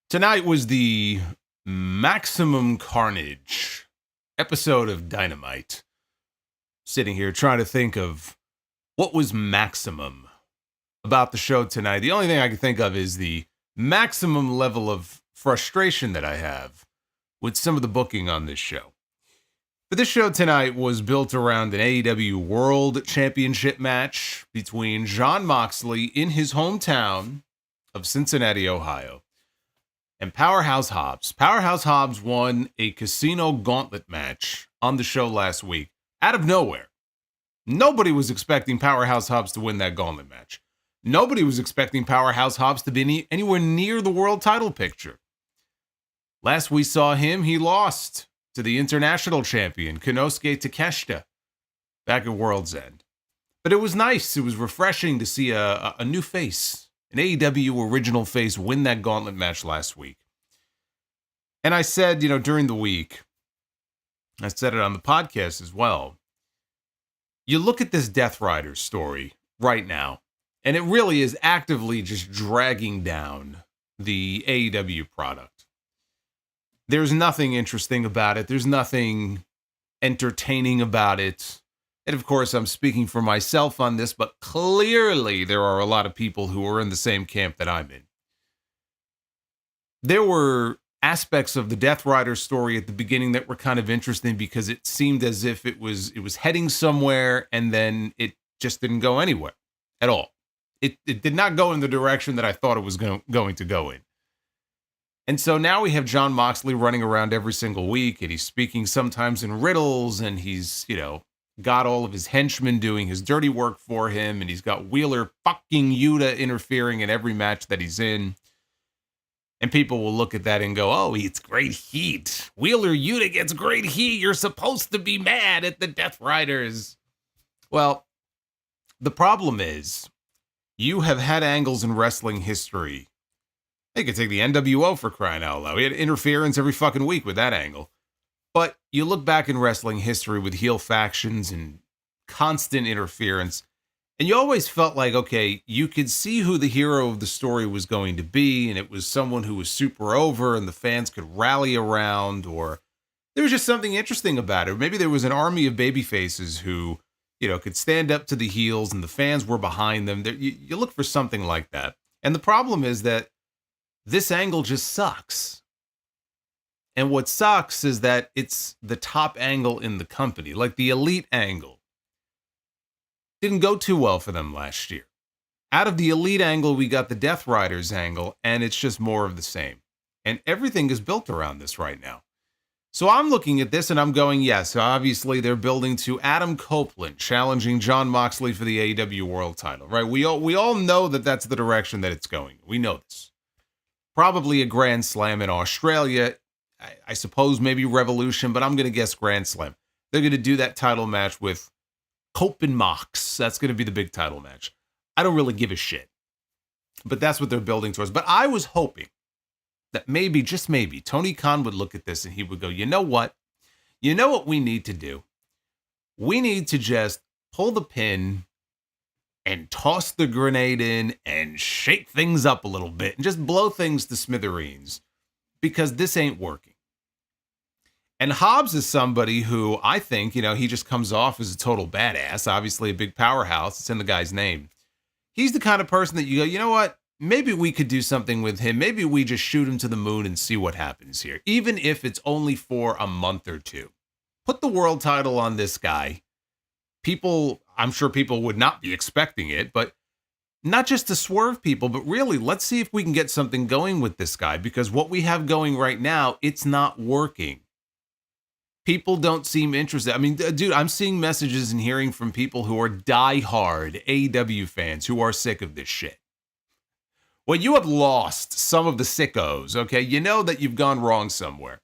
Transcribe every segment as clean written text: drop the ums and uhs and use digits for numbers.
Tonight was the Maximum Carnage episode of Dynamite. Sitting here trying to think of what was maximum about the show tonight. The only thing I can think of is the maximum level of frustration that I have with some of the booking on this show. But this show tonight was built around an AEW World Championship match between Jon Moxley in his hometown of Cincinnati, Ohio, and Powerhouse Hobbs. Powerhouse Hobbs won a casino gauntlet match on the show last week out of nowhere. Nobody was expecting Powerhouse Hobbs to win that gauntlet match. Nobody was expecting Powerhouse Hobbs to be anywhere near the world title picture. Last we saw him, he lost to the international champion, Konosuke Takeshita, back at World's End. But it was nice. It was refreshing to see a new face, an AEW original face, win that gauntlet match last week. And I said, during the week, I said it on the podcast as well, you look at this Death Rider story right now, and it really is actively just dragging down the AEW product. There's nothing interesting about it. There's nothing entertaining about it. And of course, I'm speaking for myself on this, but clearly there are a lot of people who are in the same camp that I'm in. There were aspects of the Death Rider story at the beginning that were kind of interesting because it seemed as if it was heading somewhere and then it just didn't go anywhere at all. It did not go in the direction that I thought it was going to go in. And so now we have Jon Moxley running around every single week, and he's speaking sometimes in riddles, and he's, got all of his henchmen doing his dirty work for him, and he's got Wheeler fucking Yuta interfering in every match that he's in. And people will look at that and go, oh, it's great heat. Wheeler Yuta gets great heat. You're supposed to be mad at the Death Riders. Well, the problem is, you have had angles in wrestling history. They could take the NWO for crying out loud. We had interference every fucking week with that angle. But you look back in wrestling history with heel factions and constant interference, and you always felt like, okay, you could see who the hero of the story was going to be, and it was someone who was super over and the fans could rally around, or there was just something interesting about it. Or maybe there was an army of babyfaces who, could stand up to the heels and the fans were behind them. You look for something like that. And the problem is that this angle just sucks. And what sucks is that it's the top angle in the company, like the elite angle. Didn't go too well for them last year. Out of the elite angle, we got the Death Riders angle, and it's just more of the same. And everything is built around this right now. So I'm looking at this and I'm going, yes, obviously they're building to Adam Copeland challenging Jon Moxley for the AEW World title, right? We all know that that's the direction that it's going. We know this. Probably a Grand Slam in Australia. I suppose maybe Revolution, but I'm going to guess Grand Slam. They're going to do that title match with Cope and Mox. That's going to be the big title match. I don't really give a shit. But that's what they're building towards. But I was hoping that maybe, just maybe, Tony Khan would look at this and he would go, you know what? You know what we need to do? We need to just pull the pin and toss the grenade in and shake things up a little bit and just blow things to smithereens because this ain't working. And Hobbs is somebody who I think, he just comes off as a total badass, obviously a big powerhouse. It's in the guy's name. He's the kind of person that you go, you know what? Maybe we could do something with him. Maybe we just shoot him to the moon and see what happens here, even if it's only for a month or two. Put the world title on this guy. I'm sure people would not be expecting it, but not just to swerve people, but really, let's see if we can get something going with this guy, because what we have going right now, it's not working. People don't seem interested. I mean, dude, I'm seeing messages and hearing from people who are diehard AEW fans who are sick of this shit. Well, you have lost some of the sickos, okay? You know that you've gone wrong somewhere.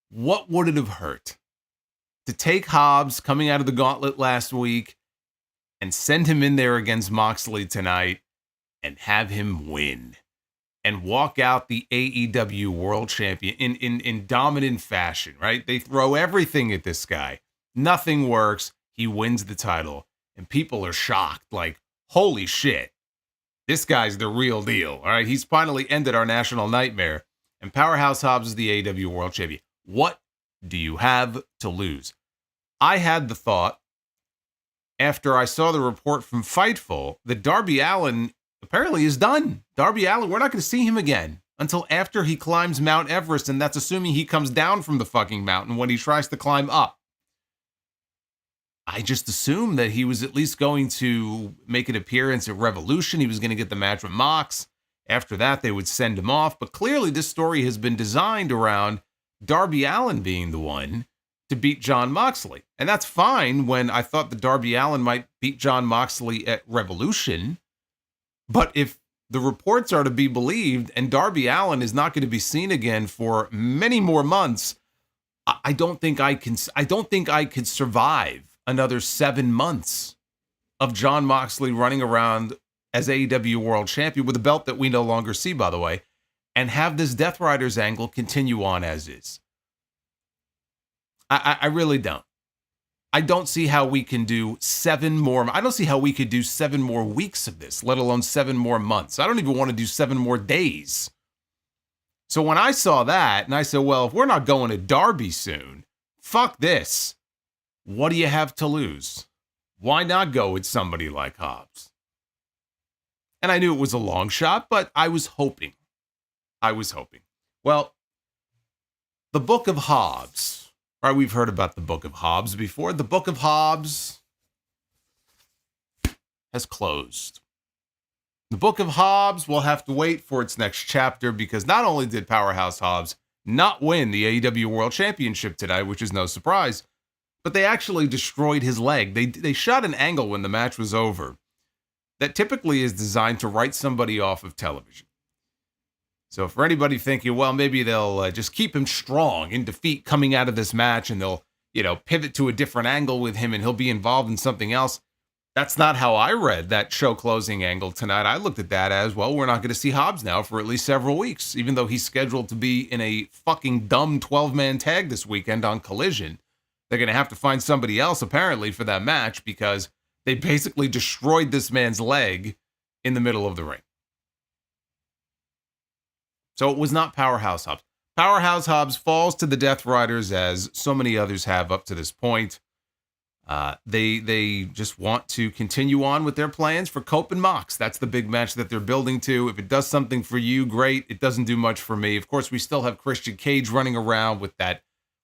What would it have hurt to take Hobbs coming out of the gauntlet last week and send him in there against Moxley tonight and have him win and walk out the AEW World Champion in dominant fashion, right? They throw everything at this guy. Nothing works. He wins the title. And people are shocked, like, holy shit. This guy's the real deal. All right. He's finally ended our national nightmare. And Powerhouse Hobbs is the AEW World Champion. What do you have to lose? I had the thought, after I saw the report from Fightful, that Darby Allin apparently is done. Darby Allin, we're not going to see him again until after he climbs Mount Everest, and that's assuming he comes down from the fucking mountain when he tries to climb up. I just assumed that he was at least going to make an appearance at Revolution. He was going to get the match with Mox. After that, they would send him off. But clearly, this story has been designed around Darby Allin being the one to beat Jon Moxley. And that's fine when I thought that Darby Allin might beat Jon Moxley at Revolution. But if the reports are to be believed and Darby Allin is not going to be seen again for many more months, I don't think I could survive another 7 months of Jon Moxley running around as AEW World Champion with a belt that we no longer see, by the way, and have this Death Riders angle continue on as is. I really don't. I don't see how we can do 7 more. I don't see how we could do 7 more weeks of this, let alone 7 more months. I don't even want to do 7 more days. So when I saw that, and I said, well, if we're not going to Darby soon, fuck this. What do you have to lose? Why not go with somebody like Hobbs? And I knew it was a long shot, but I was hoping. Well, the Book of Hobbs. All right, we've heard about the Book of Hobbs before. The Book of Hobbs has closed. The Book of Hobbs will have to wait for its next chapter because not only did Powerhouse Hobbs not win the AEW World Championship today, which is no surprise, but they actually destroyed his leg. They shot an angle when the match was over that typically is designed to write somebody off of television. So for anybody thinking, well, maybe they'll just keep him strong in defeat coming out of this match and they'll, pivot to a different angle with him and he'll be involved in something else. That's not how I read that show closing angle tonight. I looked at that as, well, we're not going to see Hobbs now for at least several weeks, even though he's scheduled to be in a fucking dumb 12-man tag this weekend on Collision. They're going to have to find somebody else, apparently, for that match because they basically destroyed this man's leg in the middle of the ring. So it was not Powerhouse Hobbs. Powerhouse Hobbs falls to the Death Riders as so many others have up to this point. They just want to continue on with their plans for Cope and Mox. That's the big match that they're building to. If it does something for you, great. It doesn't do much for me. Of course, we still have Christian Cage running around with that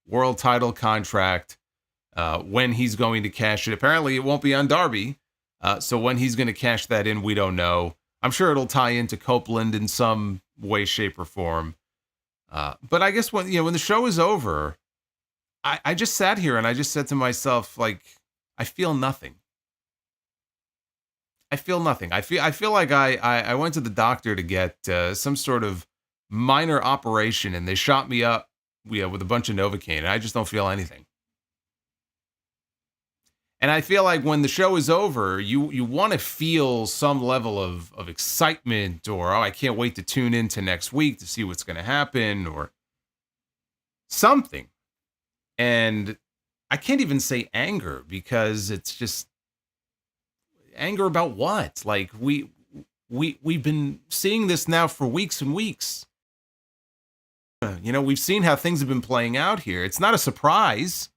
world title contract. When he's going to cash it. Apparently, it won't be on Darby. So when he's going to cash that in, we don't know. I'm sure it'll tie into Copeland in some way, shape, or form. But I guess when the show is over, I just sat here and I just said to myself, like, I feel nothing. I feel like I went to the doctor to get some sort of minor operation, and they shot me up with a bunch of Novocaine, and I just don't feel anything. And I feel like when the show is over, you want to feel some level of excitement or, I can't wait to tune into next week to see what's going to happen or something. And I can't even say anger because it's just anger about what? Like we've been seeing this now for weeks and weeks. We've seen how things have been playing out here. It's not a surprise.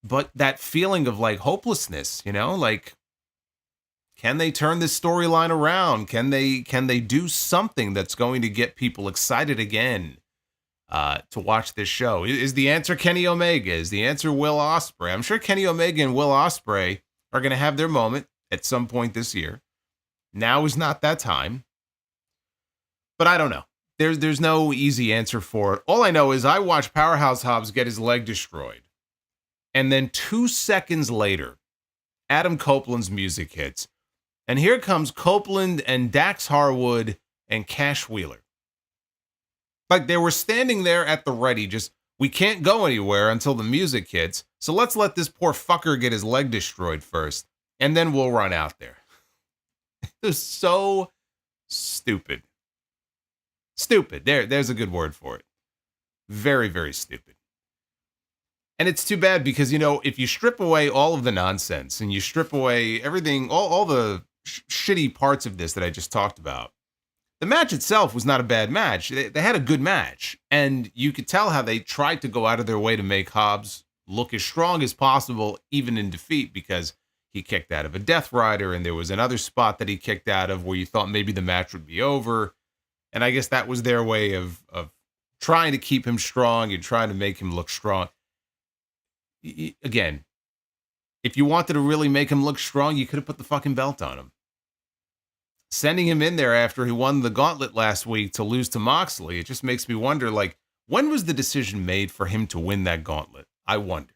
But that feeling of like hopelessness, like, can they turn this storyline around? Can they do something that's going to get people excited again to watch this show? Is the answer Kenny Omega? Is the answer Will Ospreay? I'm sure Kenny Omega and Will Ospreay are going to have their moment at some point this year. Now is not that time. But I don't know. There's no easy answer for it. All I know is I watched Powerhouse Hobbs get his leg destroyed. And then 2 seconds later, Adam Copeland's music hits. And here comes Copeland and Dax Harwood and Cash Wheeler. Like they were standing there at the ready, just, we can't go anywhere until the music hits. So let's let this poor fucker get his leg destroyed first. And then we'll run out there. It was so stupid. Stupid. There's a good word for it. Very, very stupid. And it's too bad because, if you strip away all of the nonsense and you strip away everything, all the shitty parts of this that I just talked about. The match itself was not a bad match. They had a good match, and you could tell how they tried to go out of their way to make Hobbs look as strong as possible, even in defeat, because he kicked out of a Death Rider, and there was another spot that he kicked out of where you thought maybe the match would be over. And I guess that was their way of trying to keep him strong and trying to make him look strong. Again, if you wanted to really make him look strong, you could have put the fucking belt on him. Sending him in there after he won the Gauntlet last week to lose to Moxley, it just makes me wonder, like, when was the decision made for him to win that Gauntlet? I wonder.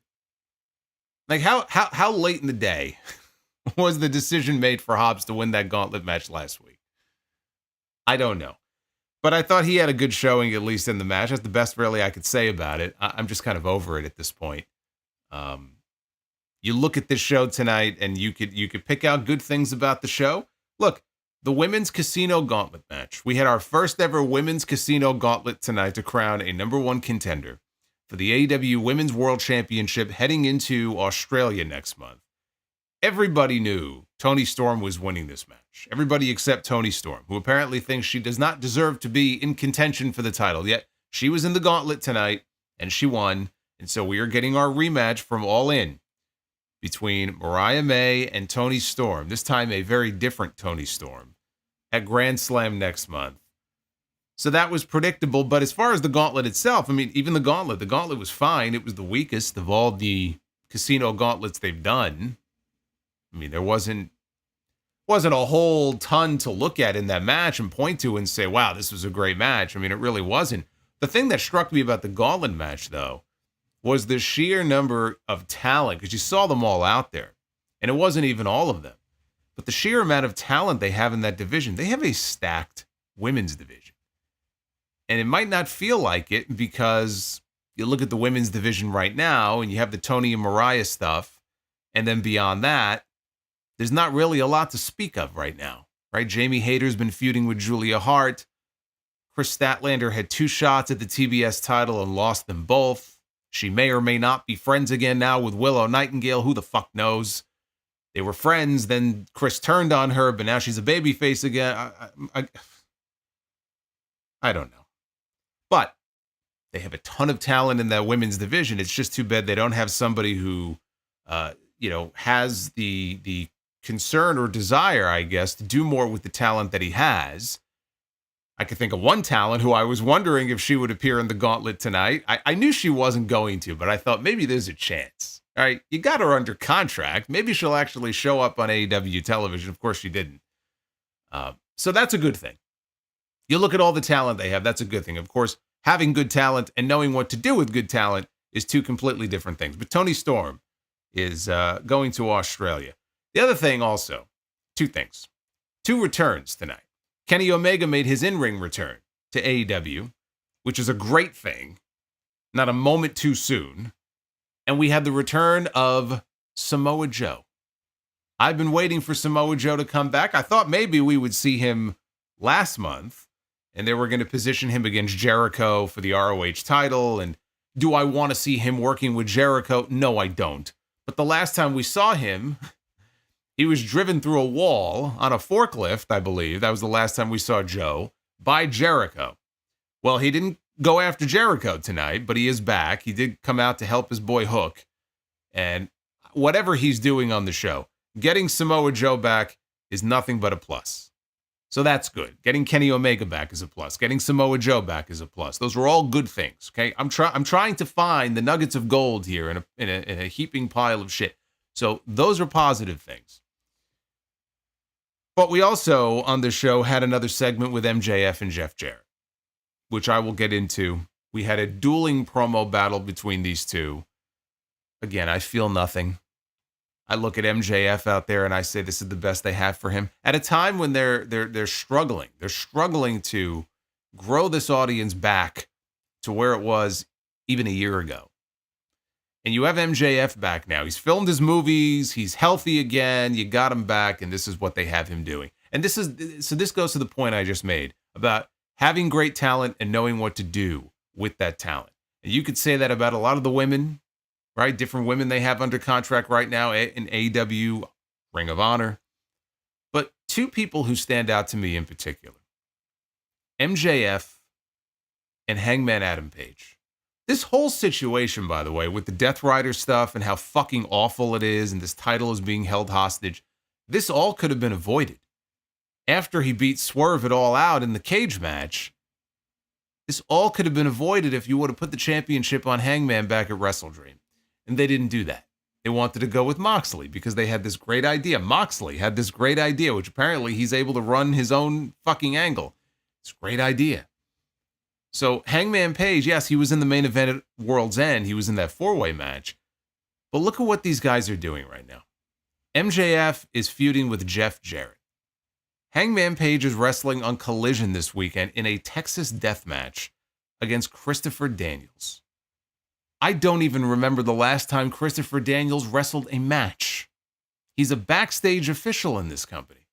Like, how late in the day was the decision made for Hobbs to win that Gauntlet match last week? I don't know. But I thought he had a good showing, at least in the match. That's the best really I could say about it. I'm just kind of over it at this point. You look at this show tonight, and you could pick out good things about the show. Look, the Women's Casino Gauntlet match. We had our first ever Women's Casino Gauntlet tonight to crown a number one contender for the AEW Women's World Championship heading into Australia next month. Everybody knew Toni Storm was winning this match. Everybody except Toni Storm, who apparently thinks she does not deserve to be in contention for the title. Yet she was in the Gauntlet tonight, and she won. And so we are getting our rematch from All In between Mariah May and Toni Storm. This time a very different Toni Storm at Grand Slam next month. So that was predictable. But as far as the Gauntlet itself, I mean, even the Gauntlet was fine. It was the weakest of all the casino gauntlets they've done. I mean, there wasn't a whole ton to look at in that match and point to and say, wow, this was a great match. I mean, it really wasn't. The thing that struck me about the Gauntlet match, though, was the sheer number of talent, because you saw them all out there, and it wasn't even all of them. But the sheer amount of talent they have in that division, they have a stacked women's division. And it might not feel like it because you look at the women's division right now and you have the Toni and Mariah stuff. And then beyond that, there's not really a lot to speak of right now, right? Jamie Hayter's been feuding with Julia Hart. Chris Statlander had 2 shots at the TBS title and lost them both. She may or may not be friends again now with Willow Nightingale. Who the fuck knows? They were friends, then Chris turned on her, but now she's a babyface again. I don't know. But they have a ton of talent in that women's division. It's just too bad they don't have somebody who, has the concern or desire, I guess, to do more with the talent that he has. I could think of one talent who I was wondering if she would appear in the Gauntlet tonight. I knew she wasn't going to, but I thought maybe there's a chance. All right, you got her under contract. Maybe she'll actually show up on AEW television. Of course she didn't. So that's a good thing. You look at all the talent they have, that's a good thing. Of course, having good talent and knowing what to do with good talent is 2 completely different things. But Toni Storm is going to Australia. The other thing also, 2 things. 2 returns tonight. Kenny Omega made his in-ring return to AEW, which is a great thing. Not a moment too soon. And we had the return of Samoa Joe. I've been waiting for Samoa Joe to come back. I thought maybe we would see him last month, and they were going to position him against Jericho for the ROH title. And do I want to see him working with Jericho? No, I don't. But the last time we saw him, he was driven through a wall on a forklift, I believe. That was the last time we saw Joe, by Jericho. Well, he didn't go after Jericho tonight, but he is back. He did come out to help his boy Hook. And whatever he's doing on the show, getting Samoa Joe back is nothing but a plus. So that's good. Getting Kenny Omega back is a plus. Getting Samoa Joe back is a plus. Those are all good things, okay? I'm trying to find the nuggets of gold here in a heaping pile of shit. So those are positive things. But we also, on the show, had another segment with MJF and Jeff Jarrett, which I will get into. We had a dueling promo battle between these two. Again, I feel nothing. I look at MJF out there and I say this is the best they have for him at a time when they're struggling. They're struggling to grow this audience back to where it was even a year ago. And you have MJF back now. He's filmed his movies. He's healthy again. You got him back, and this is what they have him doing. And this goes to the point I just made about having great talent and knowing what to do with that talent. And you could say that about a lot of the women, right? Different women they have under contract right now in AEW, Ring of Honor. But two people who stand out to me in particular, MJF and Hangman Adam Page. This whole situation, by the way, with the Death Rider stuff and how fucking awful it is and this title is being held hostage, this all could have been avoided. After he beat Swerve it all out in the cage match, this all could have been avoided if you would have put the championship on Hangman back at WrestleDream. And they didn't do that. They wanted to go with Moxley because they had this great idea. Moxley had this great idea, which apparently he's able to run his own fucking angle. It's a great idea. So Hangman Page, yes, he was in the main event at World's End. He was in that four-way match. But look at what these guys are doing right now. MJF is feuding with Jeff Jarrett. Hangman Page is wrestling on Collision this weekend in a Texas death match against Christopher Daniels. I don't even remember the last time Christopher Daniels wrestled a match. He's a backstage official in this company.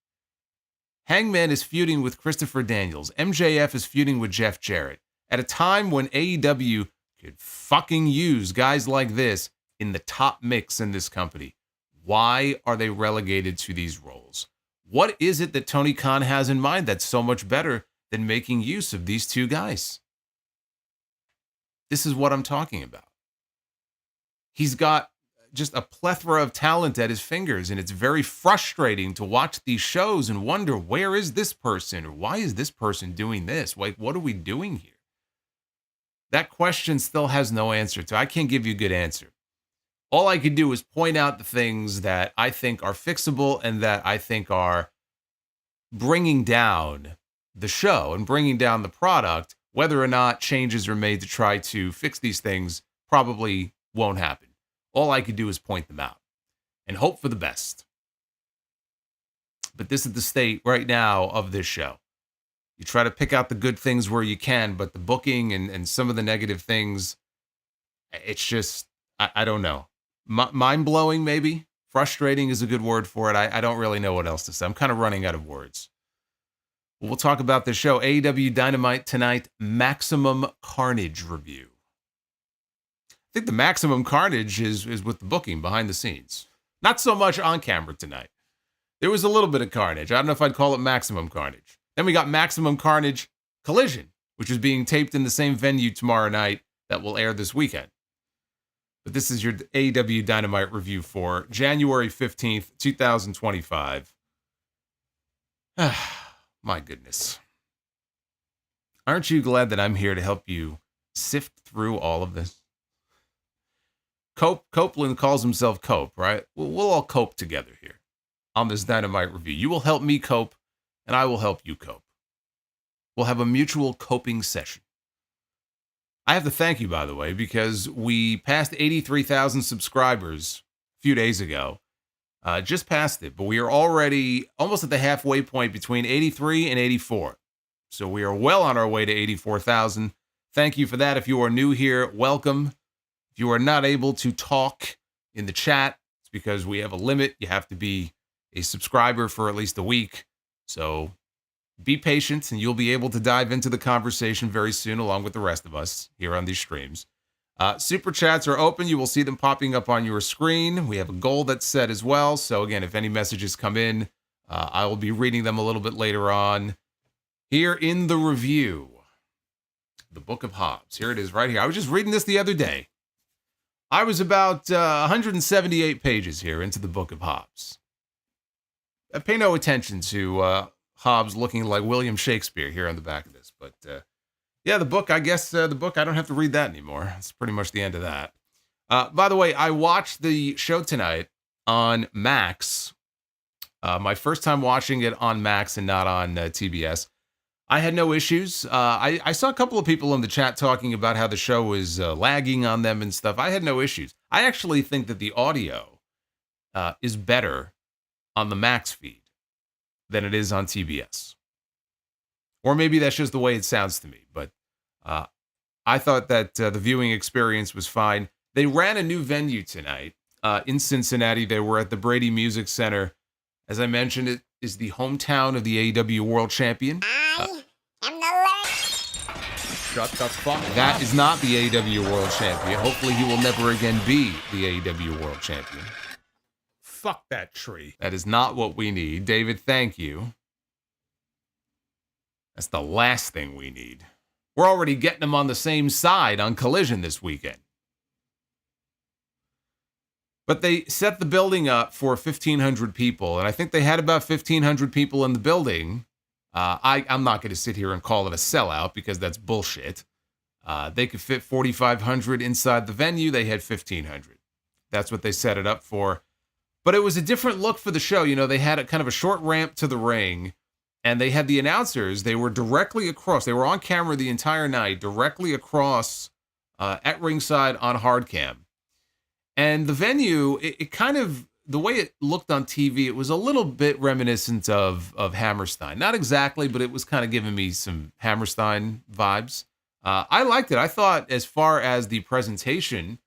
Hangman is feuding with Christopher Daniels. MJF is feuding with Jeff Jarrett at a time when AEW could fucking use guys like this in the top mix in this company. Why are they relegated to these roles? What is it that Tony Khan has in mind that's so much better than making use of these two guys? This is what I'm talking about. He's got just a plethora of talent at his fingers, and it's very frustrating to watch these shows and wonder, where is this person? Or why is this person doing this? Like, what are we doing here? That question still has no answer to. I can't give you a good answer. All I could do is point out the things that I think are fixable and that I think are bringing down the show and bringing down the product. Whether or not changes are made to try to fix these things probably won't happen. All I could do is point them out and hope for the best. But this is the state right now of this show. You try to pick out the good things where you can, but the booking and some of the negative things, it's just, I don't know. Mind-blowing, maybe? Frustrating is a good word for it. I don't really know what else to say. I'm kind of running out of words. We'll talk about the show. AEW Dynamite tonight, Maximum Carnage review. I think the Maximum Carnage is with the booking behind the scenes. Not so much on camera tonight. There was a little bit of carnage. I don't know if I'd call it Maximum Carnage. Then we got Maximum Carnage Collision, which is being taped in the same venue tomorrow night that will air this weekend. But this is your AEW Dynamite review for January 15th, 2025. My goodness. Aren't you glad that I'm here to help you sift through all of this? Copeland calls himself Cope, right? We'll all cope together here on this Dynamite review. You will help me cope, and I will help you cope. We'll have a mutual coping session. I have to thank you, by the way, because we passed 83,000 subscribers a few days ago. Just passed it, but we are already almost at the halfway point between 83 and 84. So we are well on our way to 84,000. Thank you for that. If you are new here, welcome. If you are not able to talk in the chat, it's because we have a limit. You have to be a subscriber for at least a week. So be patient, and you'll be able to dive into the conversation very soon, along with the rest of us here on these streams. Super chats are open. You will see them popping up on your screen. We have a goal that's set as well. So again, if any messages come in, I will be reading them a little bit later on here in the review. The Book of Hobbs. Here it is right here. I was just reading this the other day. I was about 178 pages here into the Book of Hobbs. I pay no attention to Hobbs looking like William Shakespeare here on the back of this. But yeah, the book, I guess the book, I don't have to read that anymore. That's pretty much the end of that. By the way, I watched the show tonight on Max. My first time watching it on Max and not on TBS. I had no issues. I saw a couple of people in the chat talking about how the show was lagging on them and stuff. I had no issues. I actually think that the audio is better on the Max feed than it is on TBS. Or maybe that's just the way it sounds to me. But I thought that the viewing experience was fine. They ran a new venue tonight in Cincinnati. They were at the Brady Music Center. As I mentioned, it is the hometown of the AEW World Champion. I am the Shut the fuck. That is not the AEW World Champion. Hopefully he will never again be the AEW World Champion. fuck that tree. That is not what we need. David, thank you. That's the last thing we need. We're already getting them on the same side on Collision this weekend. But they set the building up for 1,500 people, and I think they had about 1,500 people in the building. I'm not going to sit here and call it a sellout because that's bullshit. They could fit 4,500 inside the venue. They had 1,500. That's what they set it up for. But it was a different look for the show. You know, they had a kind of a short ramp to the ring, and they had the announcers. They were directly across. They were on camera the entire night, directly across at ringside on hard cam. And the venue, it kind of, the way it looked on TV, it was a little bit reminiscent of Hammerstein. Not exactly, but it was kind of giving me some Hammerstein vibes. I liked it. I thought as far as the presentation,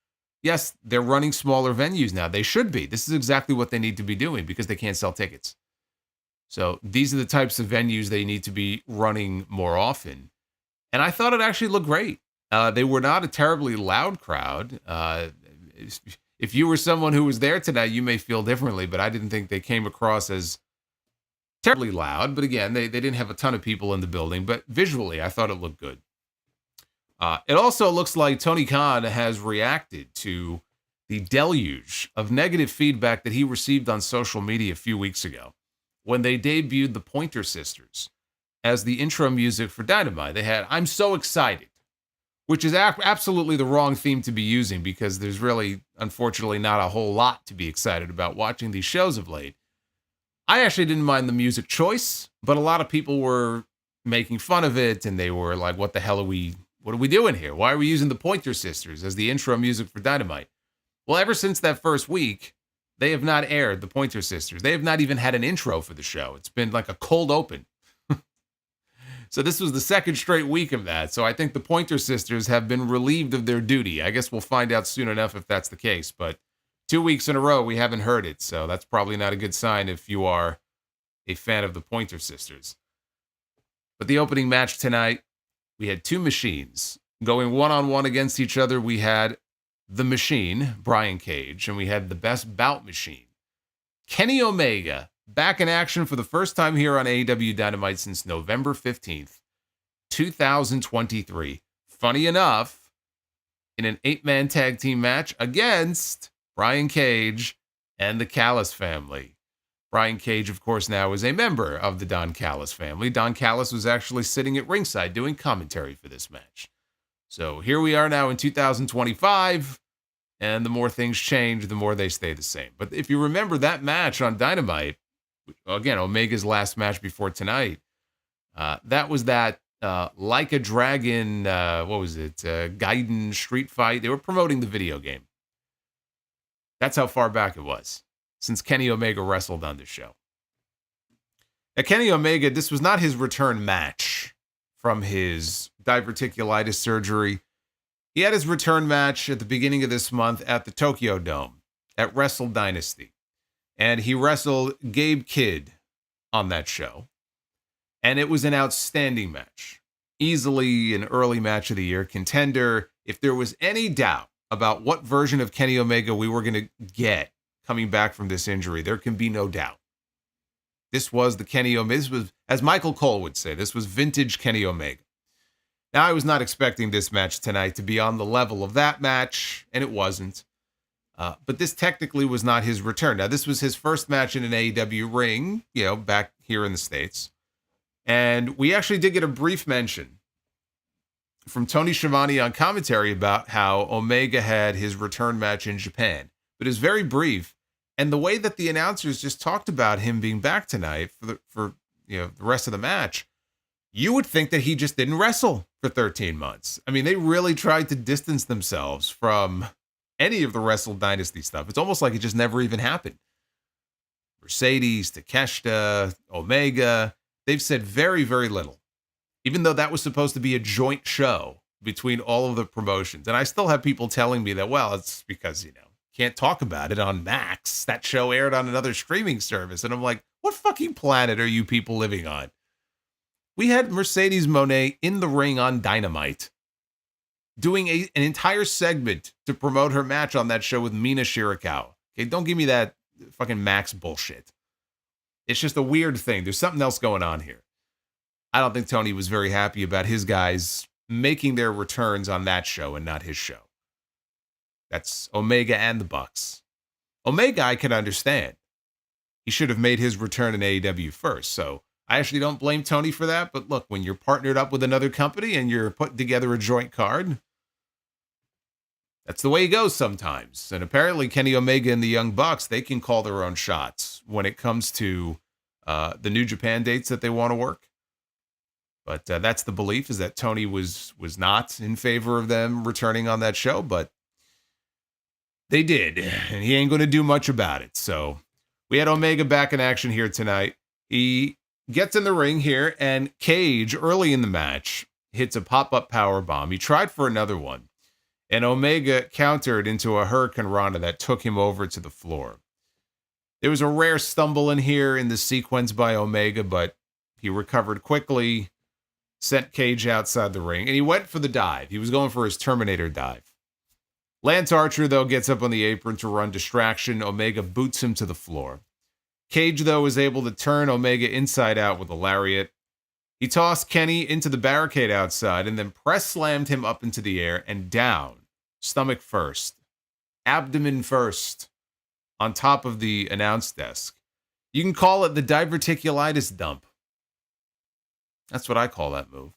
yes, they're running smaller venues now. They should be. This is exactly what they need to be doing because they can't sell tickets. So these are the types of venues they need to be running more often. And I thought it actually looked great. They were not a terribly loud crowd. If you were someone who was there tonight, you may feel differently, but I didn't think they came across as terribly loud. But again, they didn't have a ton of people in the building, but visually, I thought it looked good. It also looks like Tony Khan has reacted to the deluge of negative feedback that he received on social media a few weeks ago when they debuted the Pointer Sisters as the intro music for Dynamite. They had "I'm So Excited," which is absolutely the wrong theme to be using because there's really, unfortunately, not a whole lot to be excited about watching these shows of late. I actually didn't mind the music choice, but a lot of people were making fun of it, and they were like, what are we doing here? Why are we using the Pointer Sisters as the intro music for Dynamite? Well, ever since that first week, they have not aired the Pointer Sisters. They have not even had an intro for the show. It's been like a cold open. So this was the second straight week of that. So I think the Pointer Sisters have been relieved of their duty. I guess we'll find out soon enough if that's the case. But 2 weeks in a row, we haven't heard it. So that's probably not a good sign if you are a fan of the Pointer Sisters. But the opening match tonight, we had two machines going one-on-one against each other. We had the Machine, Brian Cage, and we had the Best Bout Machine, Kenny Omega, back in action for the first time here on AEW Dynamite since November 15th, 2023. Funny enough, in an 8-man tag team match against Brian Cage and the Callis family. Brian Cage, of course, now is a member of the Don Callis family. Don Callis was actually sitting at ringside doing commentary for this match. So here we are now in 2025, and the more things change, the more they stay the same. But if you remember that match on Dynamite, again, Omega's last match before tonight, that was that Like a Dragon, Gaiden street fight. They were promoting the video game. That's how far back it was since Kenny Omega wrestled on this show. Now, Kenny Omega, this was not his return match from his diverticulitis surgery. He had his return match at the beginning of this month at the Tokyo Dome at Wrestle Dynasty. And he wrestled Gabe Kidd on that show. And it was an outstanding match. Easily an early match of the year contender. If there was any doubt about what version of Kenny Omega we were going to get coming back from this injury, there can be no doubt. This was the Kenny Omega. This was, as Michael Cole would say, this was vintage Kenny Omega. Now, I was not expecting this match tonight to be on the level of that match, and it wasn't. But this technically was not his return. Now, this was his first match in an AEW ring, back here in the States. And we actually did get a brief mention from Tony Schiavone on commentary about how Omega had his return match in Japan. But it was very brief. And the way that the announcers just talked about him being back tonight for the rest of the match, you would think that he just didn't wrestle for 13 months. I mean, they really tried to distance themselves from any of the Wrestle Dynasty stuff. It's almost like it just never even happened. Mercedes, Takeshita, Omega, they've said very, very little, even though that was supposed to be a joint show between all of the promotions. And I still have people telling me that, well, it's because, can't talk about it on Max. That show aired on another streaming service. And I'm like, what fucking planet are you people living on? We had Mercedes Moné in the ring on Dynamite doing an entire segment to promote her match on that show with Mina Shirakawa. Okay, don't give me that fucking Max bullshit. It's just a weird thing. There's something else going on here. I don't think Tony was very happy about his guys making their returns on that show and not his show. That's Omega and the Bucks. Omega, I can understand. He should have made his return in AEW first. So I actually don't blame Tony for that. But look, when you're partnered up with another company and you're putting together a joint card, that's the way it goes sometimes. And apparently Kenny Omega and the Young Bucks, they can call their own shots when it comes to the New Japan dates that they want to work. But that's the belief, is that Tony was not in favor of them returning on that show, but they did, and he ain't going to do much about it. So we had Omega back in action here tonight. He gets in the ring here, and Cage, early in the match, hits a pop-up powerbomb. He tried for another one, and Omega countered into a Hurricane Rana that took him over to the floor. There was a rare stumble in here in the sequence by Omega, but he recovered quickly, sent Cage outside the ring, and he went for the dive. He was going for his Terminator dive. Lance Archer, though, gets up on the apron to run distraction. Omega boots him to the floor. Cage, though, is able to turn Omega inside out with a lariat. He tossed Kenny into the barricade outside and then press slammed him up into the air and down, stomach first, abdomen first, on top of the announce desk. You can call it the diverticulitis dump. That's what I call that move.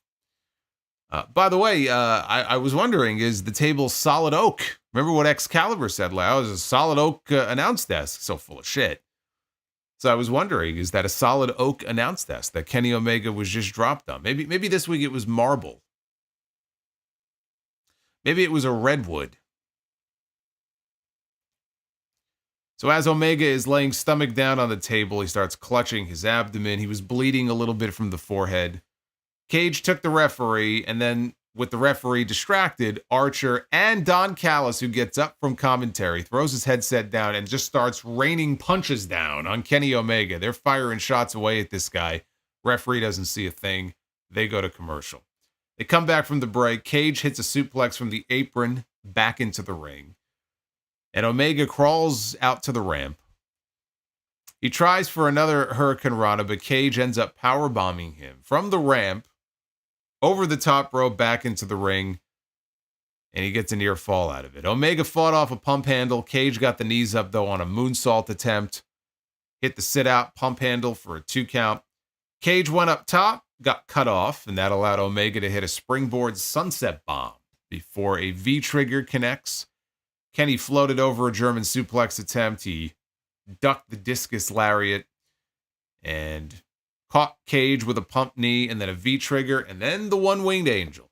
By the way, I was wondering, is the table solid oak? Remember what Excalibur said? Like, oh, it was a solid oak announce desk. So full of shit. So I was wondering, is that a solid oak announce desk that Kenny Omega was just dropped on? Maybe this week it was marble. Maybe it was a redwood. So as Omega is laying stomach down on the table, he starts clutching his abdomen. He was bleeding a little bit from the forehead. Cage took the referee, and then with the referee distracted, Archer and Don Callis, who gets up from commentary, throws his headset down and just starts raining punches down on Kenny Omega. They're firing shots away at this guy. Referee doesn't see a thing. They go to commercial. They come back from the break. Cage hits a suplex from the apron back into the ring. And Omega crawls out to the ramp. He tries for another Hurricane Rana, but Cage ends up powerbombing him from the ramp over the top rope back into the ring, and he gets a near fall out of it. Omega fought off a pump handle. Cage got the knees up, though, on a moonsault attempt. Hit the sit-out pump handle for a 2 count. Cage went up top, got cut off, and that allowed Omega to hit a springboard sunset bomb before a V-trigger connects. Kenny floated over a German suplex attempt. He ducked the discus lariat and caught Cage with a pump knee and then a V-trigger and then the one-winged angel.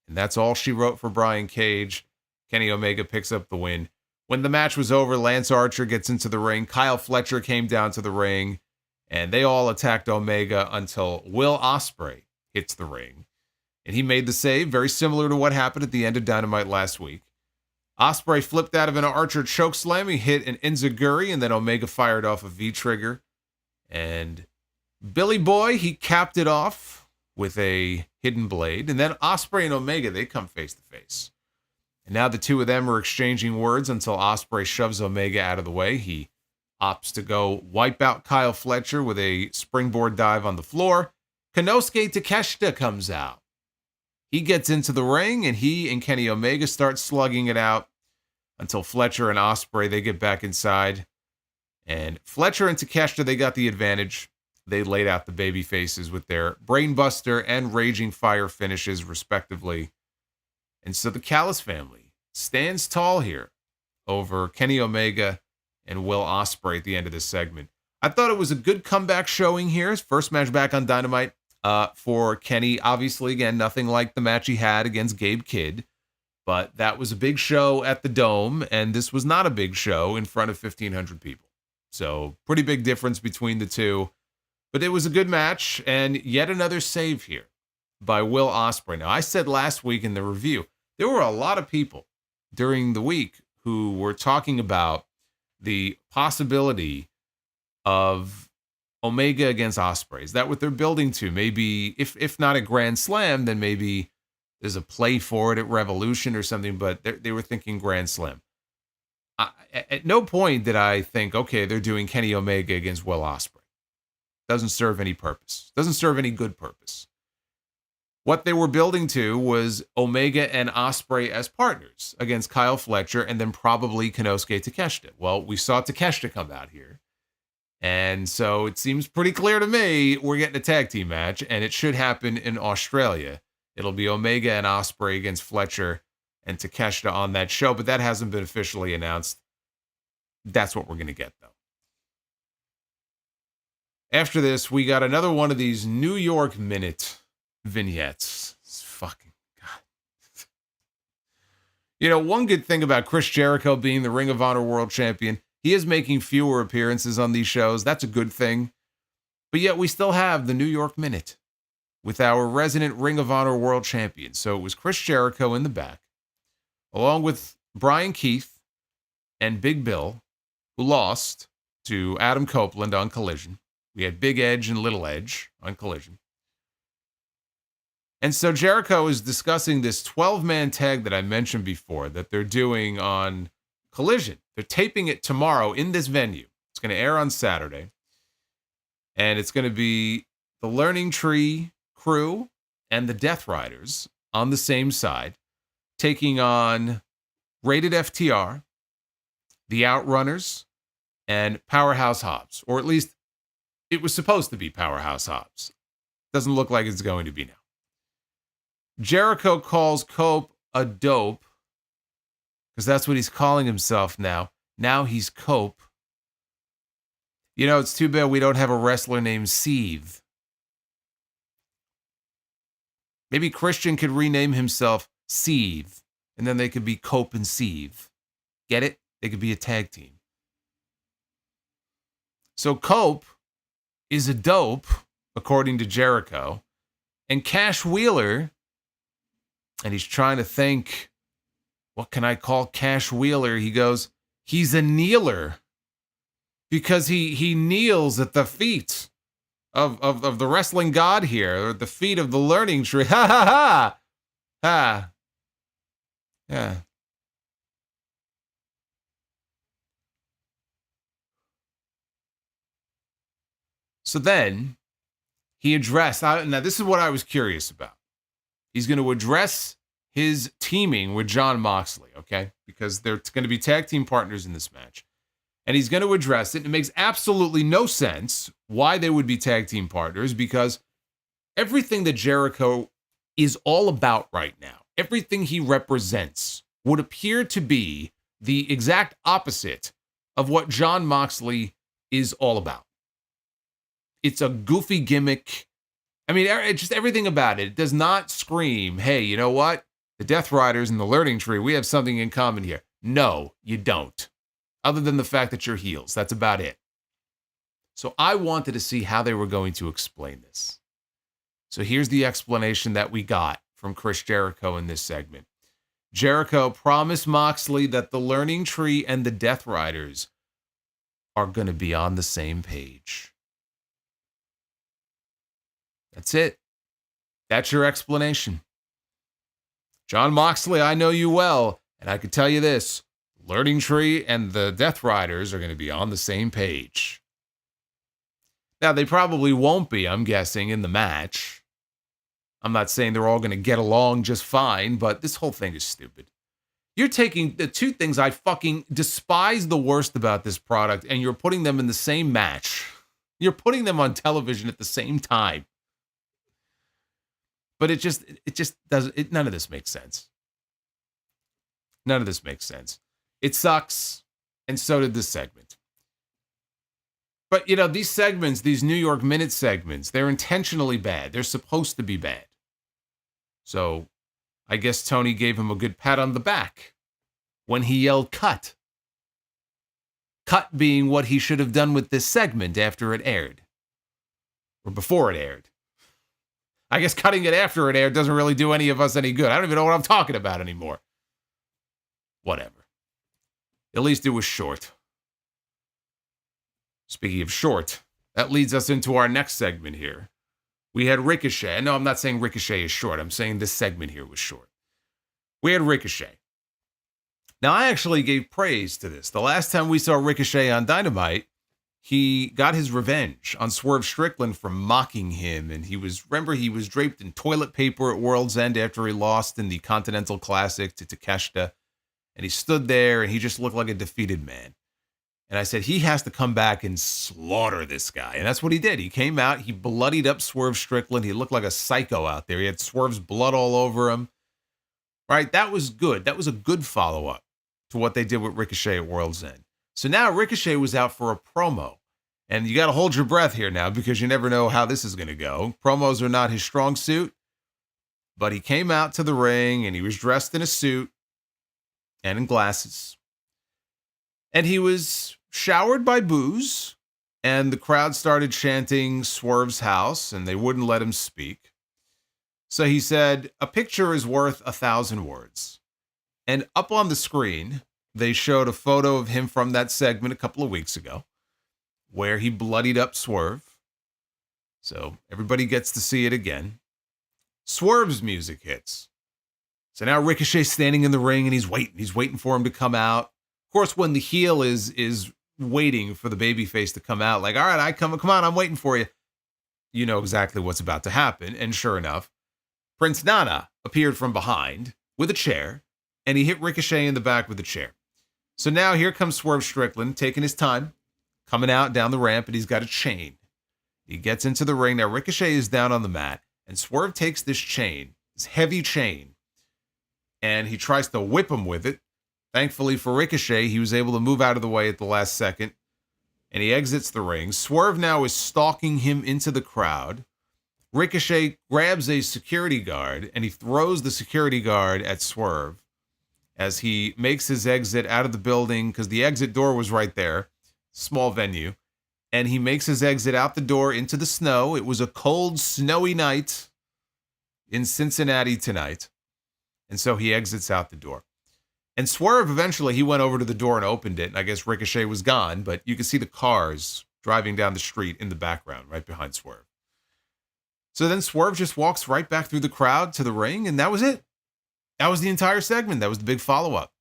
And that's all she wrote for Brian Cage. Kenny Omega picks up the win. When the match was over, Lance Archer gets into the ring. Kyle Fletcher came down to the ring, and they all attacked Omega until Will Ospreay hits the ring. And he made the save, very similar to what happened at the end of Dynamite last week. Ospreay flipped out of an Archer chokeslam. He hit an Enziguri, and then Omega fired off a V-trigger. And Billy Boy, he capped it off with a hidden blade. And then Ospreay and Omega, they come face to face. And now the two of them are exchanging words until Ospreay shoves Omega out of the way. He opts to go wipe out Kyle Fletcher with a springboard dive on the floor. Konosuke Takeshita comes out. He gets into the ring, and he and Kenny Omega start slugging it out until Fletcher and Ospreay, they get back inside. And Fletcher and Takeshita, they got the advantage. They laid out the baby faces with their Brainbuster and Raging Fire finishes, respectively. And so the Callis family stands tall here over Kenny Omega and Will Ospreay at the end of this segment. I thought it was a good comeback showing here. His first match back on Dynamite for Kenny. Obviously, again, nothing like the match he had against Gabe Kidd. But that was a big show at the Dome, and this was not a big show in front of 1,500 people. So pretty big difference between the two. But it was a good match, and yet another save here by Will Ospreay. Now, I said last week in the review, there were a lot of people during the week who were talking about the possibility of Omega against Ospreay. Is that what they're building to? Maybe, if not a Grand Slam, then maybe there's a play for it at Revolution or something, but they were thinking Grand Slam. At no point did I think, okay, they're doing Kenny Omega against Will Ospreay. Doesn't serve any purpose. Doesn't serve any good purpose. What they were building to was Omega and Ospreay as partners against Kyle Fletcher and then probably Konosuke Takeshita. Well, we saw Takeshita come out here. And so it seems pretty clear to me we're getting a tag team match, and it should happen in Australia. It'll be Omega and Ospreay against Fletcher and Takeshita on that show, but that hasn't been officially announced. That's what we're going to get, though. After this, we got another one of these New York Minute vignettes. It's fucking God. You know, one good thing about Chris Jericho being the Ring of Honor World Champion, he is making fewer appearances on these shows. That's a good thing. But yet we still have the New York Minute with our resident Ring of Honor World Champion. So it was Chris Jericho in the back, along with Brian Keith and Big Bill, who lost to Adam Copeland on Collision. We had Big Edge and Little Edge on Collision. And so Jericho is discussing this 12-man tag that I mentioned before that they're doing on Collision. They're taping it tomorrow in this venue. It's going to air on Saturday. And it's going to be the Learning Tree crew and the Death Riders on the same side, taking on Rated FTR, the Outrunners, and Powerhouse Hobbs. Or at least it was supposed to be Powerhouse Hobbs. Doesn't look like it's going to be now. Jericho calls Cope a dope, because that's what he's calling himself now. Now he's Cope. You know, it's too bad we don't have a wrestler named Seethe. Maybe Christian could rename himself Seethe, and then they could be Cope and Seethe. Get it? They could be a tag team. So Cope is a dope, according to Jericho, and Cash Wheeler, and he's trying to think, what can I call Cash Wheeler? He goes, he's a kneeler, because he kneels at the feet of the wrestling god here, or the feet of the Learning Tree. Ha ha ha! Ha. Yeah. So then he addressed, now this is what I was curious about. He's going to address his teaming with Jon Moxley, okay? Because they're going to be tag team partners in this match. And he's going to address it. It makes absolutely no sense why they would be tag team partners, because everything that Jericho is all about right now, everything he represents, would appear to be the exact opposite of what Jon Moxley is all about. It's a goofy gimmick. I mean, just everything about it. It does not scream, hey, you know what? The Death Riders and the Learning Tree, we have something in common here. No, you don't. Other than the fact that you're heels. That's about it. So I wanted to see how they were going to explain this. So here's the explanation that we got from Chris Jericho in this segment. Jericho promised Moxley that the Learning Tree and the Death Riders are going to be on the same page. That's it. That's your explanation. Jon Moxley, I know you well, and I can tell you this. Learning Tree and the Death Riders are going to be on the same page. Now, they probably won't be, I'm guessing, in the match. I'm not saying they're all going to get along just fine, but this whole thing is stupid. You're taking the two things I fucking despise the worst about this product, and you're putting them in the same match. You're putting them on television at the same time. But it just doesn't, none of this makes sense. None of this makes sense. It sucks, and so did this segment. But, you know, these segments, these New York Minute segments, they're intentionally bad. They're supposed to be bad. So I guess Tony gave him a good pat on the back when he yelled cut. Cut being what he should have done with this segment after it aired. Or before it aired. I guess cutting it after it aired doesn't really do any of us any good. I don't even know what I'm talking about anymore. Whatever. At least it was short. Speaking of short, that leads us into our next segment here. We had Ricochet. No, I'm not saying Ricochet is short. I'm saying this segment here was short. We had Ricochet Now, I actually gave praise to this. The last time we saw Ricochet on Dynamite, he got his revenge on Swerve Strickland for mocking him. And he was draped in toilet paper at World's End after he lost in the Continental Classic to Takeshita. And he stood there and he just looked like a defeated man. And I said, he has to come back and slaughter this guy. And that's what he did. He came out, he bloodied up Swerve Strickland. He looked like a psycho out there. He had Swerve's blood all over him. Right? That was good. That was a good follow-up to what they did with Ricochet at World's End. So now Ricochet was out for a promo. And you got to hold your breath here now because you never know how this is going to go. Promos are not his strong suit. But he came out to the ring and he was dressed in a suit and in glasses. And he was showered by booze. And the crowd started chanting Swerve's house and they wouldn't let him speak. So he said, "A picture is worth 1,000 words." And up on the screen, they showed a photo of him from that segment a couple of weeks ago where he bloodied up Swerve. So everybody gets to see it again. Swerve's music hits. So now Ricochet's standing in the ring and he's waiting for him to come out. Of course, when the heel is waiting for the babyface to come out, like, all right, come on, I'm waiting for you. You know exactly what's about to happen. And sure enough, Prince Nana appeared from behind with a chair and he hit Ricochet in the back with a chair. So now here comes Swerve Strickland taking his time, coming out down the ramp, and he's got a chain. He gets into the ring. Now Ricochet is down on the mat and Swerve takes this chain, this heavy chain, and he tries to whip him with it. Thankfully for Ricochet, he was able to move out of the way at the last second, and he exits the ring. Swerve now is stalking him into the crowd. Ricochet grabs a security guard, and he throws the security guard at Swerve as he makes his exit out of the building, because the exit door was right there, small venue, and he makes his exit out the door into the snow. It was a cold, snowy night in Cincinnati tonight, and so he exits out the door. And Swerve, eventually, he went over to the door and opened it, and I guess Ricochet was gone, but you could see the cars driving down the street in the background, right behind Swerve. So then Swerve just walks right back through the crowd to the ring, and that was it. That was the entire segment. That was the big follow-up.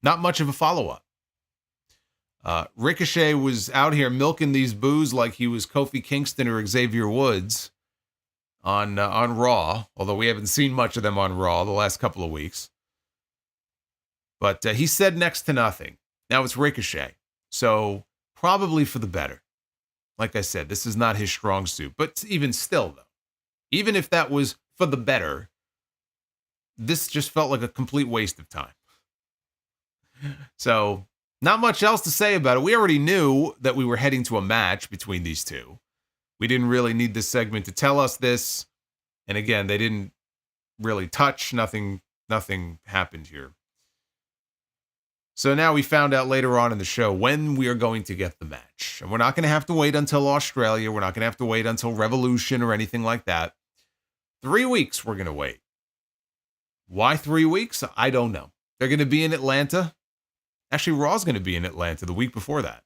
Not much of a follow-up. Ricochet was out here milking these boos like he was Kofi Kingston or Xavier Woods on Raw, although we haven't seen much of them on Raw the last couple of weeks. But he said next to nothing. Now it's Ricochet. So probably for the better. Like I said, this is not his strong suit. But even still, though, even if that was for the better, this just felt like a complete waste of time. So not much else to say about it. We already knew that we were heading to a match between these two. We didn't really need this segment to tell us this. And again, they didn't really touch. Nothing happened here. So now we found out later on in the show when we are going to get the match. And we're not going to have to wait until Australia. We're not going to have to wait until Revolution or anything like that. 3 weeks we're going to wait. Why 3 weeks? I don't know. They're going to be in Atlanta. Actually, Raw's going to be in Atlanta the week before that,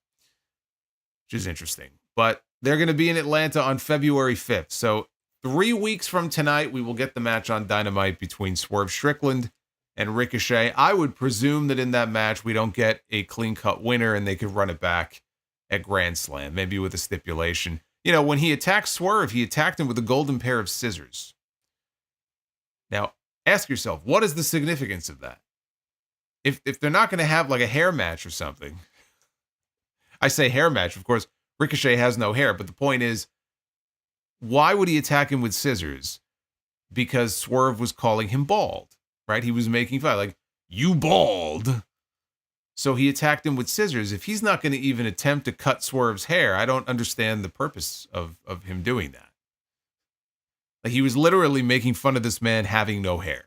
which is interesting. But they're going to be in Atlanta on February 5th. So 3 weeks from tonight, we will get the match on Dynamite between Swerve Strickland and Ricochet. I would presume that in that match, we don't get a clean-cut winner and they could run it back at Grand Slam, maybe with a stipulation. You know, when he attacked Swerve, he attacked him with a golden pair of scissors. Now, ask yourself, what is the significance of that? If they're not going to have like a hair match or something, I say hair match, of course, Ricochet has no hair, but the point is, why would he attack him with scissors? Because Swerve was calling him bald, right? He was making fun, like, you bald. So he attacked him with scissors. If he's not going to even attempt to cut Swerve's hair, I don't understand the purpose of him doing that. Like, he was literally making fun of this man having no hair.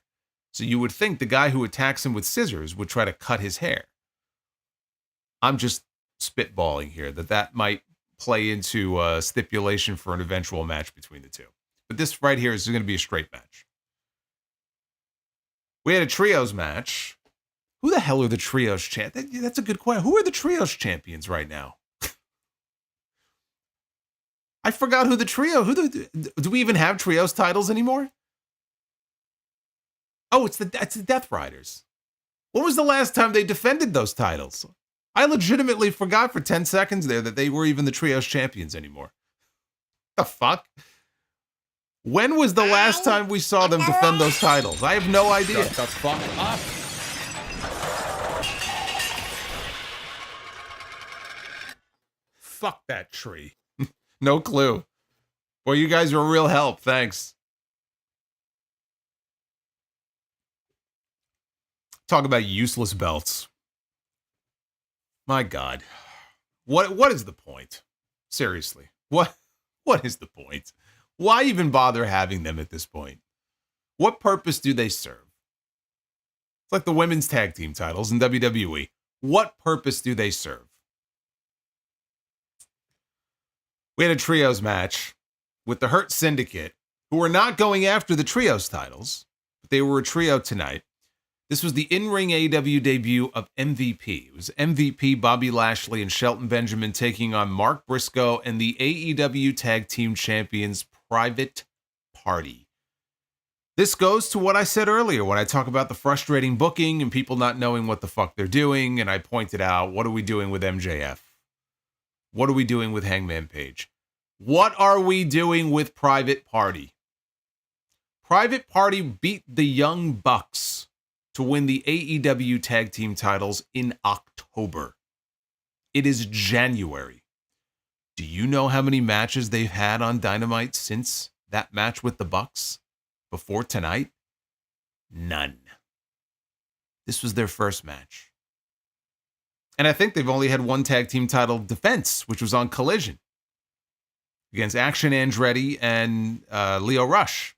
So you would think the guy who attacks him with scissors would try to cut his hair. I'm just spitballing here that might play into a stipulation for an eventual match between the two. But this right here is going to be a straight match. We had a trios match. Who the hell are the trios champions? That's a good question. Who are the trios champions right now? I forgot who the trio. Do we even have trios titles anymore? Oh, it's the Death Riders. When was the last time they defended those titles? I legitimately forgot for 10 seconds there that they were even the Trios champions anymore. The fuck? When was the last time we saw them defend those titles? I have no idea. Shut the fuck up. Fuck that tree. No clue. Well, you guys are a real help. Thanks. Talk about useless belts. My God. What is the point? Seriously. What is the point? Why even bother having them at this point? What purpose do they serve? It's like the women's tag team titles in WWE. What purpose do they serve? We had a trios match with the Hurt Syndicate, who were not going after the trios titles, but they were a trio tonight. This was the in-ring AEW debut of MVP. It was MVP, Bobby Lashley, and Shelton Benjamin taking on Mark Briscoe and the AEW Tag Team Champions Private Party. This goes to what I said earlier when I talk about the frustrating booking and people not knowing what the fuck they're doing, and I pointed out, what are we doing with MJF? What are we doing with Hangman Page? What are we doing with Private Party? Private Party beat the Young Bucks to win the AEW Tag Team titles in October. It is January. Do you know how many matches they've had on Dynamite since that match with the Bucks? Before tonight? None. This was their first match. And I think they've only had one tag team title defense, which was on Collision against Action Andretti and Leo Rush.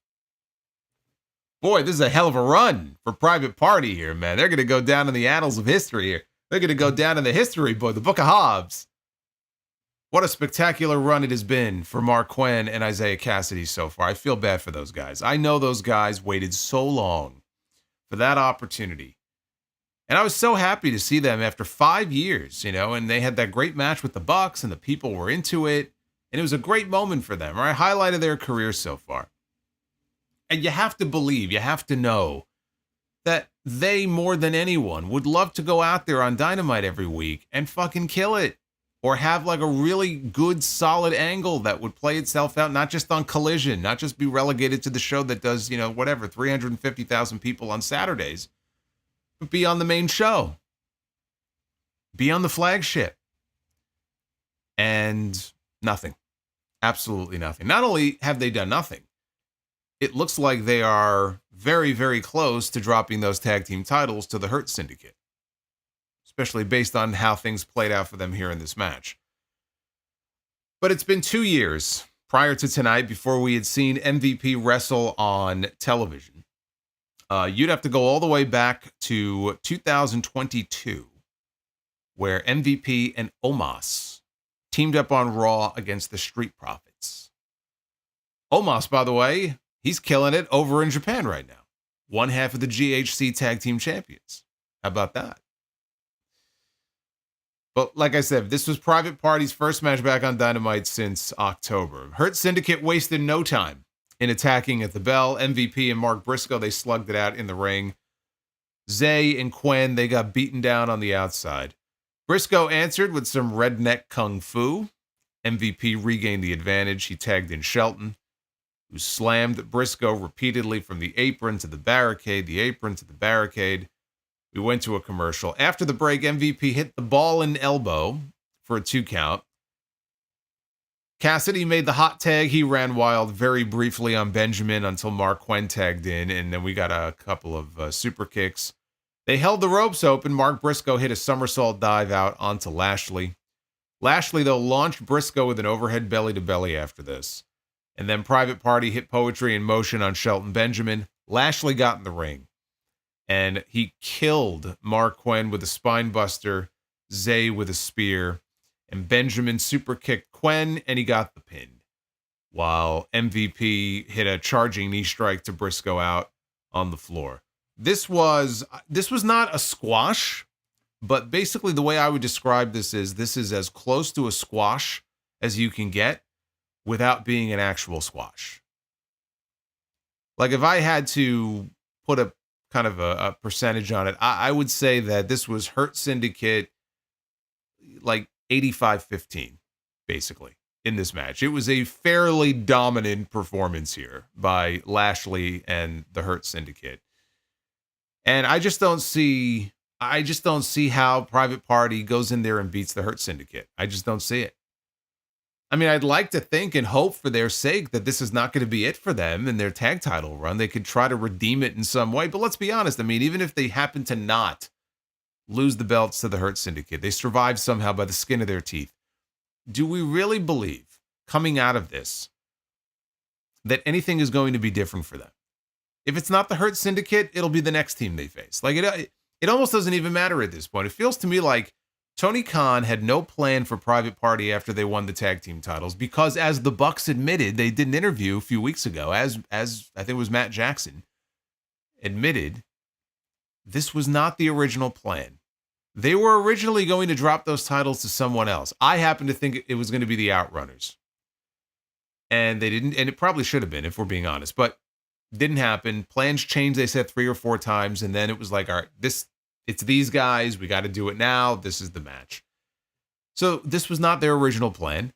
Boy, this is a hell of a run for Private Party here, man. They're going to go down in the annals of history here. They're going to go down in the history book, the Book of Hobbs. What a spectacular run it has been for Mark Quinn and Isaiah Cassidy so far. I feel bad for those guys. I know those guys waited so long for that opportunity. And I was so happy to see them after 5 years, and they had that great match with the Bucks and the people were into it. And it was a great moment for them, right? Highlight of their career so far. And you have to believe, you have to know that they, more than anyone, would love to go out there on Dynamite every week and fucking kill it. Or have like a really good, solid angle that would play itself out, not just on Collision, not just be relegated to the show that does, 350,000 people on Saturdays, but be on the main show. Be on the flagship. And nothing. Absolutely nothing. Not only have they done nothing, it looks like they are very, very close to dropping those tag team titles to the Hurt Syndicate. Especially based on how things played out for them here in this match. But it's been 2 years prior to tonight before we had seen MVP wrestle on television. You'd have to go all the way back to 2022, where MVP and Omos teamed up on Raw against the Street Profits. Omos, by the way, he's killing it over in Japan right now. One half of the GHC Tag Team Champions. How about that? But like I said, this was Private Party's first match back on Dynamite since October. Hurt Syndicate wasted no time in attacking at the bell. MVP and Mark Briscoe, they slugged it out in the ring. Zay and Quen, they got beaten down on the outside. Briscoe answered with some redneck kung fu. MVP regained the advantage. He tagged in Shelton, who slammed Briscoe repeatedly from the apron to the barricade, the apron to the barricade. We went to a commercial. After the break, MVP hit the ball and elbow for a 2 count. Cassidy made the hot tag. He ran wild very briefly on Benjamin until Mark Quinn tagged in, and then we got a couple of super kicks. They held the ropes open. Mark Briscoe hit a somersault dive out onto Lashley. Lashley, though, launched Briscoe with an overhead belly-to-belly after this. And then Private Party hit Poetry in Motion on Shelton Benjamin. Lashley got in the ring. And he killed Mark Quinn with a spine buster, Zay with a spear, and Benjamin super kicked Quinn, and he got the pin. While MVP hit a charging knee strike to Briscoe out on the floor. This was not a squash, but basically the way I would describe this is as close to a squash as you can get without being an actual squash. Like if I had to put a kind of a percentage on it, I would say that this was Hurt Syndicate like 85-15, basically, in this match. It was a fairly dominant performance here by Lashley and the Hurt Syndicate. And I just don't see how Private Party goes in there and beats the Hurt Syndicate. I just don't see it. I mean, I'd like to think and hope for their sake that this is not going to be it for them in their tag title run. They could try to redeem it in some way. But let's be honest. I mean, even if they happen to not lose the belts to the Hurt Syndicate, they survive somehow by the skin of their teeth. Do we really believe, coming out of this, that anything is going to be different for them? If it's not the Hurt Syndicate, it'll be the next team they face. Like, it almost doesn't even matter at this point. It feels to me like Tony Khan had no plan for Private Party after they won the tag team titles because, as the Bucks admitted, they did an interview a few weeks ago, as I think it was Matt Jackson admitted, this was not the original plan. They were originally going to drop those titles to someone else. I happen to think it was going to be the Outrunners. And they didn't, and it probably should have been, if we're being honest, but didn't happen. Plans changed, they said 3 or 4 times, and then it was like, all right, it's these guys. We got to do it now. This is the match. So this was not their original plan.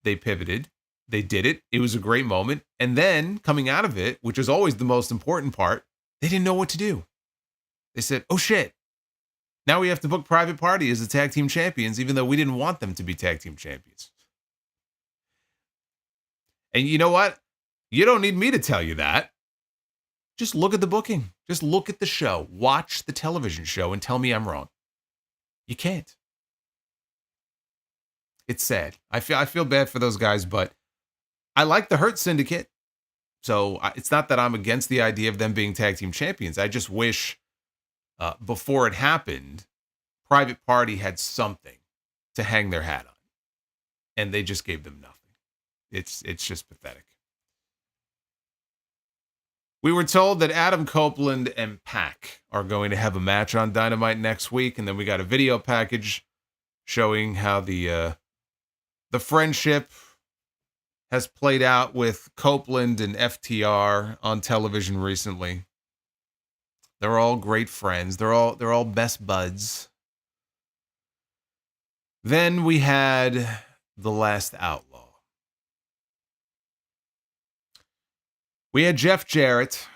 They pivoted. They did it. It was a great moment. And then coming out of it, which is always the most important part, they didn't know what to do. They said, oh shit. Now we have to book Private Party as the tag team champions, even though we didn't want them to be tag team champions. And you know what? You don't need me to tell you that. Just look at the booking. Just look at the show. Watch the television show and tell me I'm wrong. You can't. It's sad. I feel bad for those guys, but I like the Hurt Syndicate. So it's not that I'm against the idea of them being tag team champions. I just wish before it happened, Private Party had something to hang their hat on. And they just gave them nothing. It's just pathetic. We were told that Adam Copeland and Pac are going to have a match on Dynamite next week, and then we got a video package showing how the friendship has played out with Copeland and FTR on television recently. They're all great friends. They're all best buds. Then we had The Last Outlaw. We had Jeff Jarrett.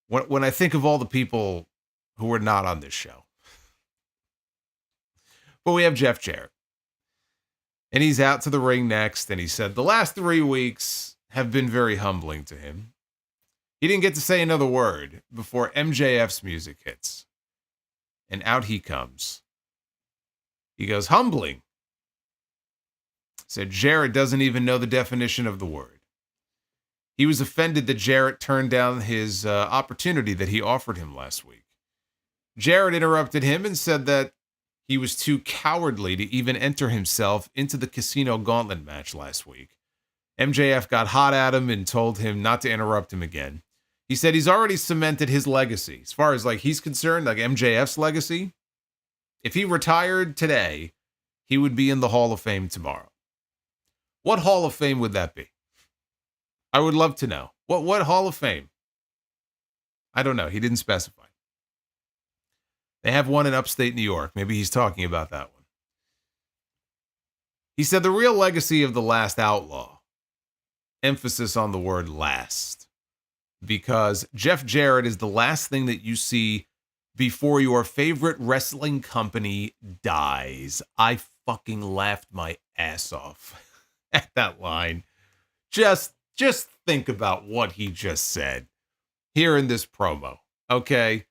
When I think of all the people who were not on this show. But we have Jeff Jarrett. And he's out to the ring next, and he said the last 3 weeks have been very humbling to him. He didn't get to say another word before MJF's music hits. And out he comes. He goes, humbling. Said Jarrett doesn't even know the definition of the word. He was offended that Jarrett turned down his opportunity that he offered him last week. Jarrett interrupted him and said that he was too cowardly to even enter himself into the Casino Gauntlet match last week. MJF got hot at him and told him not to interrupt him again. He said he's already cemented his legacy. As far as like he's concerned, like MJF's legacy, if he retired today, he would be in the Hall of Fame tomorrow. What Hall of Fame would that be? I would love to know. What Hall of Fame? I don't know. He didn't specify. They have one in upstate New York. Maybe he's talking about that one. He said the real legacy of The Last Outlaw, emphasis on the word last, because Jeff Jarrett is the last thing that you see before your favorite wrestling company dies. I fucking laughed my ass off at that line. Just think about what he just said here in this promo, okay?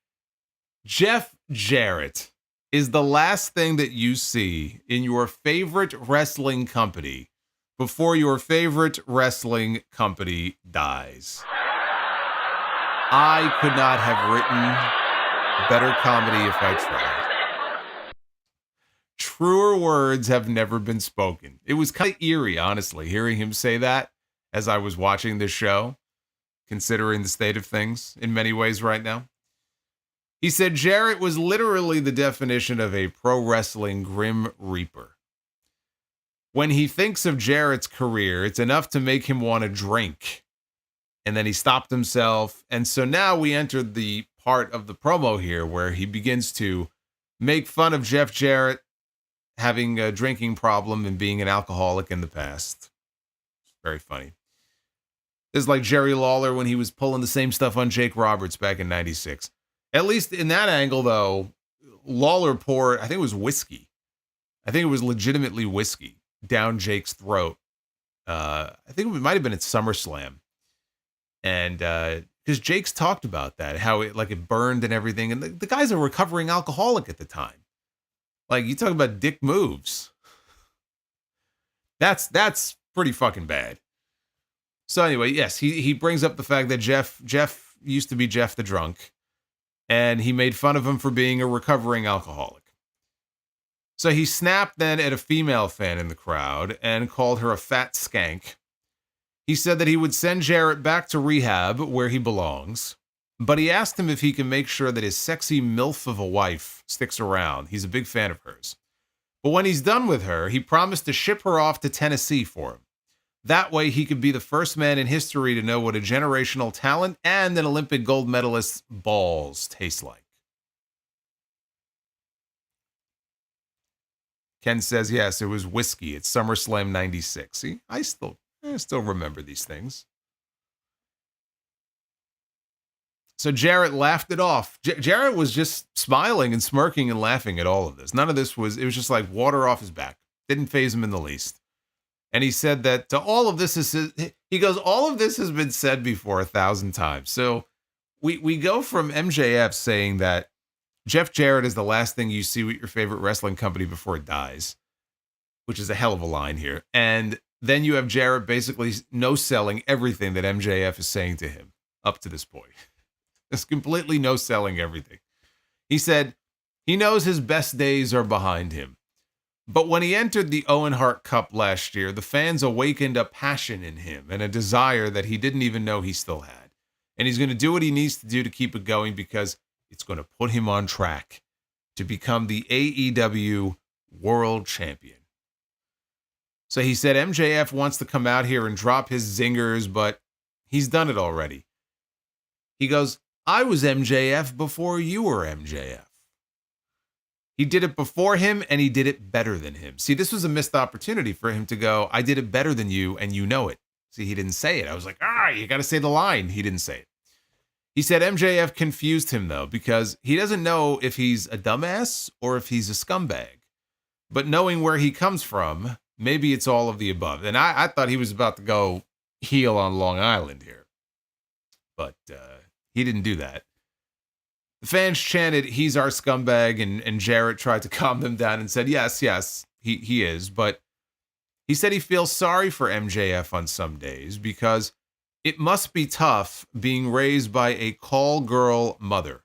Jeff Jarrett is the last thing that you see in your favorite wrestling company before your favorite wrestling company dies. I could not have written better comedy if I tried. Truer words have never been spoken. It was kind of eerie, honestly, hearing him say that as I was watching this show, considering the state of things in many ways right now. He said Jarrett was literally the definition of a pro wrestling Grim Reaper. When he thinks of Jarrett's career, it's enough to make him want to drink And then he stopped himself. And so now we entered the part of the promo here where he begins to make fun of Jeff Jarrett having a drinking problem and being an alcoholic in the past. Very funny. This is like Jerry Lawler when he was pulling the same stuff on Jake Roberts back in 96. At least in that angle, though, Lawler poured, I think it was whiskey. I think it was legitimately whiskey down Jake's throat. I think it might have been at SummerSlam. And because Jake's talked about that, how it burned and everything. And the guy's a recovering alcoholic at the time. Like, you talk about dick moves. That's pretty fucking bad. So anyway, yes, he brings up the fact that Jeff used to be Jeff the Drunk. And he made fun of him for being a recovering alcoholic. So he snapped then at a female fan in the crowd and called her a fat skank. He said that he would send Jarrett back to rehab where he belongs, but he asked him if he can make sure that his sexy MILF of a wife sticks around. He's a big fan of hers. But when he's done with her, he promised to ship her off to Tennessee for him. That way he could be the first man in history to know what a generational talent and an Olympic gold medalist's balls taste like. Ken says, yes, it was whiskey at SummerSlam 96. See, I still remember these things. So Jarrett laughed it off. Jarrett was just smiling and smirking and laughing at all of this. None of this it was just like water off his back. Didn't faze him in the least. And he said that all of this all of this has been said before 1,000 times. So we go from MJF saying that Jeff Jarrett is the last thing you see with your favorite wrestling company before it dies, which is a hell of a line here. And then you have Jarrett basically no-selling everything that MJF is saying to him up to this point. It's completely no-selling everything. He said he knows his best days are behind him. But when he entered the Owen Hart Cup last year, the fans awakened a passion in him and a desire that he didn't even know he still had. And he's going to do what he needs to do to keep it going because it's going to put him on track to become the AEW World Champion. So he said MJF wants to come out here and drop his zingers, but he's done it already. He goes, I was MJF before you were MJF. He did it before him, and he did it better than him. See, this was a missed opportunity for him to go, I did it better than you, and you know it. See, he didn't say it. I was like, you got to say the line. He didn't say it. He said MJF confused him, though, because he doesn't know if he's a dumbass or if he's a scumbag. But knowing where he comes from, maybe it's all of the above. And I thought he was about to go heel on Long Island here. But he didn't do that. The fans chanted, he's our scumbag, and Jarrett tried to calm them down and said, yes, he is. But he said he feels sorry for MJF on some days because it must be tough being raised by a call girl mother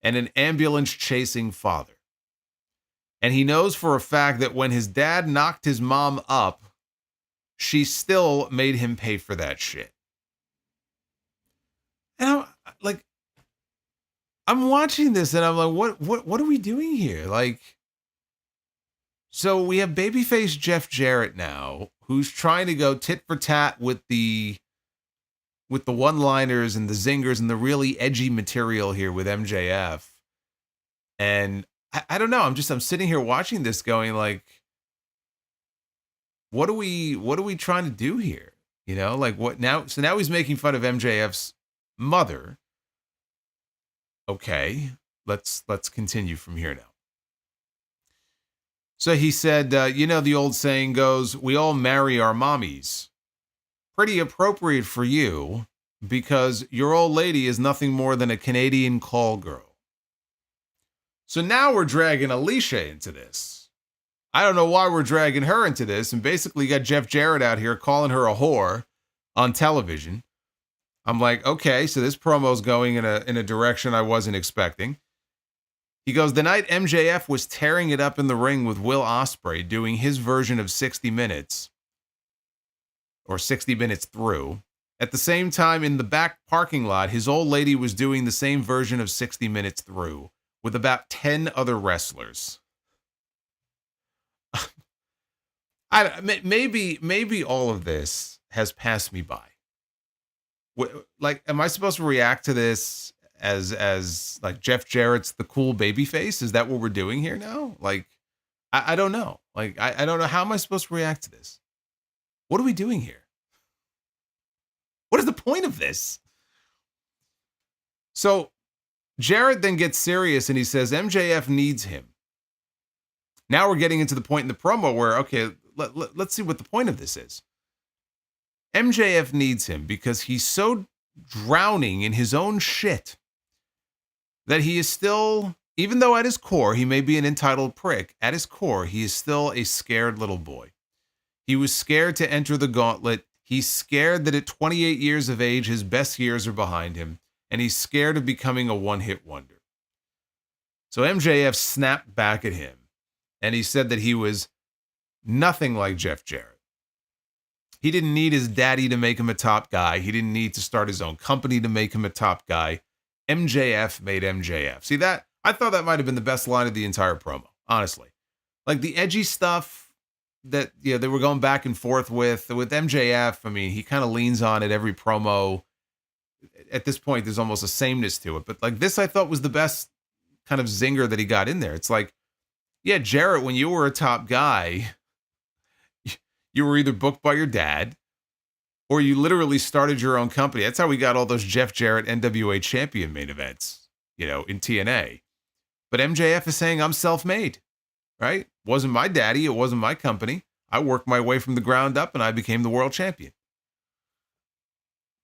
and an ambulance-chasing father. And he knows for a fact that when his dad knocked his mom up, she still made him pay for that shit. And I'm watching this and I'm like, what are we doing here? Like, so we have babyface Jeff Jarrett now, who's trying to go tit for tat with the one-liners and the zingers and the really edgy material here with MJF. And I don't know. I'm sitting here watching this going like, what are we trying to do here? You know, like what now? So now he's making fun of MJF's mother. Okay, let's continue from here now. So he said, the old saying goes, we all marry our mommies. Pretty appropriate for you because your old lady is nothing more than a Canadian call girl. So now we're dragging Alicia into this. I don't know why we're dragging her into this and basically got Jeff Jarrett out here calling her a whore on television. I'm like, okay, so this promo's going in a direction I wasn't expecting. He goes, the night MJF was tearing it up in the ring with Will Ospreay doing his version of 60 Minutes, or 60 Minutes Through, at the same time in the back parking lot, his old lady was doing the same version of 60 Minutes Through with about 10 other wrestlers. Maybe all of this has passed me by. Like, am I supposed to react to this as like Jeff Jarrett's the cool baby face? Is that what we're doing here now? Like, I don't know. Like, I don't know. How am I supposed to react to this? What are we doing here? What is the point of this? So Jarrett then gets serious and he says MJF needs him. Now we're getting into the point in the promo where, okay, let's see what the point of this is. MJF needs him because he's so drowning in his own shit that he is still, even though at his core he may be an entitled prick, at his core he is still a scared little boy. He was scared to enter the gauntlet. He's scared that at 28 years of age, his best years are behind him, and he's scared of becoming a one-hit wonder. So MJF snapped back at him, and he said that he was nothing like Jeff Jarrett. He didn't need his daddy to make him a top guy. He didn't need to start his own company to make him a top guy. MJF made MJF. See that? I thought that might have been the best line of the entire promo, honestly. Like the edgy stuff that they were going back and forth with MJF. I mean, he kind of leans on it every promo. At this point, there's almost a sameness to it. But like this, I thought was the best kind of zinger that he got in there. It's like, yeah, Jarrett, when you were a top guy, you were either booked by your dad or you literally started your own company. That's how we got all those Jeff Jarrett NWA champion main events, in TNA. But MJF is saying I'm self-made, right? Wasn't my daddy. It wasn't my company. I worked my way from the ground up and I became the world champion.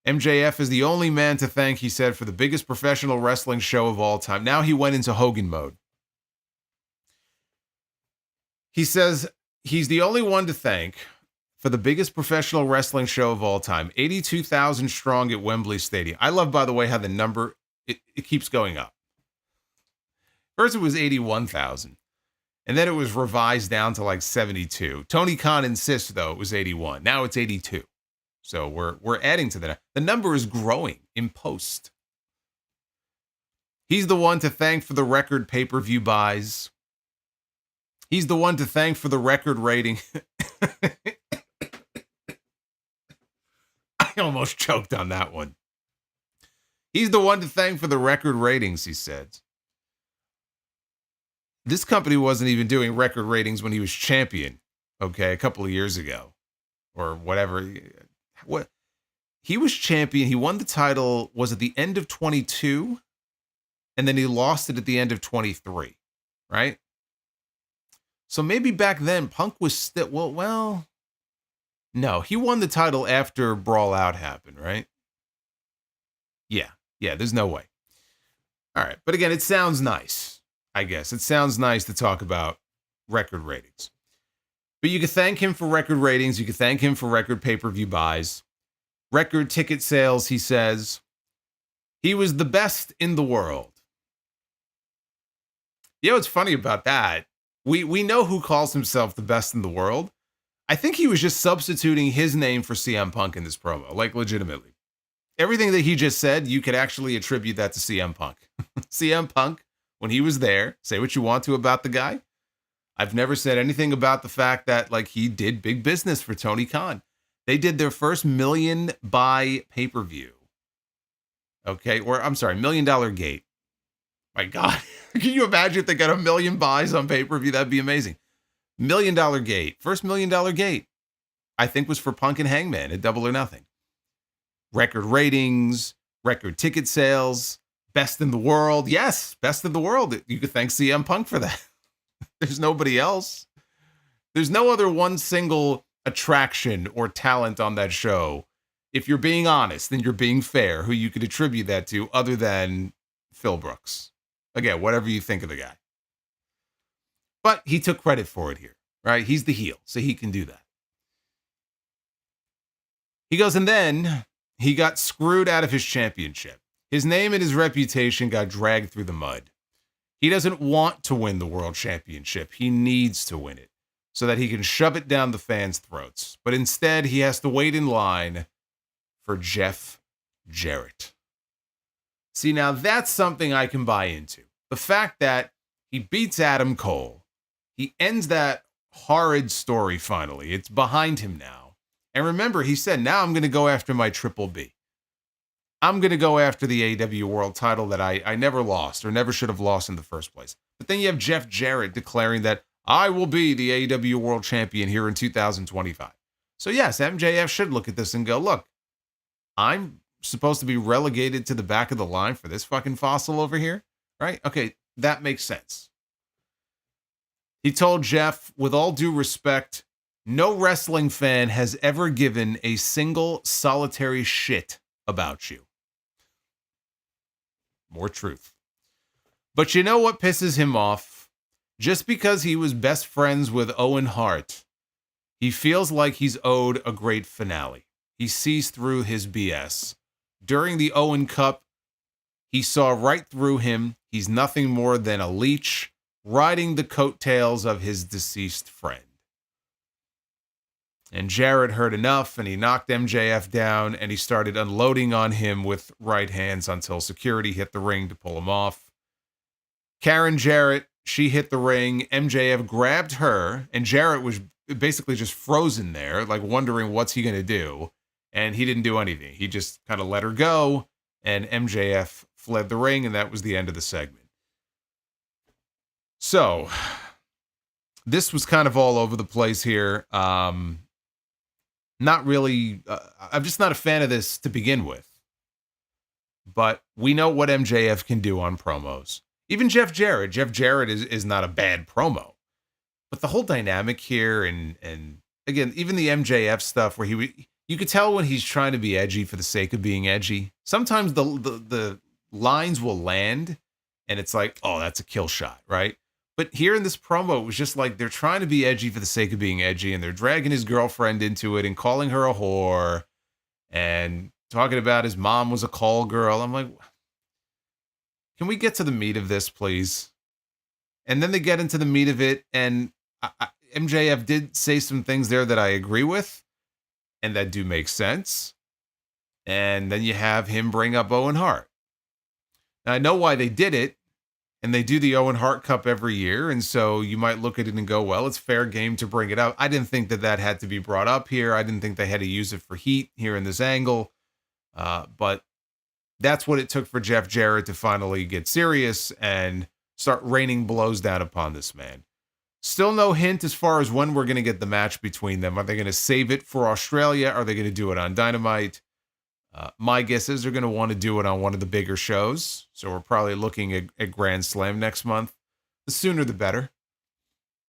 MJF is the only man to thank, he said, for the biggest professional wrestling show of all time. Now he went into Hogan mode. He says he's the only one to thank for the biggest professional wrestling show of all time. 82,000 strong at Wembley Stadium. I love, by the way, how the number, it keeps going up. First it was 81,000. And then it was revised down to like 72. Tony Khan insists, though, it was 81. Now it's 82. So we're adding to that. The number is growing in post. He's the one to thank for the record pay-per-view buys. He's the one to thank for the record rating. I almost choked on that one. He's the one to thank for the record ratings, he said. This company wasn't even doing record ratings when he was champion, okay, a couple of years ago or whatever. What he was champion, he won the title, was at the end of 22, and then he lost it at the end of 23, right? So maybe back then Punk was still, well, no, he won the title after Brawl Out happened, right? Yeah, there's no way. All right, but again, it sounds nice, I guess. It sounds nice to talk about record ratings. But you can thank him for record ratings. You can thank him for record pay-per-view buys. Record ticket sales, he says. He was the best in the world. You know what's funny about that? We know who calls himself the best in the world. I think he was just substituting his name for CM Punk in this promo, like legitimately. Everything that he just said, you could actually attribute that to CM Punk. CM Punk, when he was there, say what you want to about the guy. I've never said anything about the fact that like he did big business for Tony Khan. They did their first $1 million buy pay-per-view. Okay, or I'm sorry, $1 Million Gate. My God, can you imagine if they got 1 million buys on pay-per-view? That'd be amazing. $1 Million Gate. First $1 Million Gate, I think, was for Punk and Hangman at Double or Nothing. Record ratings, record ticket sales, best in the world. Yes, best in the world. You could thank CM Punk for that. There's nobody else. There's no other one single attraction or talent on that show. If you're being honest and you're being fair, who you could attribute that to other than Phil Brooks. Again, whatever you think of the guy. But he took credit for it here, right? He's the heel, so he can do that. He goes, and then he got screwed out of his championship. His name and his reputation got dragged through the mud. He doesn't want to win the world championship. He needs to win it so that he can shove it down the fans' throats. But instead, he has to wait in line for Jeff Jarrett. See, now that's something I can buy into. The fact that he beats Adam Cole. He ends that horrid story finally. It's behind him now. And remember, he said, now I'm going to go after my Triple B. I'm going to go after the AEW World title that I never lost or never should have lost in the first place. But then you have Jeff Jarrett declaring that I will be the AEW World Champion here in 2025. So yes, MJF should look at this and go, look, I'm supposed to be relegated to the back of the line for this fucking fossil over here, right? Okay, that makes sense. He told Jeff, with all due respect, no wrestling fan has ever given a single solitary shit about you. More truth. But you know what pisses him off? Just because he was best friends with Owen Hart, he feels like he's owed a great finale. He sees through his BS. During the Owen Cup, he saw right through him. He's nothing more than a leech riding the coattails of his deceased friend. And Jarrett heard enough, and he knocked MJF down, and he started unloading on him with right hands until security hit the ring to pull him off. Karen Jarrett, she hit the ring. MJF grabbed her, and Jarrett was basically just frozen there, like wondering what's he going to do. And he didn't do anything. He just kind of let her go, and MJF fled the ring, and that was the end of the segment. So, this was kind of all over the place here. Not really, I'm just not a fan of this to begin with. But we know what MJF can do on promos. Even Jeff Jarrett is not a bad promo. But the whole dynamic here, and again, even the MJF stuff where you could tell when he's trying to be edgy for the sake of being edgy. Sometimes the lines will land, and it's like, oh, that's a kill shot, right? But here in this promo, it was just like they're trying to be edgy for the sake of being edgy, and they're dragging his girlfriend into it and calling her a whore and talking about his mom was a call girl. I'm like, can we get to the meat of this, please? And then they get into the meat of it, and MJF did say some things there that I agree with and that do make sense. And then you have him bring up Owen Hart. Now, I know why they did it. And they do the Owen Hart Cup every year. And so you might look at it and go, well, it's fair game to bring it up. I didn't think that had to be brought up here. I didn't think they had to use it for heat here in this angle. But that's what it took for Jeff Jarrett to finally get serious and start raining blows down upon this man. Still no hint as far as when we're going to get the match between them. Are they going to save it for Australia? Are they going to do it on Dynamite? My guess is they're going to want to do it on one of the bigger shows. So we're probably looking at Grand Slam next month. The sooner the better.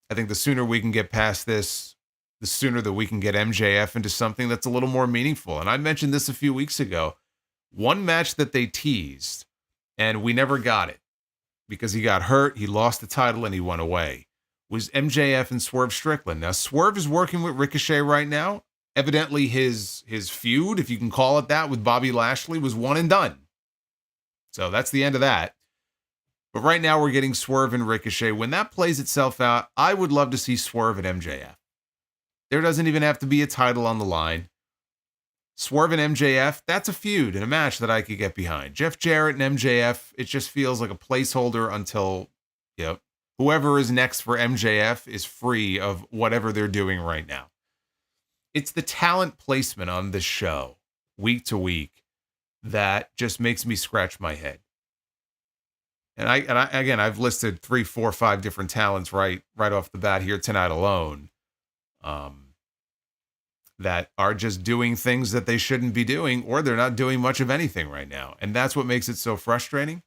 I think the sooner we can get past this, the sooner that we can get MJF into something that's a little more meaningful. And I mentioned this a few weeks ago. One match that they teased, and we never got it because he got hurt, he lost the title, and he went away, was MJF and Swerve Strickland. Now, Swerve is working with Ricochet right now. Evidently, his feud, if you can call it that, with Bobby Lashley was one and done. So that's the end of that. But right now we're getting Swerve and Ricochet. When that plays itself out, I would love to see Swerve and MJF. There doesn't even have to be a title on the line. Swerve and MJF, that's a feud and a match that I could get behind. Jeff Jarrett and MJF, it just feels like a placeholder until, whoever is next for MJF is free of whatever they're doing right now. It's the talent placement on this show, week to week, that just makes me scratch my head. And I again, I've listed 3, 4, 5 different talents right off the bat here tonight alone, that are just doing things that they shouldn't be doing, or they're not doing much of anything right now. And that's what makes it so frustrating.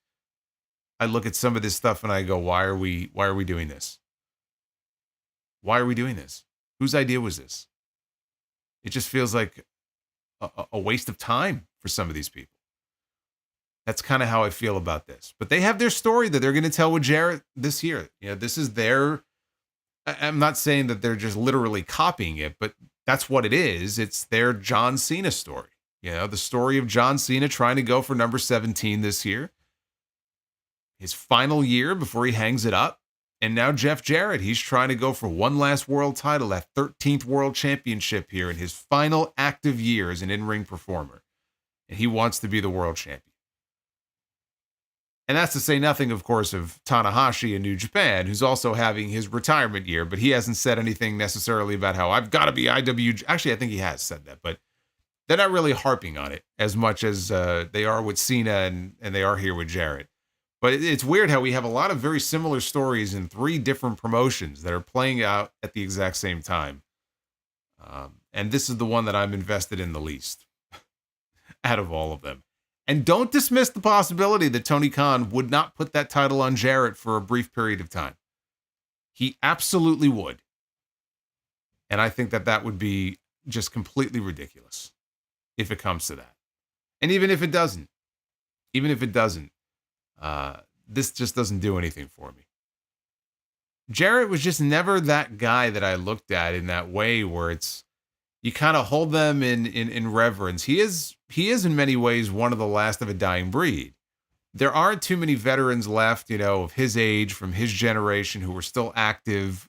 I look at some of this stuff and I go, why are we doing this? Why are we doing this? Whose idea was this? It just feels like a waste of time for some of these people. That's kind of how I feel about this. But they have their story that they're going to tell with Jarrett this year. This is their... I'm not saying that they're just literally copying it, but that's what it is. It's their John Cena story. The story of John Cena trying to go for number 17 this year. His final year before he hangs it up. And now Jeff Jarrett, he's trying to go for one last world title, that 13th world championship here in his final active year as an in-ring performer. And he wants to be the world champion. And that's to say nothing, of course, of Tanahashi in New Japan, who's also having his retirement year, but he hasn't said anything necessarily about how I've got to be IWG. Actually, I think he has said that, but They're not really harping on it as much as they are with Cena and they are here with Jarrett. But it's weird how we have a lot of very similar stories in 3 different promotions that are playing out at the exact same time. And this is the one that I'm invested in the least out of all of them. And don't dismiss the possibility that Tony Khan would not put that title on Jarrett for a brief period of time. He absolutely would. And I think that that would be just completely ridiculous if it comes to that. And even if it doesn't, this just doesn't do anything for me. Jarrett was just never that guy that I looked at in that way where it's, you kind of hold them in reverence. He is in many ways one of the last of a dying breed. There aren't too many veterans left, of his age, from his generation, who are still active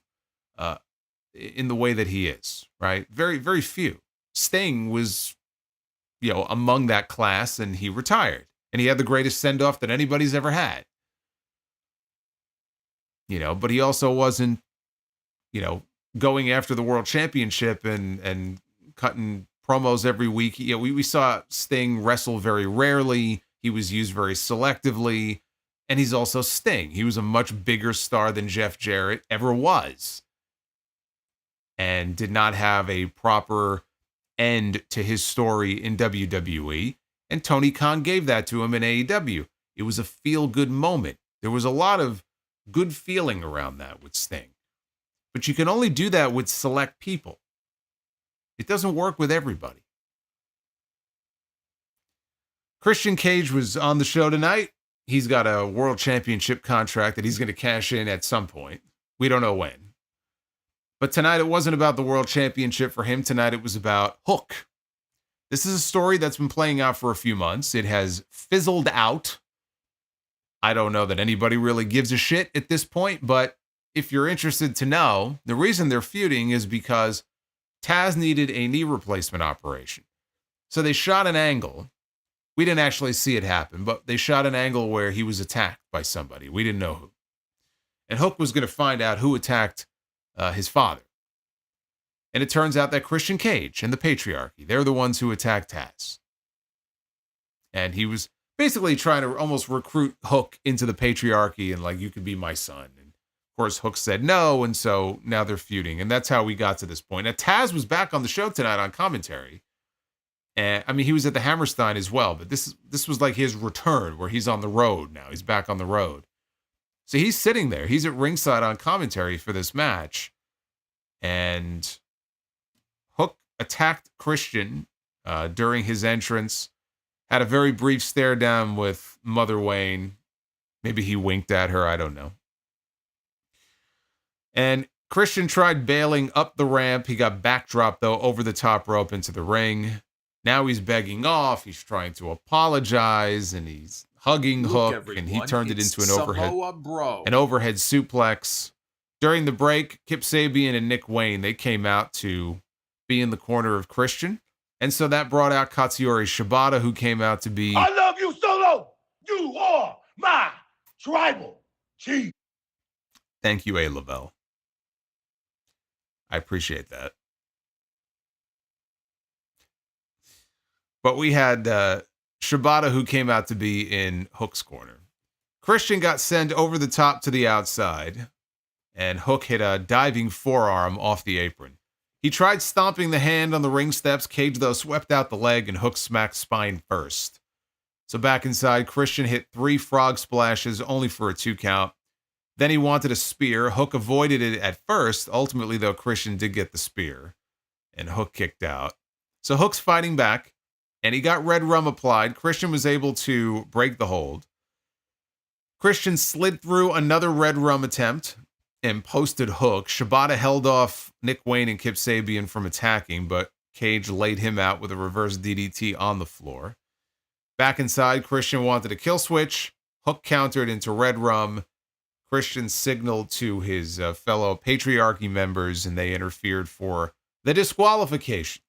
in the way that he is, right? Very, very few. Sting was, among that class, and he retired. And he had the greatest send-off that anybody's ever had. But he also wasn't, going after the world championship and cutting promos every week. We saw Sting wrestle very rarely. He was used very selectively. And he's also Sting. He was a much bigger star than Jeff Jarrett ever was. And did not have a proper end to his story in WWE. And Tony Khan gave that to him in AEW. It was a feel-good moment. There was a lot of good feeling around that with Sting. But you can only do that with select people. It doesn't work with everybody. Christian Cage was on the show tonight. He's got a world championship contract that he's going to cash in at some point. We don't know when. But tonight it wasn't about the world championship for him. Tonight it was about Hook. This is a story that's been playing out for a few months. It has fizzled out. I don't know that anybody really gives a shit at this point, but if you're interested to know, the reason they're feuding is because Taz needed a knee replacement operation. So they shot an angle. We didn't actually see it happen, but they shot an angle where he was attacked by somebody. We didn't know who. And Hook was going to find out who attacked his father. And it turns out that Christian Cage and the Patriarchy, they're the ones who attacked Taz. And he was basically trying to almost recruit Hook into the Patriarchy and you could be my son. And of course, Hook said no, and so now they're feuding. And that's how we got to this point. Now, Taz was back on the show tonight on commentary. And he was at the Hammerstein as well, but this was like his return where he's on the road now. He's back on the road. So he's sitting there. He's at ringside on commentary for this match. And Hook attacked Christian during his entrance. Had a very brief stare down with Mother Wayne. Maybe he winked at her. I don't know. And Christian tried bailing up the ramp. He got backdropped, though, over the top rope into the ring. Now he's begging off. He's trying to apologize, and he's hugging Hook, everyone, and he turned it into an overhead suplex. During the break, Kip Sabian and Nick Wayne, they came out to be in the corner of Christian. And so that brought out Katsuyori Shibata, who came out to be... I love you, Solo! You are my tribal chief! Thank you, A. Lavelle. I appreciate that. But we had Shibata, who came out to be in Hook's corner. Christian got sent over the top to the outside, and Hook hit a diving forearm off the apron. He tried stomping the hand on the ring steps. Cage, though, swept out the leg, and Hook smacked spine first. So back inside, Christian hit 3 frog splashes, only for a 2 count. Then he wanted a spear. Hook avoided it at first. Ultimately, though, Christian did get the spear, and Hook kicked out. So Hook's fighting back, and he got red rum applied. Christian was able to break the hold. Christian slid through another red rum attempt and posted Hook. Shibata held off Nick Wayne and Kip Sabian from attacking, but Cage laid him out with a reverse DDT on the floor. Back inside, Christian wanted a kill switch. Hook countered into red rum. Christian signaled to his fellow Patriarchy members, and they interfered for the disqualification.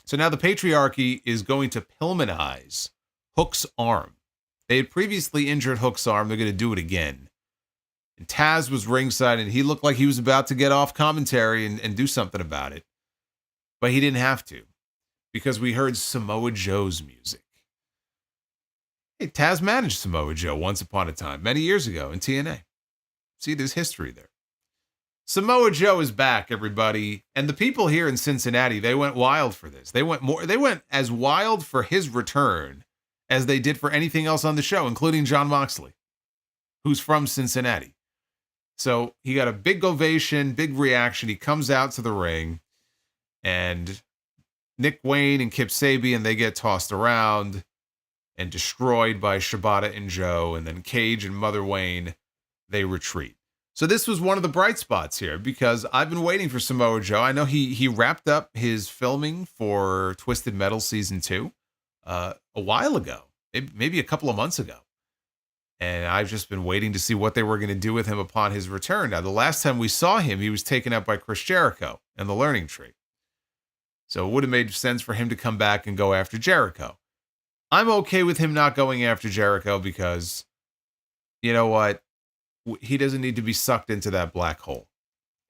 So now the Patriarchy is going to Pillmanize Hook's arm. They had previously injured Hook's arm. They're going to do it again. And Taz was ringside, and he looked like he was about to get off commentary and do something about it. But he didn't have to, because we heard Samoa Joe's music. Hey, Taz managed Samoa Joe once upon a time, many years ago in TNA. See, there's history there. Samoa Joe is back, everybody. And the people here in Cincinnati, they went wild for this. They went as wild for his return as they did for anything else on the show, including Jon Moxley, who's from Cincinnati. So he got a big ovation, big reaction. He comes out to the ring, and Nick Wayne and Kip Sabian, they get tossed around and destroyed by Shibata and Joe. And then Cage and Mother Wayne, they retreat. So this was one of the bright spots here, because I've been waiting for Samoa Joe. I know he wrapped up his filming for Twisted Metal Season 2 a while ago, maybe a couple of months ago. And I've just been waiting to see what they were going to do with him upon his return. Now, the last time we saw him, he was taken up by Chris Jericho and the Learning Tree. So it would have made sense for him to come back and go after Jericho. I'm okay with him not going after Jericho because, you know what? He doesn't need to be sucked into that black hole.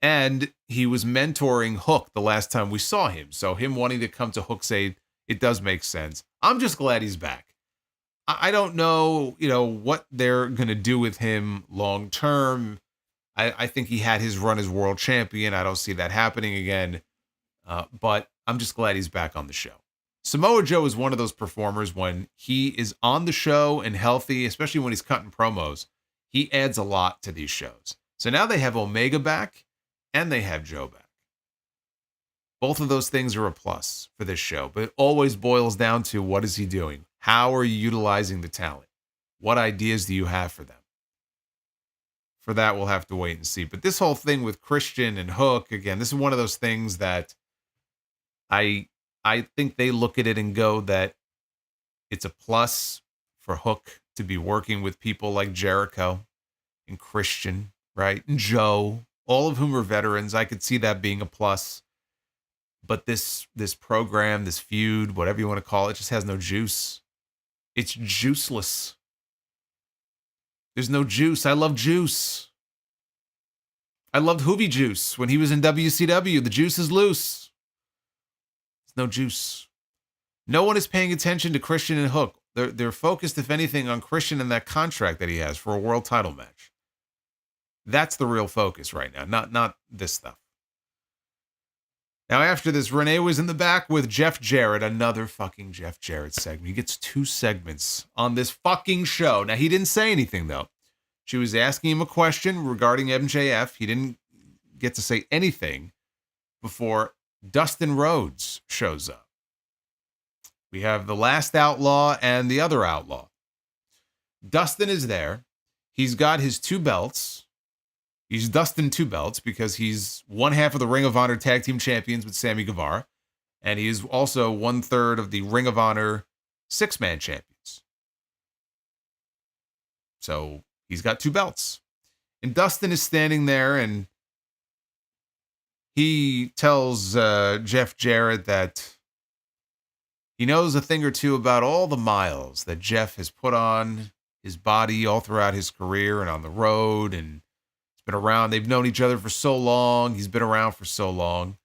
And he was mentoring Hook the last time we saw him. So him wanting to come to Hook's aid, it does make sense. I'm just glad he's back. I don't know, what they're going to do with him long term. I think he had his run as world champion. I don't see that happening again. But I'm just glad he's back on the show. Samoa Joe is one of those performers when he is on the show and healthy, especially when he's cutting promos. He adds a lot to these shows. So now they have Omega back and they have Joe back. Both of those things are a plus for this show, but it always boils down to what is he doing? How are you utilizing the talent? What ideas do you have for them? For that, we'll have to wait and see. But this whole thing with Christian and Hook, again, this is one of those things that I think they look at it and go that it's a plus for Hook to be working with people like Jericho and Christian, right? And Joe, all of whom are veterans. I could see that being a plus. But this program, this feud, whatever you want to call it, just has no juice. It's juiceless. There's no juice. I love juice. I loved Hoovy Juice when he was in WCW. The juice is loose. There's no juice. No one is paying attention to Christian and Hook. They're focused, if anything, on Christian and that contract that he has for a world title match. That's the real focus right now, not this stuff. Now, after this, Renee was in the back with Jeff Jarrett, another fucking Jeff Jarrett segment. He gets 2 segments on this fucking show. Now, he didn't say anything, though. She was asking him a question regarding MJF. He didn't get to say anything before Dustin Rhodes shows up. We have the last outlaw and the other outlaw. Dustin is there. He's got his 2 belts. He's Dustin 2 belts because he's one half of the Ring of Honor Tag Team Champions with Sammy Guevara. And he is also 1/3 of the Ring of Honor 6-man champions. So he's got 2 belts. And Dustin is standing there and he tells Jeff Jarrett that he knows a thing or two about all the miles that Jeff has put on his body all throughout his career and on the road. And he's been around. They've known each other for so long. He's been around for so long.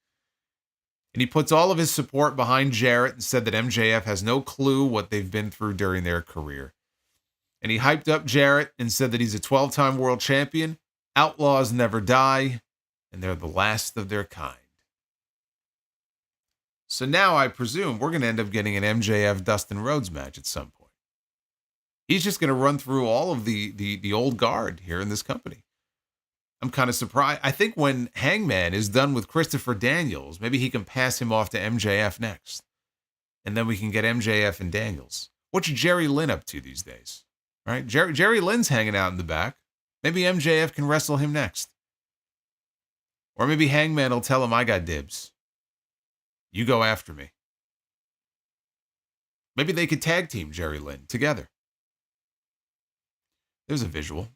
And he puts all of his support behind Jarrett and said that MJF has no clue what they've been through during their career. And he hyped up Jarrett and said that he's a 12-time world champion. Outlaws never die, and they're the last of their kind. So now I presume we're going to end up getting an MJF Dustin Rhodes match at some point. He's just going to run through all of the old guard here in this company. I'm kind of surprised. I think when Hangman is done with Christopher Daniels, maybe he can pass him off to MJF next. And then we can get MJF and Daniels. What's Jerry Lynn up to these days? Right? Jerry Lynn's hanging out in the back. Maybe MJF can wrestle him next. Or maybe Hangman will tell him, I got dibs. You go after me. Maybe they could tag team Jerry Lynn together. There's a visual.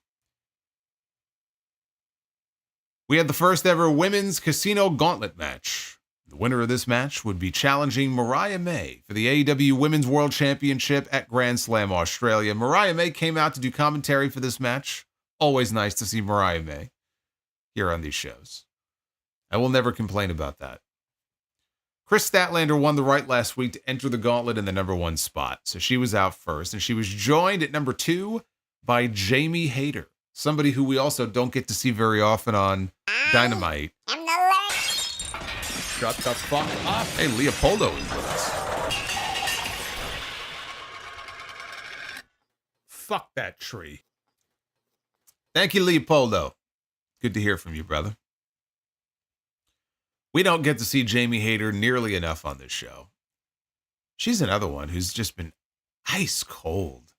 We had the first ever women's casino gauntlet match. The winner of this match would be challenging Mariah May for the AEW Women's World Championship at Grand Slam Australia. Mariah May came out to do commentary for this match. Always nice to see Mariah May here on these shows. I will never complain about that. Chris Statlander won the right last week to enter the Gauntlet in the number 1 spot. So she was out first, and she was joined at number 2 by Jamie Hayter, somebody who we also don't get to see very often on Dynamite. I'm the learner. Shut the fuck up. Hey, Leopoldo is with us. Fuck that tree. Thank you, Leopoldo. Good to hear from you, brother. We don't get to see Jamie Hayter nearly enough on this show. She's another one who's just been ice cold.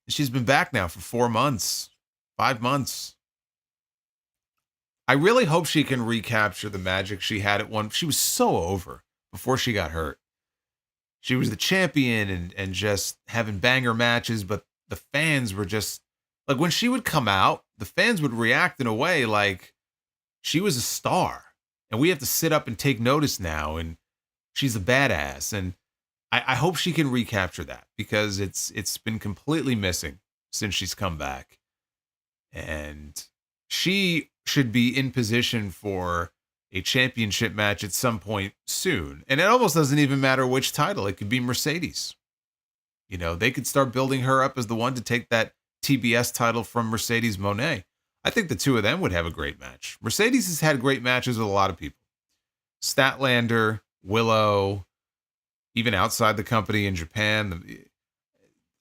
She's been back now for 4 months, 5 months. I really hope she can recapture the magic she had at one. She was so over before she got hurt. She was the champion and just having banger matches, but the fans were just like, when she would come out, the fans would react in a way like she was a star. And we have to sit up and take notice now, and she's a badass. And I hope she can recapture that, because it's been completely missing since she's come back. And she should be in position for a championship match at some point soon. And it almost doesn't even matter which title. It could be Mercedes. You know, they could start building her up as the one to take that TBS title from Mercedes Moné. I think the two of them would have a great match. Mercedes has had great matches with a lot of people. Statlander, Willow, even outside the company in Japan.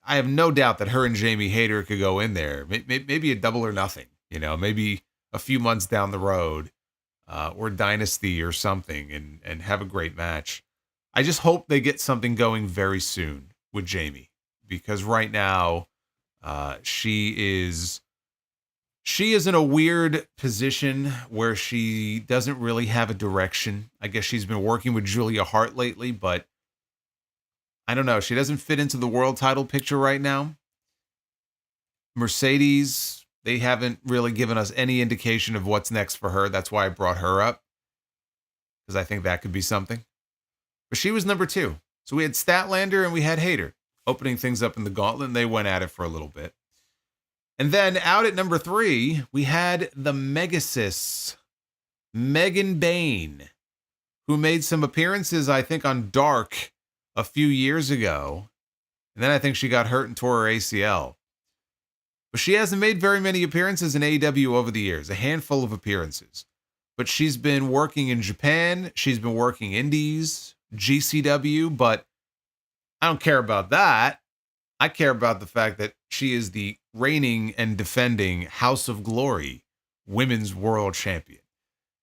I have no doubt that her and Jamie Hayter could go in there. Maybe a double or nothing, you know, maybe a few months down the road, or Dynasty or something, and have a great match. I just hope they get something going very soon with Jamie, because right now she is in a weird position where she doesn't really have a direction. I guess she's been working with Julia Hart lately, but I don't know. She doesn't fit into the world title picture right now. Mercedes, they haven't really given us any indication of what's next for her. That's why I brought her up, because I think that could be something. But she was number 2. So we had Statlander and we had Hayter opening things up in the Gauntlet, and they went at it for a little bit. And then out at number 3, we had the Megasis, Megan Bayne, who made some appearances, I think, on Dark a few years ago. And then I think she got hurt and tore her ACL. But she hasn't made very many appearances in AEW over the years, a handful of appearances. But she's been working in Japan, she's been working indies, GCW, but I don't care about that. I care about the fact that she is the reigning and defending House of Glory Women's World Champion.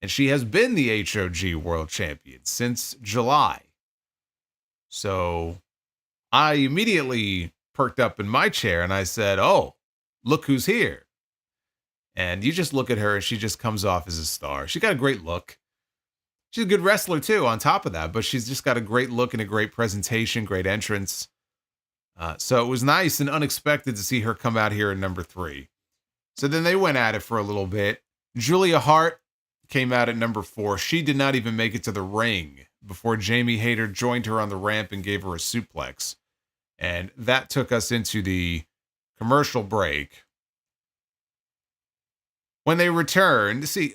And she has been the HOG World Champion since July. So I immediately perked up in my chair and I said, oh, look who's here. And you just look at her and she just comes off as a star. She got a great look. She's a good wrestler too, on top of that, but she's just got a great look and a great presentation, great entrance. So it was nice and unexpected to see her come out here in number 3. So then they went at it for a little bit. Julia Hart came out at number 4. She did not even make it to the ring before Jamie Hayter joined her on the ramp and gave her a suplex. And that took us into the commercial break. When they returned, see,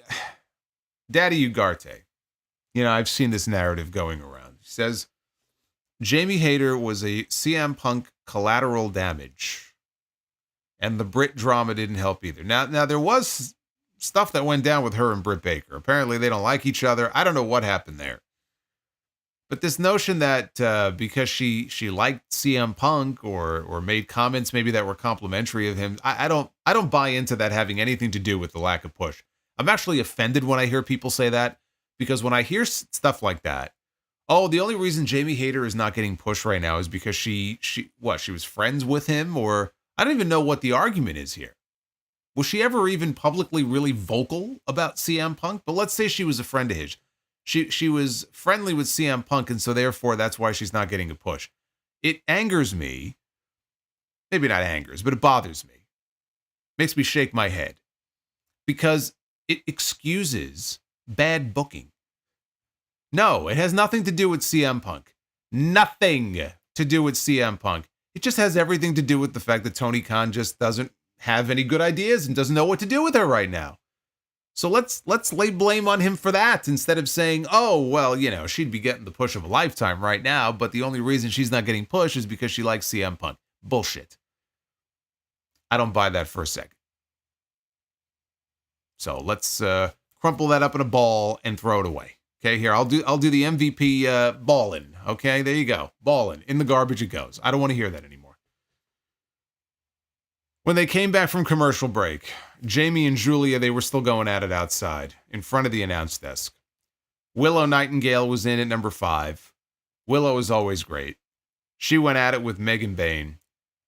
Daddy Ugarte, you know, I've seen this narrative going around. He says, Jamie Hayter was a CM Punk collateral damage, and the Britt drama didn't help either. Now there was stuff that went down with her and Britt Baker. Apparently they don't like each other. I don't know what happened there. But this notion that because she liked CM Punk or made comments maybe that were complimentary of him, I don't buy into that having anything to do with the lack of push. I'm actually offended when I hear people say that, because when I hear stuff like that, oh, the only reason Jamie Hayter is not getting pushed right now is because she was friends with him, or I don't even know what the argument is here. Was she ever even publicly really vocal about CM Punk? But let's say she was a friend of his. She was friendly with CM Punk, and so therefore that's why she's not getting a push. It angers me. Maybe not angers, but it bothers me. Makes me shake my head. Because it excuses bad booking. No, it has nothing to do with CM Punk. Nothing to do with CM Punk. It just has everything to do with the fact that Tony Khan just doesn't have any good ideas and doesn't know what to do with her right now. So let's lay blame on him for that instead of saying, oh, well, she'd be getting the push of a lifetime right now, but the only reason she's not getting pushed is because she likes CM Punk. Bullshit. I don't buy that for a second. So let's crumple that up in a ball and throw it away. Okay, here, I'll do the MVP ballin'. Okay, there you go. Ballin'. In the garbage it goes. I don't want to hear that anymore. When they came back from commercial break, Jamie and Julia, they were still going at it outside, in front of the announce desk. Willow Nightingale was in at number 5. Willow is always great. She went at it with Megan Bayne.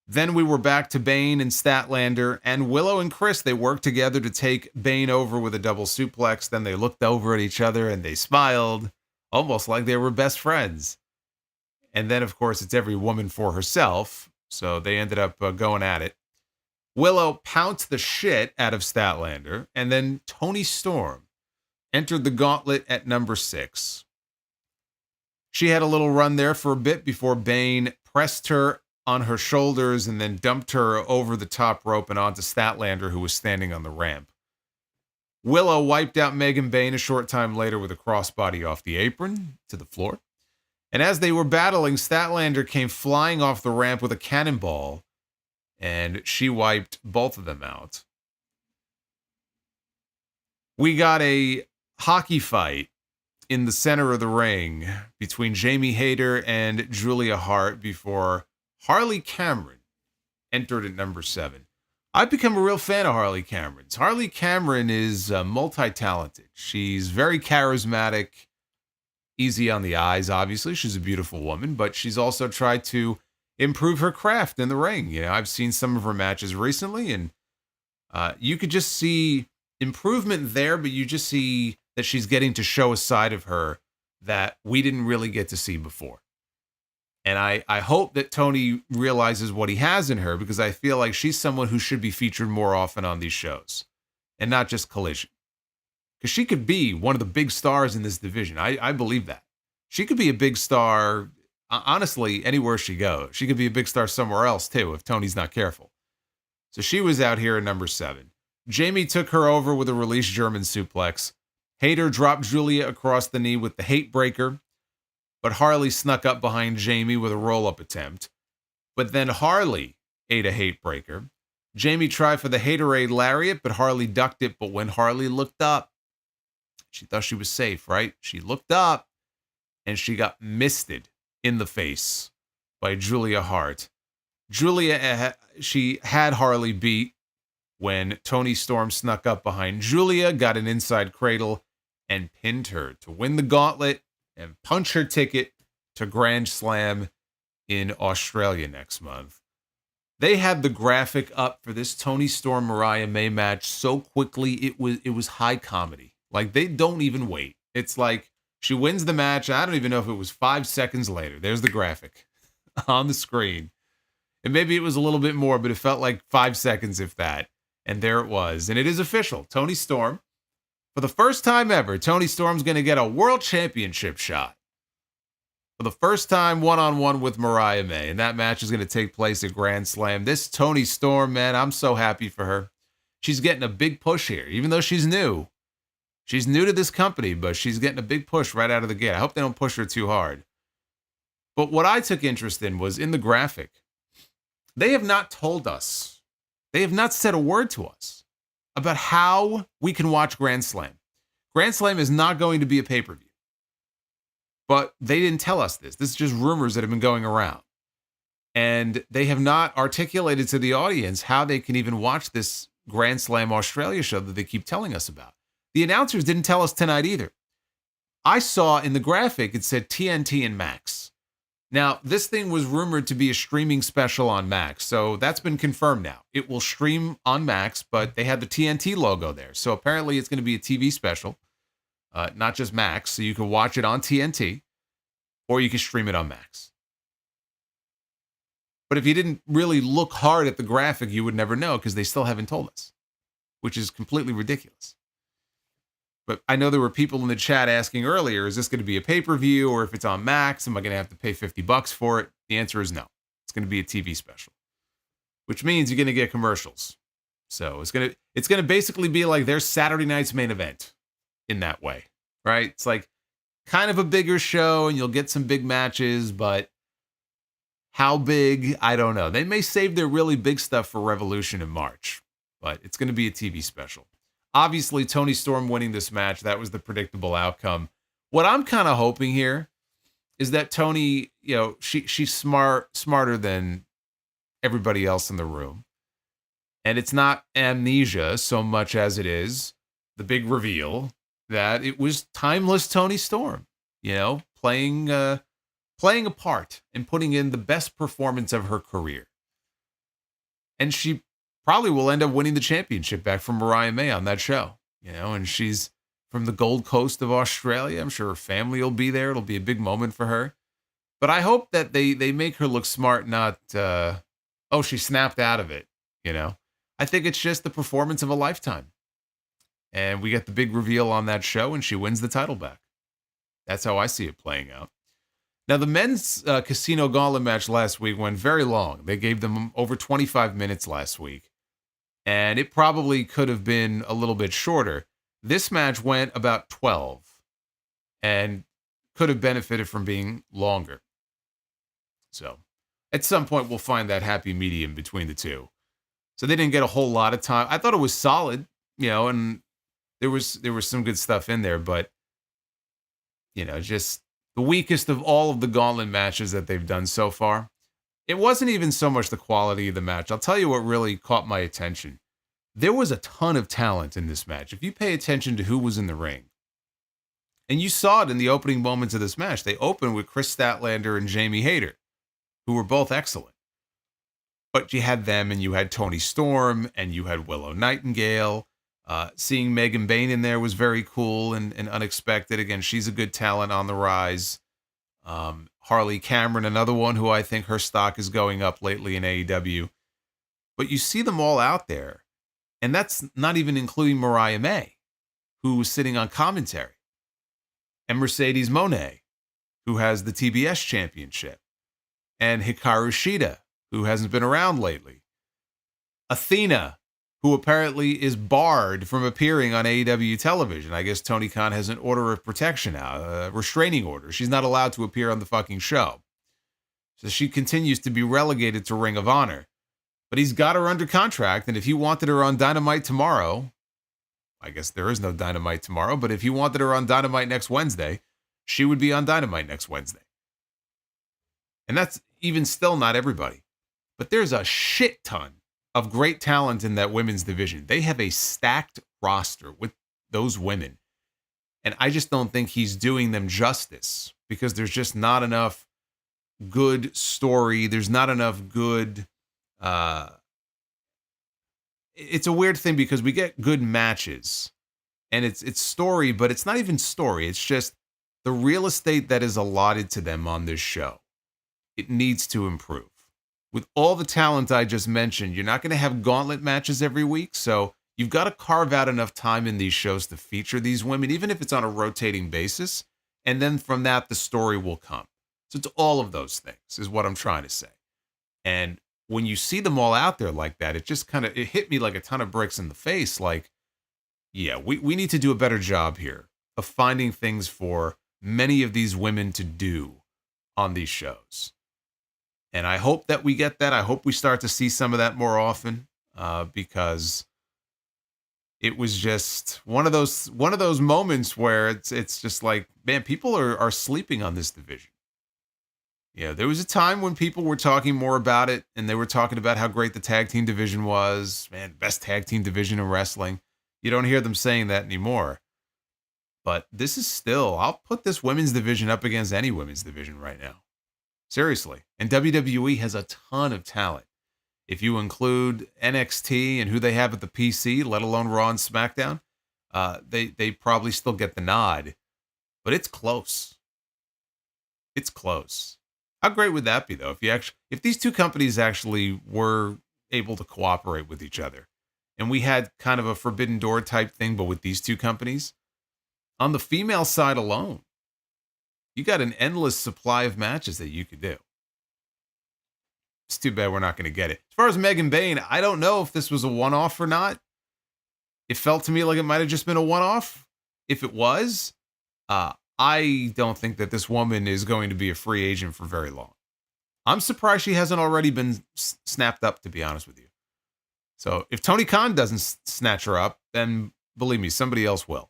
Then we were back to Bayne and Statlander, and Willow and Chris, they worked together to take Bayne over with a double suplex. Then they looked over at each other and they smiled, almost like they were best friends. And then, of course, it's every woman for herself, so they ended up going at it. Willow pounced the shit out of Statlander, and then Toni Storm entered the Gauntlet at number 6. She had a little run there for a bit before Bayne pressed her on her shoulders and then dumped her over the top rope and onto Statlander, who was standing on the ramp. Willow wiped out Megan Bayne a short time later with a crossbody off the apron to the floor. And as they were battling, Statlander came flying off the ramp with a cannonball, and she wiped both of them out. We got a hockey fight in the center of the ring between Jamie Hayter and Julia Hart before Harley Cameron entered at number 7. I've become a real fan of Harley Cameron's. Harley Cameron is multi-talented. She's very charismatic, easy on the eyes, obviously. She's a beautiful woman, but she's also tried to improve her craft in the ring. I've seen some of her matches recently, and you could just see improvement there, but you just see that she's getting to show a side of her that we didn't really get to see before. And I hope that Tony realizes what he has in her, because I feel like she's someone who should be featured more often on these shows and not just Collision. Because she could be one of the big stars in this division. I believe that. She could be a big star, honestly, anywhere she goes. She could be a big star somewhere else, too, if Tony's not careful. So she was out here at number 7. Jamie took her over with a release German suplex. Hayter dropped Julia across the knee with the hate breaker, but Harley snuck up behind Jamie with a roll-up attempt. But then Harley ate a hate breaker. Jamie tried for the Haterade lariat, but Harley ducked it. But when Harley looked up, she thought she was safe, right? She looked up, and she got misted in the face by Julia Hart. Julia, she had Harley beat when Toni Storm snuck up behind Julia, got an inside cradle, and pinned her to win the Gauntlet and punch her ticket to Grand Slam in Australia next month. They had the graphic up for this Toni Storm Mariah May match so quickly, it was high comedy. Like, they don't even wait. It's like she wins the match. I don't even know if it was 5 seconds later. There's the graphic on the screen. And maybe it was a little bit more, but it felt like 5 seconds, if that. And there it was. And it is official. Toni Storm, for the first time ever, Toni Storm's going to get a world championship shot. For the first time, one-on-one with Mariah May. And that match is going to take place at Grand Slam. This Toni Storm, man, I'm so happy for her. She's getting a big push here, even though she's new. She's new to this company, but she's getting a big push right out of the gate. I hope they don't push her too hard. But what I took interest in was in the graphic. They have not told us. They have not said a word to us about how we can watch Grand Slam. Grand Slam is not going to be a pay-per-view. But they didn't tell us this. This is just rumors that have been going around. And they have not articulated to the audience how they can even watch this Grand Slam Australia show that they keep telling us about. The announcers didn't tell us tonight either. I saw in the graphic, it said TNT and Max. Now, this thing was rumored to be a streaming special on Max, so that's been confirmed now. It will stream on Max, but they had the TNT logo there. So apparently it's going to be a TV special, not just Max. So you can watch it on TNT, or you can stream it on Max. But if you didn't really look hard at the graphic, you would never know, because they still haven't told us, which is completely ridiculous. But I know there were people in the chat asking earlier, is this going to be a pay-per-view, or if it's on Max, am I going to have to pay $50 for it? The answer is no. It's going to be a TV special, which means you're going to get commercials. So it's gonna basically be like their Saturday night's main event in that way, right? It's like kind of a bigger show, and you'll get some big matches, but how big? I don't know. They may save their really big stuff for Revolution in March, but it's going to be a TV special. Obviously, Toni Storm winning this match, that was the predictable outcome. What I'm kind of hoping here is that Toni, she's smarter than everybody else in the room. And it's not amnesia so much as it is the big reveal that it was timeless Toni Storm, playing a part and putting in the best performance of her career. And she probably will end up winning the championship back from Mariah May on that show, and she's from the Gold Coast of Australia. I'm sure her family will be there. It'll be a big moment for her. But I hope that they make her look smart, not, she snapped out of it, I think it's just the performance of a lifetime. And we get the big reveal on that show, and she wins the title back. That's how I see it playing out. Now, the men's Casino Gauntlet match last week went very long. They gave them over 25 minutes last week. And it probably could have been a little bit shorter. This match went about 12 and could have benefited from being longer. So, at some point, we'll find that happy medium between the two. So they didn't get a whole lot of time. I thought it was solid, and there was some good stuff in there, but, just the weakest of all of the Gauntlet matches that they've done so far. It wasn't even so much the quality of the match. I'll tell you what really caught my attention. There was a ton of talent in this match. If you pay attention to who was in the ring, and you saw it in the opening moments of this match, they opened with Chris Statlander and Jamie Hayter, who were both excellent. But you had them, and you had Toni Storm, and you had Willow Nightingale. Seeing Megan Bayne in there was very cool and unexpected. Again, she's a good talent on the rise. Harley Cameron, another one who I think her stock is going up lately in AEW. But you see them all out there, and that's not even including Mariah May, who was sitting on commentary, and Mercedes Moné, who has the TBS championship, and Hikaru Shida, who hasn't been around lately. Athena, who apparently is barred from appearing on AEW television. I guess Tony Khan has an order of protection now, a restraining order. She's not allowed to appear on the fucking show. So she continues to be relegated to Ring of Honor. But he's got her under contract, and if he wanted her on Dynamite tomorrow, I guess there is no Dynamite tomorrow, but if he wanted her on Dynamite next Wednesday, she would be on Dynamite next Wednesday. And that's even still not everybody. But there's a shit ton of great talent in that women's division. They have a stacked roster with those women. And I just don't think he's doing them justice because there's just not enough good story. There's not enough good... it's a weird thing because we get good matches and it's story, but it's not even story. It's just the real estate that is allotted to them on this show. It needs to improve. With all the talent I just mentioned, you're not going to have gauntlet matches every week, so you've got to carve out enough time in these shows to feature these women, even if it's on a rotating basis, and then from that, the story will come. So it's all of those things is what I'm trying to say. And when you see them all out there like that, it hit me like a ton of bricks in the face. Like, yeah, we need to do a better job here of finding things for many of these women to do on these shows. And I hope that we get that. I hope we start to see some of that more often because it was just one of those moments where it's just like, man, people are sleeping on this division. Yeah, there was a time when people were talking more about it, and they were talking about how great the tag team division was. Man, best tag team division in wrestling. You don't hear them saying that anymore. But this is still, I'll put this women's division up against any women's division right now. Seriously. And WWE has a ton of talent. If you include NXT and who they have at the PC, let alone Raw and SmackDown, they probably still get the nod. But it's close. It's close. How great would that be, though, if these two companies actually were able to cooperate with each other, and we had kind of a Forbidden Door type thing, but with these two companies? On the female side alone, you got an endless supply of matches that you could do. It's too bad we're not going to get it. As far as Megan Bayne, I don't know if this was a one-off or not. It felt to me like it might have just been a one-off. If it was, I don't think that this woman is going to be a free agent for very long. I'm surprised she hasn't already been snapped up, to be honest with you. So if Tony Khan doesn't snatch her up, then believe me, somebody else will.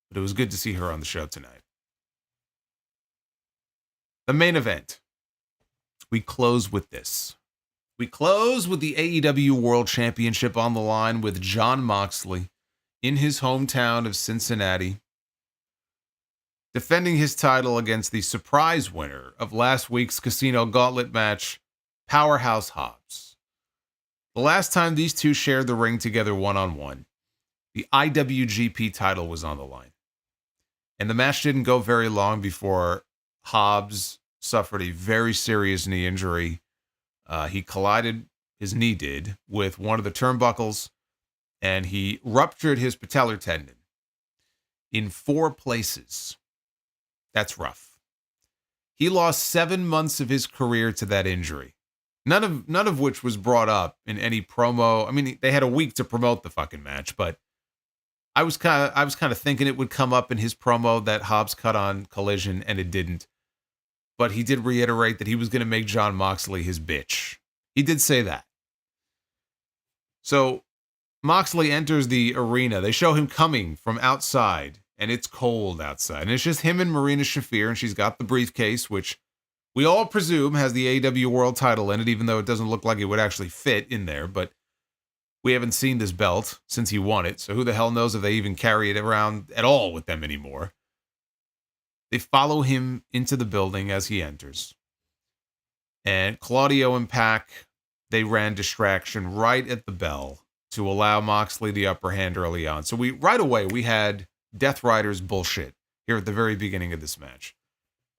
But it was good to see her on the show tonight. The main event. We close with this. We close with the AEW World Championship on the line with Jon Moxley in his hometown of Cincinnati, defending his title against the surprise winner of last week's Casino Gauntlet match, Powerhouse Hobbs. The last time these two shared the ring together one-on-one, the IWGP title was on the line. And the match didn't go very long before Hobbs suffered a very serious knee injury. He collided, his knee did, with one of the turnbuckles, and he ruptured his patellar tendon in 4 places. That's rough. He lost 7 months of his career to that injury. None of which was brought up in any promo. I mean, they had a week to promote the fucking match, but I was kind of thinking it would come up in his promo that Hobbs cut on Collision, and it didn't. But he did reiterate that he was going to make Jon Moxley his bitch. He did say that. So Moxley enters the arena. They show him coming from outside, and it's cold outside. And it's just him and Marina Shafir, and she's got the briefcase, which we all presume has the AEW World title in it, even though it doesn't look like it would actually fit in there. But we haven't seen this belt since he won it, so who the hell knows if they even carry it around at all with them anymore. They follow him into the building as he enters. And Claudio and Pac, they ran distraction right at the bell to allow Moxley the upper hand early on. So right away, we had Death Riders bullshit here at the very beginning of this match.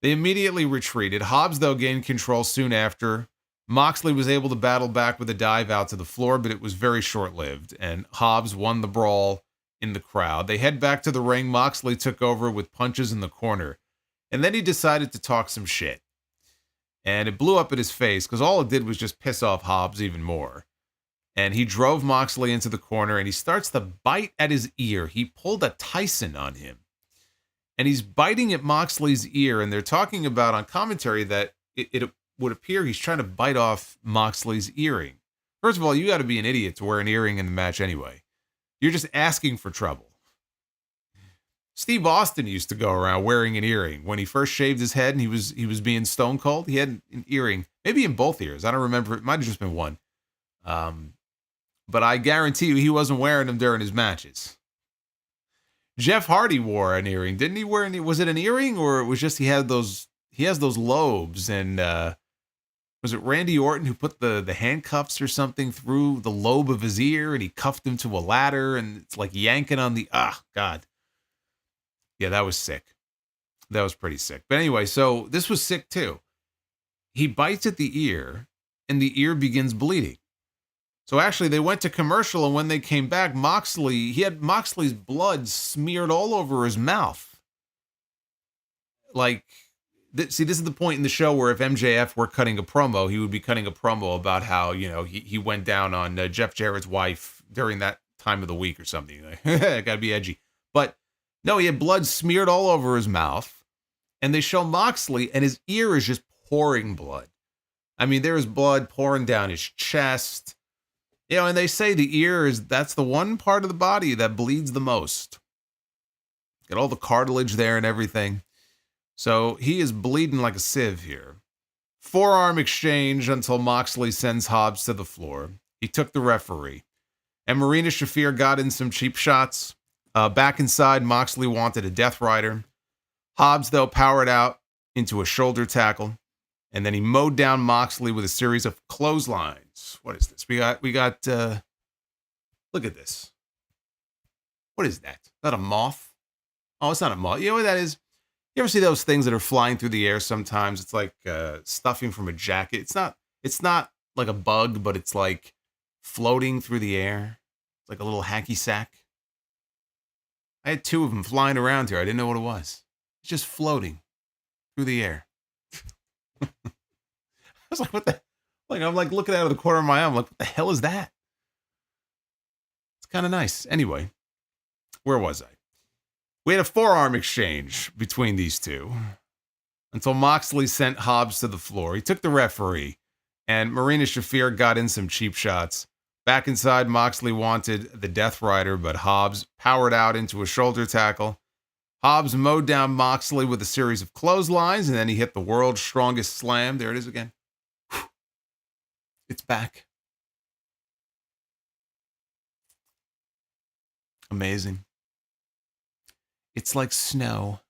They immediately retreated. Hobbs, though, gained control soon after. Moxley was able to battle back with a dive out to the floor, but it was very short-lived, and Hobbs won the brawl in the crowd. They head back to the ring. Moxley took over with punches in the corner, and then he decided to talk some shit. And it blew up at his face, because all it did was just piss off Hobbs even more. And he drove Moxley into the corner, and he starts to bite at his ear. He pulled a Tyson on him. And he's biting at Moxley's ear, and they're talking about on commentary that it would appear he's trying to bite off Moxley's earring. First of all, you got to be an idiot to wear an earring in the match anyway. You're just asking for trouble. Steve Austin used to go around wearing an earring. When he first shaved his head and he was being stone cold, he had an earring, maybe in both ears. I don't remember. It might have just been one. But I guarantee you he wasn't wearing them during his matches. Jeff Hardy wore an earring, didn't he? Was it an earring, or it was just he has those lobes? And was it Randy Orton who put the handcuffs or something through the lobe of his ear, and he cuffed him to a ladder, and it's like yanking on the God. Yeah, that was sick. That was pretty sick. But anyway, so this was sick too. He bites at the ear, and the ear begins bleeding. So actually, they went to commercial, and when they came back, he had Moxley's blood smeared all over his mouth. Like, this is the point in the show where if MJF were cutting a promo, he would be cutting a promo about how, he went down on Jeff Jarrett's wife during that time of the week or something. Like, gotta be edgy. But no, he had blood smeared all over his mouth, and they show Moxley, and his ear is just pouring blood. I mean, there is blood pouring down his chest. And they say the ear that's the one part of the body that bleeds the most. Got all the cartilage there and everything. So he is bleeding like a sieve here. Forearm exchange until Moxley sends Hobbs to the floor. He took the referee. And Marina Shafir got in some cheap shots. Back inside, Moxley wanted a Death Rider. Hobbs, though, powered out into a shoulder tackle. And then he mowed down Moxley with a series of clotheslines. What is this? We got, look at this. What is that? Is that a moth? Oh, it's not a moth. You know what that is? You ever see those things that are flying through the air sometimes? It's like stuffing from a jacket. It's not like a bug, but it's like floating through the air. It's like a little hacky sack. I had 2 of them flying around here. I didn't know what it was. It's just floating through the air. I was like, Like, I'm like looking out of the corner of my eye. I'm like, what the hell is that? It's kind of nice. Anyway, where was I? We had a forearm exchange between these two until Moxley sent Hobbs to the floor. He took the referee, and Marina Shafir got in some cheap shots. Back inside, Moxley wanted the Death Rider, but Hobbs powered out into a shoulder tackle. Hobbs mowed down Moxley with a series of clotheslines, and then he hit the world's strongest slam. There it is again. It's back. Amazing. It's like snow.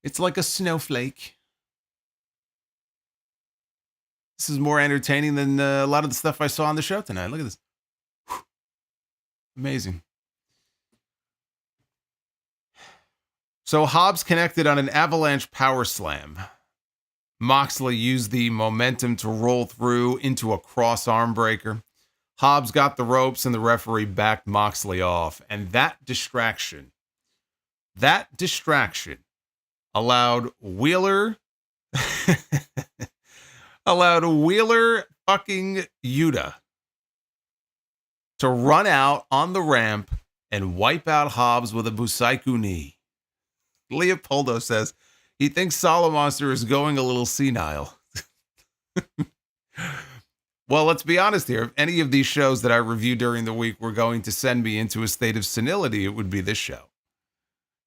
It's like a snowflake. This is more entertaining than a lot of the stuff I saw on the show tonight. Look at this. Whew. Amazing. So Hobbs connected on an avalanche power slam. Moxley used the momentum to roll through into a cross arm breaker. Hobbs got the ropes and the referee backed Moxley off. And that distraction allowed Wheeler fucking Yuta to run out on the ramp and wipe out Hobbs with a Busaiku knee. Leopoldo says he thinks Solomonster is going a little senile. Well, let's be honest here. If any of these shows that I review during the week were going to send me into a state of senility, it would be this show.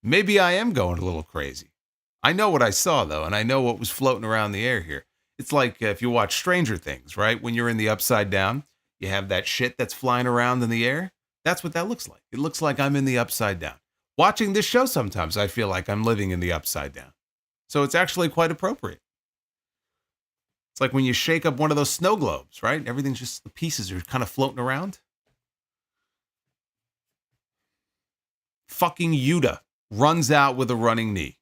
Maybe I am going a little crazy. I know what I saw, though, and I know what was floating around the air here. It's like if you watch Stranger Things, right? When you're in the Upside Down, you have that shit that's flying around in the air. That's what that looks like. It looks like I'm in the Upside Down. Watching this show, sometimes I feel like I'm living in the Upside Down. So it's actually quite appropriate. It's like when you shake up one of those snow globes, right? Everything's just, the pieces are kind of floating around. Fucking Yuta runs out with a running knee.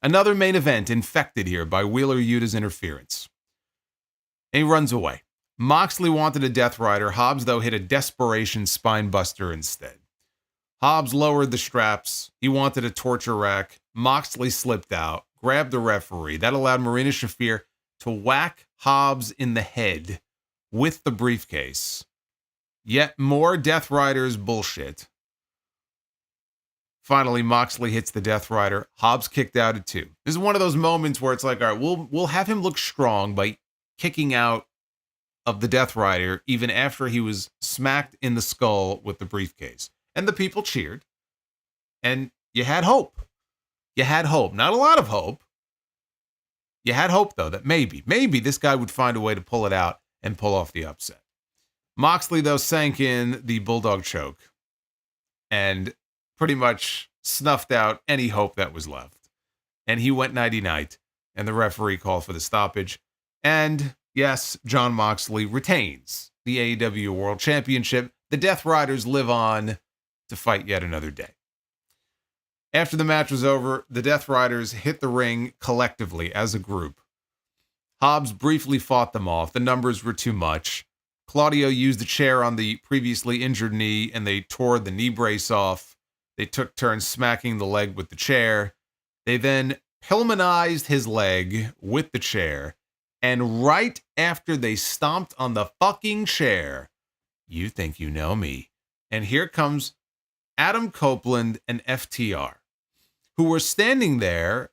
Another main event infected here by Wheeler Yuta's interference. And he runs away. Moxley wanted a Death Rider. Hobbs, though, hit a desperation spine buster instead. Hobbs lowered the straps. He wanted a torture rack. Moxley slipped out, grabbed the referee. That allowed Marina Shafir to whack Hobbs in the head with the briefcase. Yet more Death Riders bullshit. Finally, Moxley hits the Death Rider. Hobbs kicked out at 2. This is one of those moments where it's like, all right, we'll have him look strong by kicking out of the Death Rider even after he was smacked in the skull with the briefcase. And the people cheered. And you had hope. You had hope. Not a lot of hope. You had hope, though, that maybe this guy would find a way to pull it out and pull off the upset. Moxley, though, sank in the Bulldog choke and pretty much snuffed out any hope that was left. And he went nighty-night, and the referee called for the stoppage. And yes, Jon Moxley retains the AEW World Championship. The Death Riders live on to fight yet another day. After the match was over, the Death Riders hit the ring collectively as a group. Hobbs briefly fought them off. The numbers were too much. Claudio used a chair on the previously injured knee, and they tore the knee brace off. They took turns smacking the leg with the chair. They then Pillmanized his leg with the chair, and right after they stomped on the fucking chair, you think you know me. And here comes Adam Copeland and FTR, who were standing there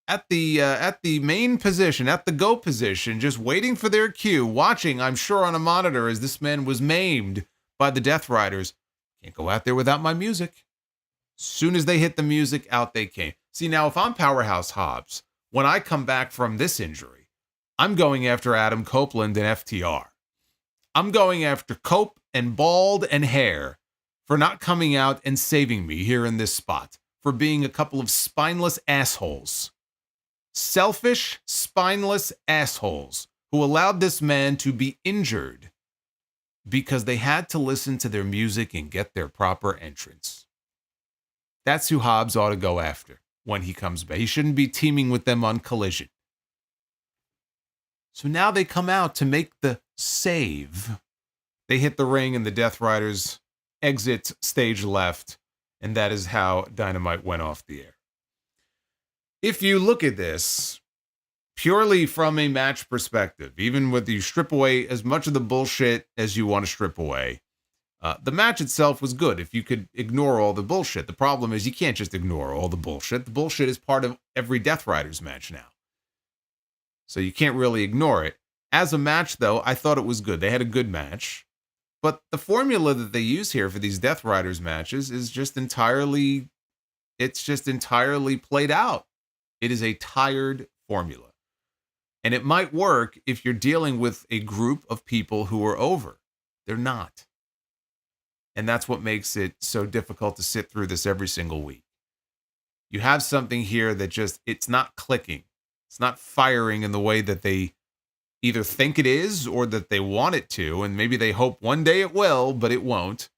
at the main position, at the go position, just waiting for their cue, watching, I'm sure, on a monitor as this man was maimed by the Death Riders. Can't go out there without my music. Soon as they hit the music, out they came. See, now, if I'm Powerhouse Hobbs, when I come back from this injury, I'm going after Adam Copeland and FTR. I'm going after Cope and Bald and Hair for not coming out and saving me here in this spot, for being a couple of spineless assholes. Selfish, spineless assholes who allowed this man to be injured because they had to listen to their music and get their proper entrance. That's who Hobbs ought to go after when he comes back. He shouldn't be teaming with them on Collision. So now they come out to make the save. They hit the ring and the Death Riders exit stage left, and that is how Dynamite went off the air. If you look at this purely from a match perspective, even with you strip away as much of the bullshit as you want to strip away, the match itself was good if you could ignore all the bullshit. The problem is you can't just ignore all the bullshit. The bullshit is part of every Death Riders match now. So you can't really ignore it. As a match, though, I thought it was good. They had a good match. But the formula that they use here for these Death Riders matches is just entirely played out. It is a tired formula. And it might work if you're dealing with a group of people who are over. They're not. And that's what makes it so difficult to sit through this every single week. You have something here that it's not clicking. It's not firing in the way that they either think it is or that they want it to. And maybe they hope one day it will, but it won't.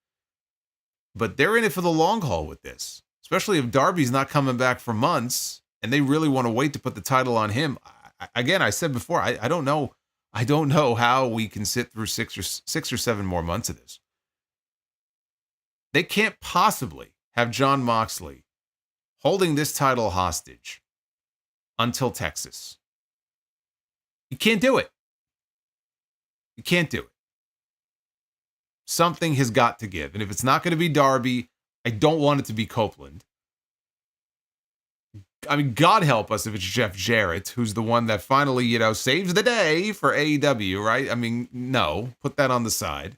But they're in it for the long haul with this, especially if Darby's not coming back for months and they really want to wait to put the title on him. Again, I said before, I don't know. I don't know how we can sit through six or seven more months of this. They can't possibly have Jon Moxley holding this title hostage until Texas. You can't do it. You can't do it. Something has got to give. And if it's not going to be Darby, I don't want it to be Copeland. I mean, God help us if it's Jeff Jarrett, who's the one that finally, saves the day for AEW, right? I mean, no, put that on the side.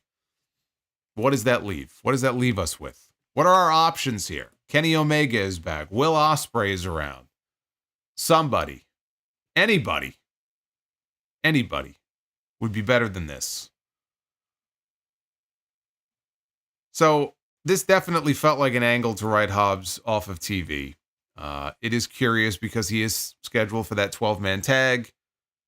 What does that leave? What does that leave us with? What are our options here? Kenny Omega is back. Will Ospreay is around. Somebody, anybody would be better than this. So this definitely felt like an angle to write Hobbs off of TV. It is curious because he is scheduled for that 12-man tag.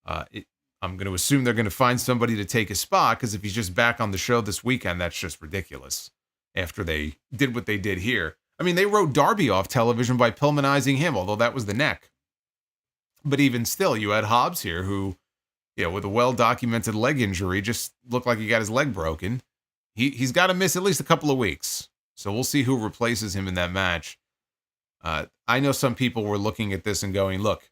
I'm going to assume they're going to find somebody to take his spot, because if he's just back on the show this weekend, that's just ridiculous after they did what they did here. I mean, they wrote Darby off television by Pillmanizing him, although that was the neck. But even still, you had Hobbs here who, with a well-documented leg injury, just looked like he got his leg broken. He's got to miss at least a couple of weeks. So we'll see who replaces him in that match. I know some people were looking at this and going, look,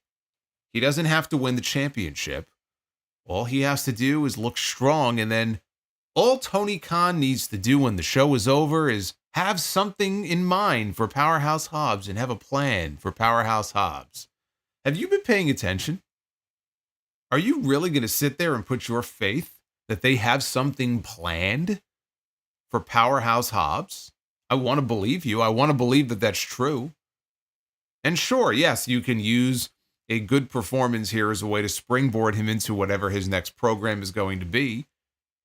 he doesn't have to win the championship. All he has to do is look strong, and then all Tony Khan needs to do when the show is over is have something in mind for Powerhouse Hobbs and have a plan for Powerhouse Hobbs. Have you been paying attention? Are you really going to sit there and put your faith that they have something planned for Powerhouse Hobbs? I want to believe you. I want to believe that that's true. And sure, yes, you can use a good performance here as a way to springboard him into whatever his next program is going to be.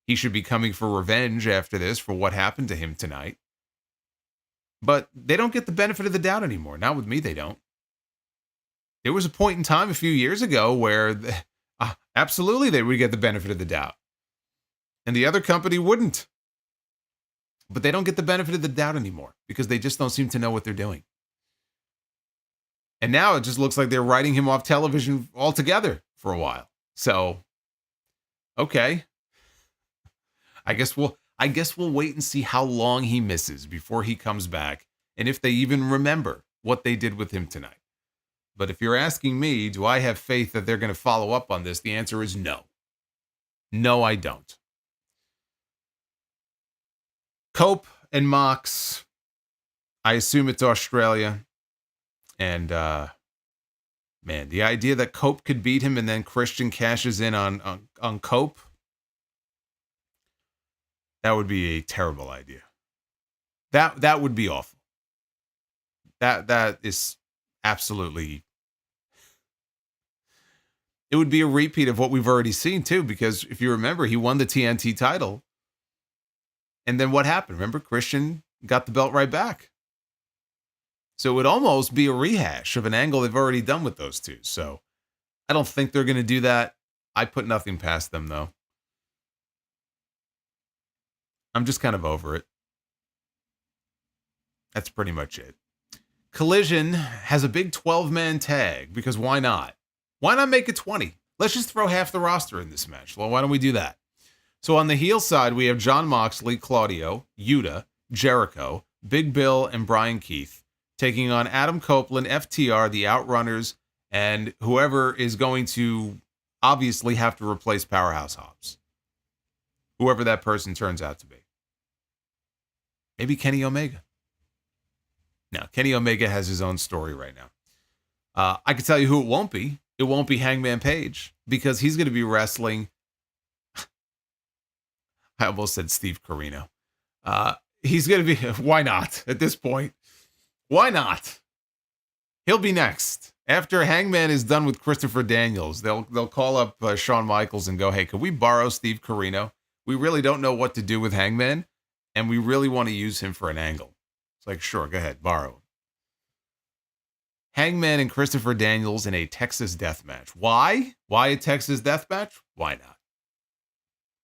He should be coming for revenge after this for what happened to him tonight. But they don't get the benefit of the doubt anymore. Not with me, they don't. There was a point in time a few years ago where absolutely they would get the benefit of the doubt. And the other company wouldn't. But they don't get the benefit of the doubt anymore because they just don't seem to know what they're doing. And now it just looks like they're writing him off television altogether for a while. So, okay. I guess we'll wait and see how long he misses before he comes back, and if they even remember what they did with him tonight. But if you're asking me, do I have faith that they're going to follow up on this? The answer is no. No, I don't. Cope and Mox, I assume it's Australia. And, man, the idea that Cope could beat him and then Christian cashes in on Cope, that would be a terrible idea. That would be awful. That is absolutely... It would be a repeat of what we've already seen, too, because if you remember, he won the TNT title. And then what happened? Remember, Christian got the belt right back. So it would almost be a rehash of an angle they've already done with those two. So I don't think they're going to do that. I put nothing past them, though. I'm just kind of over it. That's pretty much it. Collision has a big 12-man tag, because why not? Why not make it 20? Let's just throw half the roster in this match. Well, why don't we do that? So on the heel side, we have Jon Moxley, Claudio, Yuta, Jericho, Big Bill, and Brian Keith, taking on Adam Copeland, FTR, the Outrunners, and whoever is going to obviously have to replace Powerhouse Hobbs, whoever that person turns out to be. Maybe Kenny Omega. No, Kenny Omega has his own story right now. I can tell you who it won't be. It won't be Hangman Page, because he's going to be wrestling. I almost said Steve Corino. He's going to be, why not at this point? Why not? He'll be next. After Hangman is done with Christopher Daniels, they'll call up Shawn Michaels and go, hey, could we borrow Steve Corino? We really don't know what to do with Hangman, and we really want to use him for an angle. It's like, sure, go ahead, borrow him. Hangman and Christopher Daniels in a Texas death match. Why? Why a Texas death match? Why not?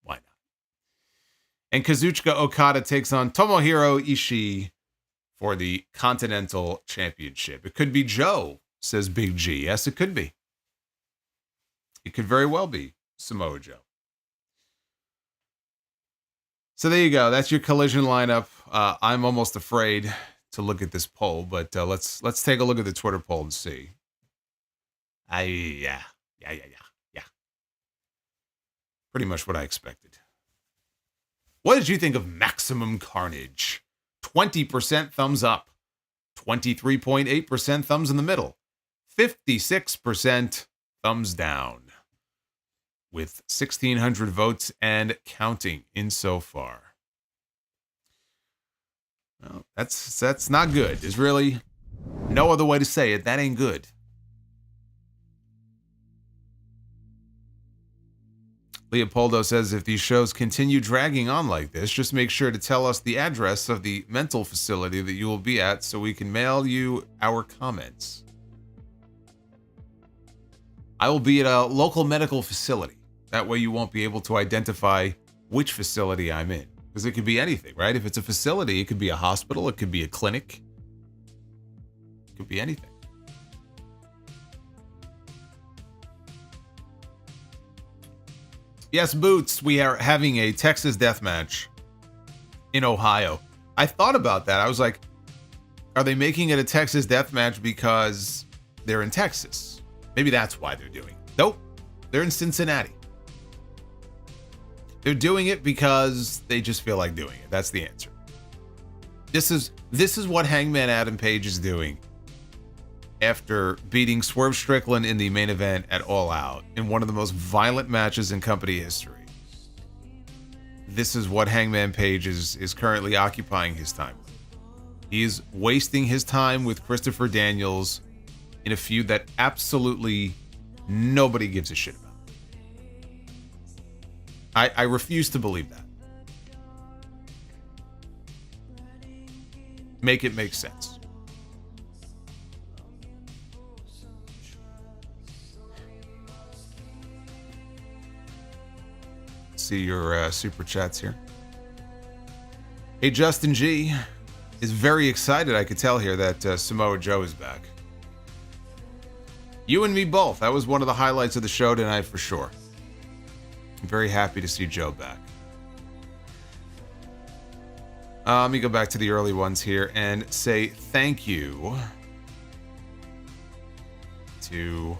Why not? And Kazuchika Okada takes on Tomohiro Ishii for the Continental Championship. It could be Joe, says Big G. Yes, it could be. It could very well be Samoa Joe. So there you go. That's your Collision lineup. I'm almost afraid to look at this poll, but let's take a look at the Twitter poll and see. Yeah. Pretty much what I expected. What did you think of Maximum Carnage? 20% thumbs up, 23.8% thumbs in the middle, 56% thumbs down, with 1,600 votes and counting in so far. Well, that's not good. There's really no other way to say it. That ain't good. Leopoldo says, if these shows continue dragging on like this, just make sure to tell us the address of the mental facility that you will be at so we can mail you our comments. I will be at a local medical facility. That way you won't be able to identify which facility I'm in. Because it could be anything, right? If it's a facility, it could be a hospital, it could be a clinic. It could be anything. Yes, Boots, we are having a Texas death match in Ohio. I thought about that. I was like, are they making it a Texas death match because they're in Texas? Maybe that's why they're doing it. Nope, they're in Cincinnati. They're doing it because they just feel like doing it. That's the answer. This is what Hangman Adam Page is doing after beating Swerve Strickland in the main event at All Out in one of the most violent matches in company history. This is what Hangman Page is currently occupying his time with. He is wasting his time with Christopher Daniels in a feud that absolutely nobody gives a shit about. I refuse to believe that. Make it make sense. See your super chats here. Hey, Justin G is very excited, I could tell here, that Samoa Joe is back. You and me both. That was one of the highlights of the show tonight for sure. I'm very happy to see Joe back. Let me go back to the early ones here and say thank you to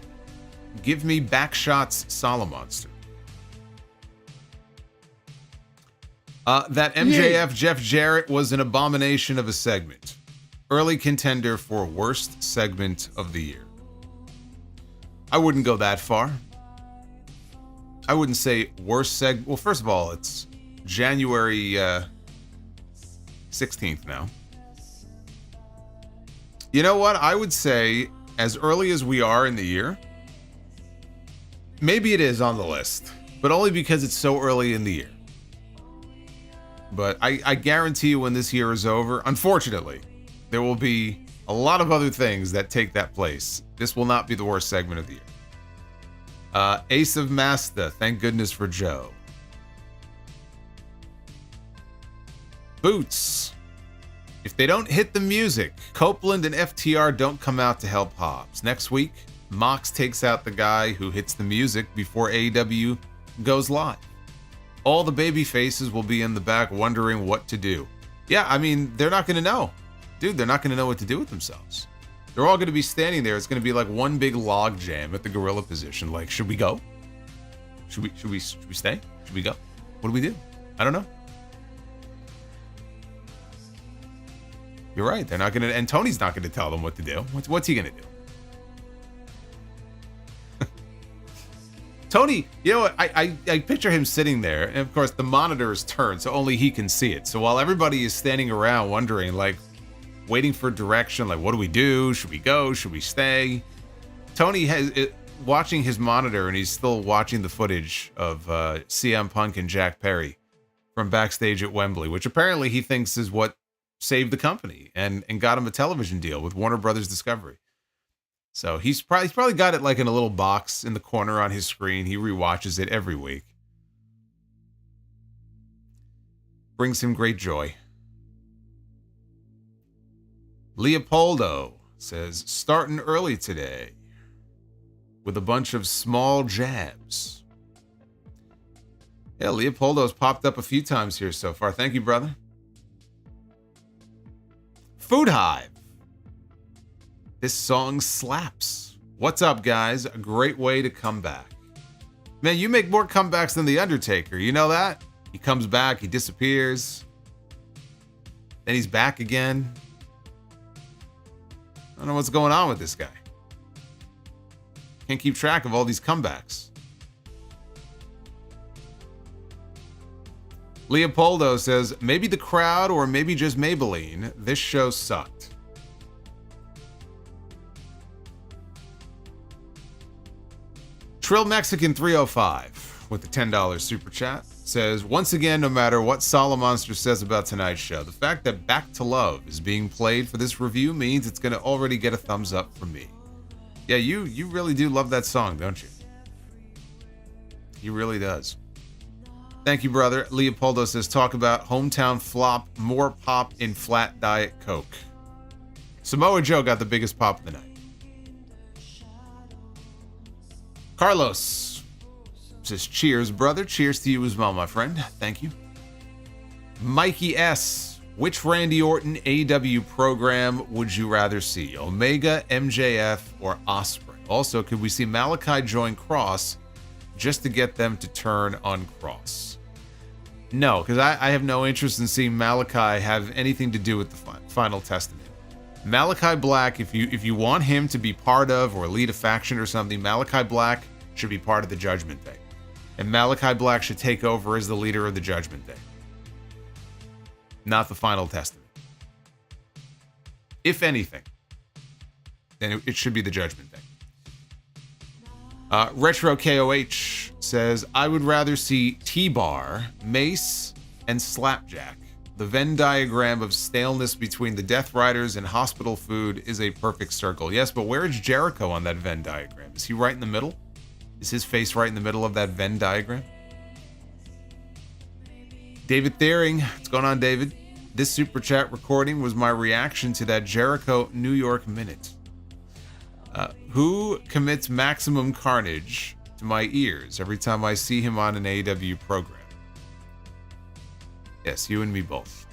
Give Me Backshots Solomonster. That MJF Jeff Jarrett was an abomination of a segment. Early contender for worst segment of the year. I wouldn't go that far. I wouldn't say worst segment. Well, first of all, it's January 16th now. You know what? I would say, as early as we are in the year, maybe it is on the list, but only because it's so early in the year. But I guarantee you when this year is over, unfortunately, there will be a lot of other things that take that place. This will not be the worst segment of the year. Ace of Master, thank goodness for Joe. Boots. If they don't hit the music, Copeland and FTR don't come out to help Hobbs. Next week, Mox takes out the guy who hits the music before AEW goes live. All the baby faces will be in the back wondering what to do. Yeah, I mean, they're not going to know. Dude, they're not going to know what to do with themselves. They're all going to be standing there. It's going to be like one big log jam at the gorilla position. Like, should we go? Should we stay? Should we go? What do we do? I don't know. You're right. They're not going to, and Tony's not going to tell them what to do. What's he going to do? Tony, you know what? I picture him sitting there, and of course the monitor is turned, so only he can see it. So while everybody is standing around wondering, like, waiting for direction, like, what do we do? Should we go? Should we stay? Tony has watching his monitor, and he's still watching the footage of CM Punk and Jack Perry from backstage at Wembley, which apparently he thinks is what saved the company and got him a television deal with Warner Brothers Discovery. So he's probably got it like in a little box in the corner on his screen. He rewatches it every week. Brings him great joy. Leopoldo says, starting early today with a bunch of small jabs. Yeah, Leopoldo's popped up a few times here so far. Thank you, brother. Food Hive. This song slaps. What's up, guys? A great way to come back. Man, you make more comebacks than The Undertaker. You know that? He comes back, he disappears. Then he's back again. I don't know what's going on with this guy. Can't keep track of all these comebacks. Leopoldo says, maybe the crowd or maybe just Maybelline. This show sucked. Trill Mexican 305 with the $10 super chat says, once again, no matter what Solomonster says about tonight's show, the fact that Back to Love is being played for this review means it's going to already get a thumbs up from me. Yeah, you really do love that song, don't you? He really does. Thank you, brother. Leopoldo says, talk about hometown flop, more pop in flat Diet Coke. Samoa Joe got the biggest pop of the night. Carlos says, cheers, brother. Cheers to you as well, my friend. Thank you. Mikey S. Which Randy Orton AEW program would you rather see? Omega, MJF, or Ospreay? Also, could we see Malachi join Cross just to get them to turn on Cross? No, because I have no interest in seeing Malachi have anything to do with the Final Testament. Malachi Black, if you want him to be part of or lead a faction or something, Malachi Black should be part of the Judgment Day. And Malachi Black should take over as the leader of the Judgment Day. Not the Final Testament. If anything, then it should be the Judgment Day. Retro KOH says, I would rather see T-Bar, Mace, and Slapjack. The Venn diagram of staleness between the Death Riders and hospital food is a perfect circle. Yes, but where is Jericho on that Venn diagram? Is he right in the middle? Is his face right in the middle of that Venn diagram? David Thiering, what's going on, David? This super chat recording was my reaction to that Jericho New York Minute. Who commits maximum carnage to my ears every time I see him on an AEW program? Yes, you and me both.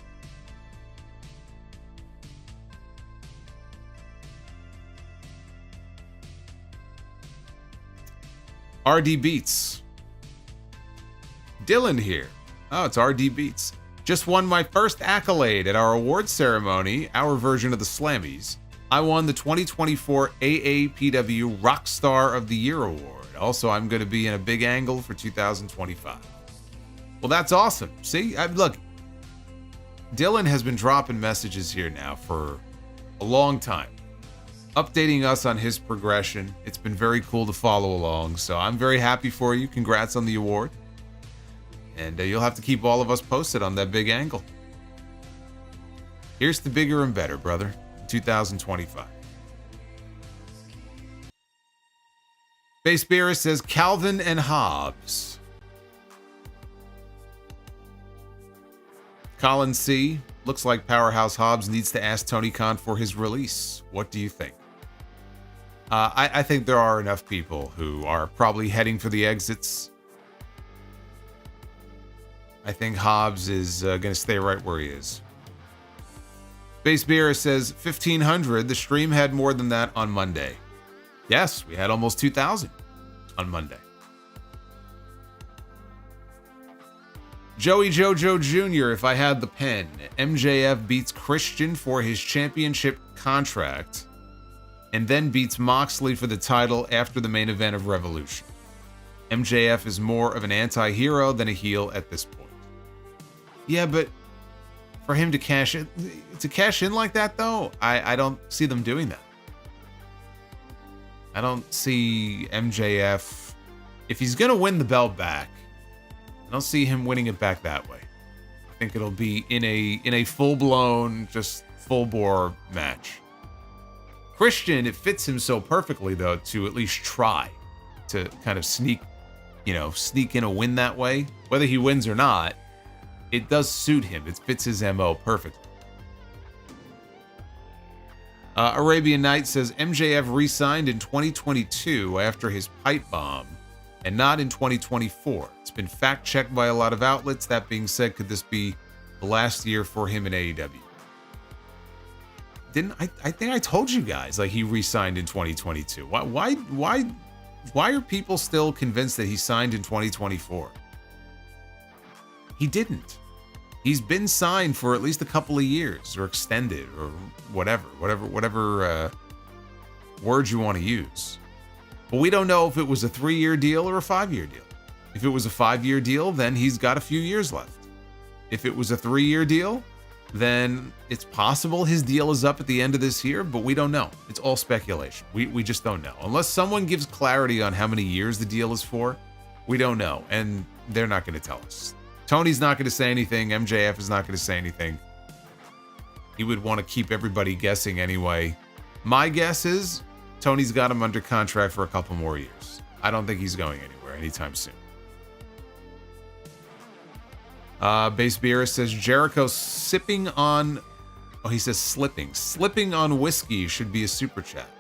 RD Beats. Dylan here. Oh, it's RD Beats. Just won my first accolade at our awards ceremony, our version of the Slammies. I won the 2024 AAPW Rockstar of the Year Award. Also, I'm going to be in a big angle for 2025. Well, that's awesome. See, look, Dylan has been dropping messages here now for a long time, updating us on his progression. It's been very cool to follow along, so I'm very happy for you. Congrats on the award. And you'll have to keep all of us posted on that big angle. Here's to bigger and better, brother, in 2025. Base Beerus says Calvin and Hobbs. Colin C. Looks like Powerhouse Hobbs needs to ask Tony Khan for his release. What do you think? I think there are enough people who are probably heading for the exits. I think Hobbs is going to stay right where he is. Base Beer says 1,500. The stream had more than that on Monday. Yes, we had almost 2,000 on Monday. Joey Jojo Jr., if I had the pen. MJF beats Christian for his championship contract and then beats Moxley for the title after the main event of Revolution. MJF is more of an anti-hero than a heel at this point. Yeah, but for him to cash in like that, though, I don't see them doing that. I don't see MJF, if he's going to win the belt back, I don't see him winning it back that way. I think it'll be in a full-blown, just full-bore match. Christian, it fits him so perfectly, though, to at least try to kind of sneak in a win that way. Whether he wins or not, it does suit him. It fits his MO perfectly. Arabian Knight says MJF re-signed in 2022 after his pipe bomb and not in 2024. It's been fact-checked by a lot of outlets. That being said, could this be the last year for him in AEW? I think I told you guys, like, he re-signed in 2022. Why are people still convinced that he signed in 2024? He didn't. He's been signed for at least a couple of years, or extended, or whatever word you want to use. But we don't know if it was a 3-year deal or a 5-year deal. If it was a 5-year deal, then he's got a few years left. If it was a 3-year deal, then it's possible his deal is up at the end of this year, but we don't know. It's all speculation. We just don't know. Unless someone gives clarity on how many years the deal is for, we don't know, and they're not going to tell us. Tony's not going to say anything. MJF is not going to say anything. He would want to keep everybody guessing anyway. My guess is Tony's got him under contract for a couple more years. I don't think he's going anywhere anytime soon. Base Beer says Jericho slipping on whiskey should be a super chat.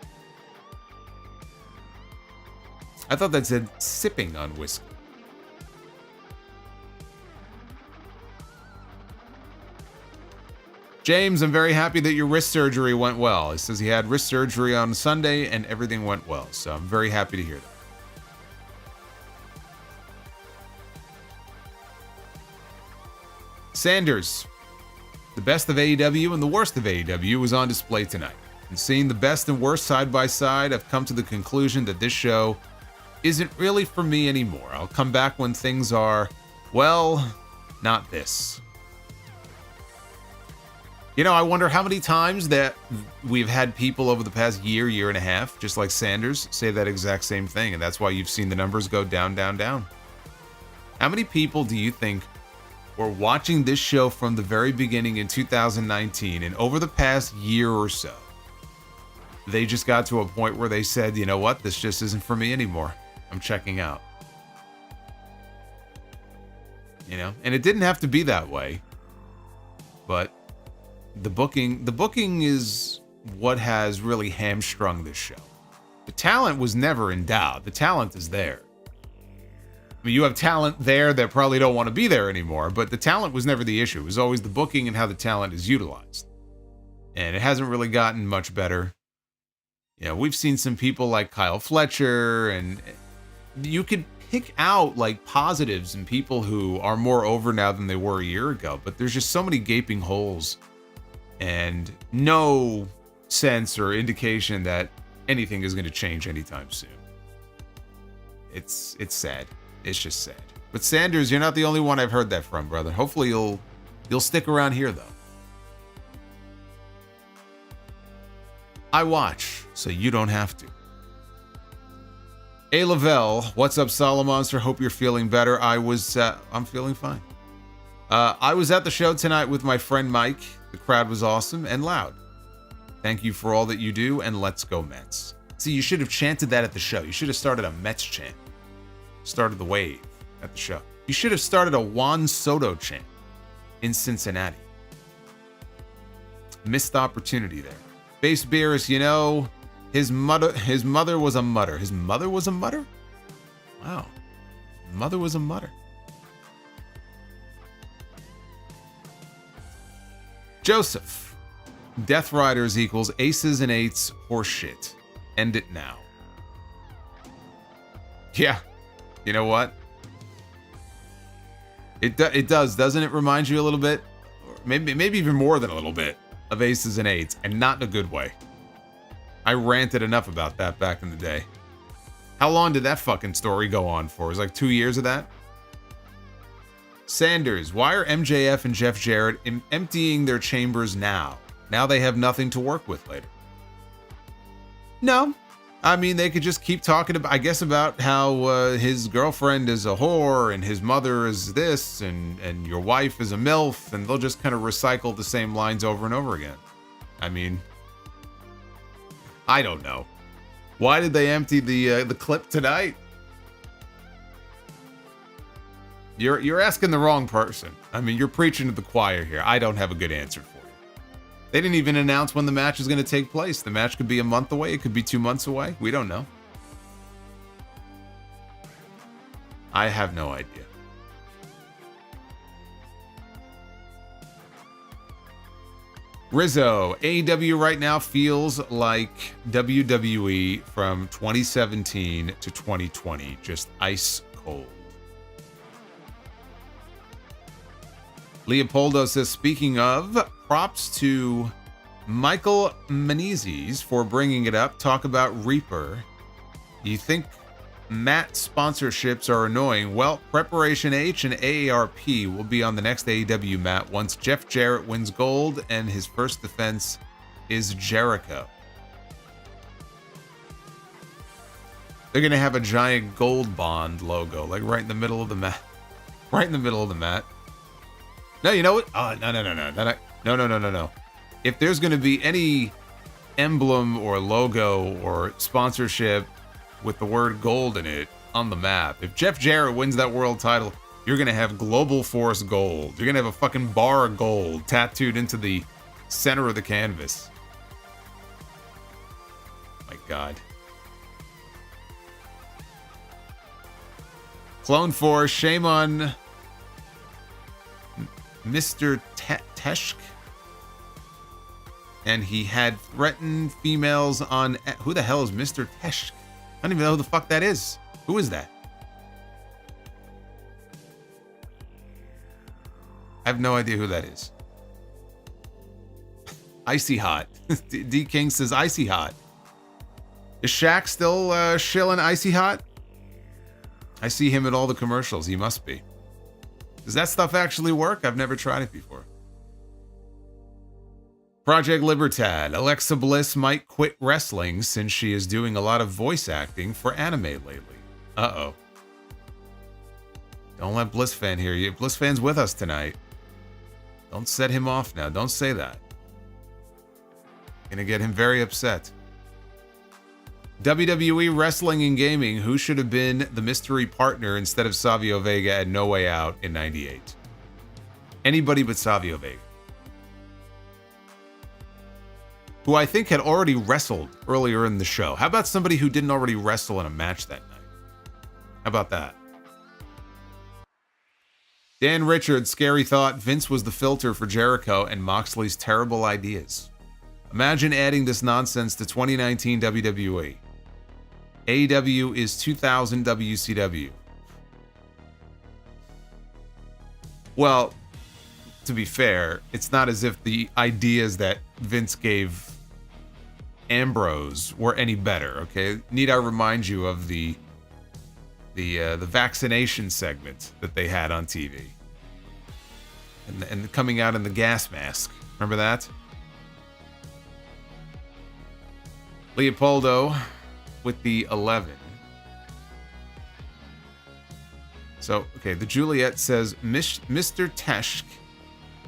I thought that said sipping on whiskey. James, I'm very happy that your wrist surgery went well. He says he had wrist surgery on Sunday and everything went well. So I'm very happy to hear that. Sanders, the best of AEW and the worst of AEW was on display tonight. And seeing the best and worst side by side, I've come to the conclusion that this show isn't really for me anymore. I'll come back when things are, well, not this. You know, I wonder how many times that we've had people over the past year and a half, just like Sanders, say that exact same thing. And that's why you've seen the numbers go down, down, down. How many people do you think were watching this show from the very beginning in 2019, and over the past year or so, they just got to a point where they said, you know what, this just isn't for me anymore. I'm checking out. You know, and it didn't have to be that way, but the booking is what has really hamstrung this show. The talent was never in doubt. The talent is there. I mean, you have talent there that probably don't want to be there anymore, but the talent was never the issue. It was always the booking and how the talent is utilized. And it hasn't really gotten much better. You know, we've seen some people like Kyle Fletcher, and you could pick out like positives and people who are more over now than they were a year ago, but there's just so many gaping holes and no sense or indication that anything is going to change anytime soon. It's sad. It's just sad. But Sanders, you're not the only one I've heard that from, brother. Hopefully you'll stick around here, though. I watch, so you don't have to. A. Lavelle, what's up, Solomonster? Hope you're feeling better. I'm feeling fine. I was at the show tonight with my friend Mike. The crowd was awesome and loud. Thank you for all that you do, and let's go Mets. See, you should have chanted that at the show. You should have started a Mets chant. Started the wave at the show. You should have started a Juan Soto chant in Cincinnati. Missed opportunity there. Base Beerus, you know, his mother was a mutter. His mother was a mutter? Wow. Mother was a mutter. Joseph, Death Riders equals aces and eights horseshit. End it now. Yeah. You know what? It does, doesn't it remind you a little bit? Or maybe even more than a little bit of aces and eights, and not in a good way. I ranted enough about that back in the day. How long did that fucking story go on for? It was like 2 years of that? Sanders, why are MJF and Jeff Jarrett emptying their chambers now? Now they have nothing to work with later. No. I mean, they could just keep talking about, I guess, about how his girlfriend is a whore and his mother is this and your wife is a MILF, and they'll just kind of recycle the same lines over and over again. I mean, I don't know. Why did they empty the clip tonight? You're asking the wrong person. I mean, you're preaching to the choir here. I don't have a good answer for you. They didn't even announce when the match is going to take place. The match could be a month away. It could be 2 months away. We don't know. I have no idea. Rizzo, AEW right now feels like WWE from 2017 to 2020. Just ice cold. Leopoldo says, speaking of, props to Michael Menezes for bringing it up. Talk about Reaper. You think Matt sponsorships are annoying? Well, Preparation H and AARP will be on the next AEW mat once Jeff Jarrett wins gold and his first defense is Jericho. They're going to have a giant gold bond logo, like right in the middle of the mat. Right in the middle of the mat. No, you know what? Oh, no. If there's going to be any emblem or logo or sponsorship with the word gold in it on the map, if Jeff Jarrett wins that world title, you're going to have Global Force gold. You're going to have a fucking bar of gold tattooed into the center of the canvas. My God. Clone Force, shame on Mr. Tesh, and he had threatened females on... Who the hell is Mr. Tesh? I don't even know who the fuck that is. Who is that? I have no idea who that is. Icy Hot. D King says Icy Hot. Is Shaq still shilling Icy Hot? I see him in all the commercials. He must be. Does that stuff actually work? I've never tried it before. Project Libertad. Alexa Bliss might quit wrestling since she is doing a lot of voice acting for anime lately. Uh-oh. Don't let Bliss fan hear you. Bliss fan's with us tonight. Don't set him off now. Don't say that. Gonna get him very upset. WWE Wrestling and Gaming, who should have been the mystery partner instead of Savio Vega at No Way Out in '98? Anybody but Savio Vega. Who I think had already wrestled earlier in the show. How about somebody who didn't already wrestle in a match that night? How about that? Dan Richards, scary thought, Vince was the filter for Jericho and Moxley's terrible ideas. Imagine adding this nonsense to 2019 WWE. AEW is 2000 WCW. Well, to be fair, it's not as if the ideas that Vince gave Ambrose were any better, okay? Need I remind you of the vaccination segment that they had on TV? And coming out in the gas mask. Remember that? Leopoldo with the 11. So, okay, the Juliet says, Mr. Tesh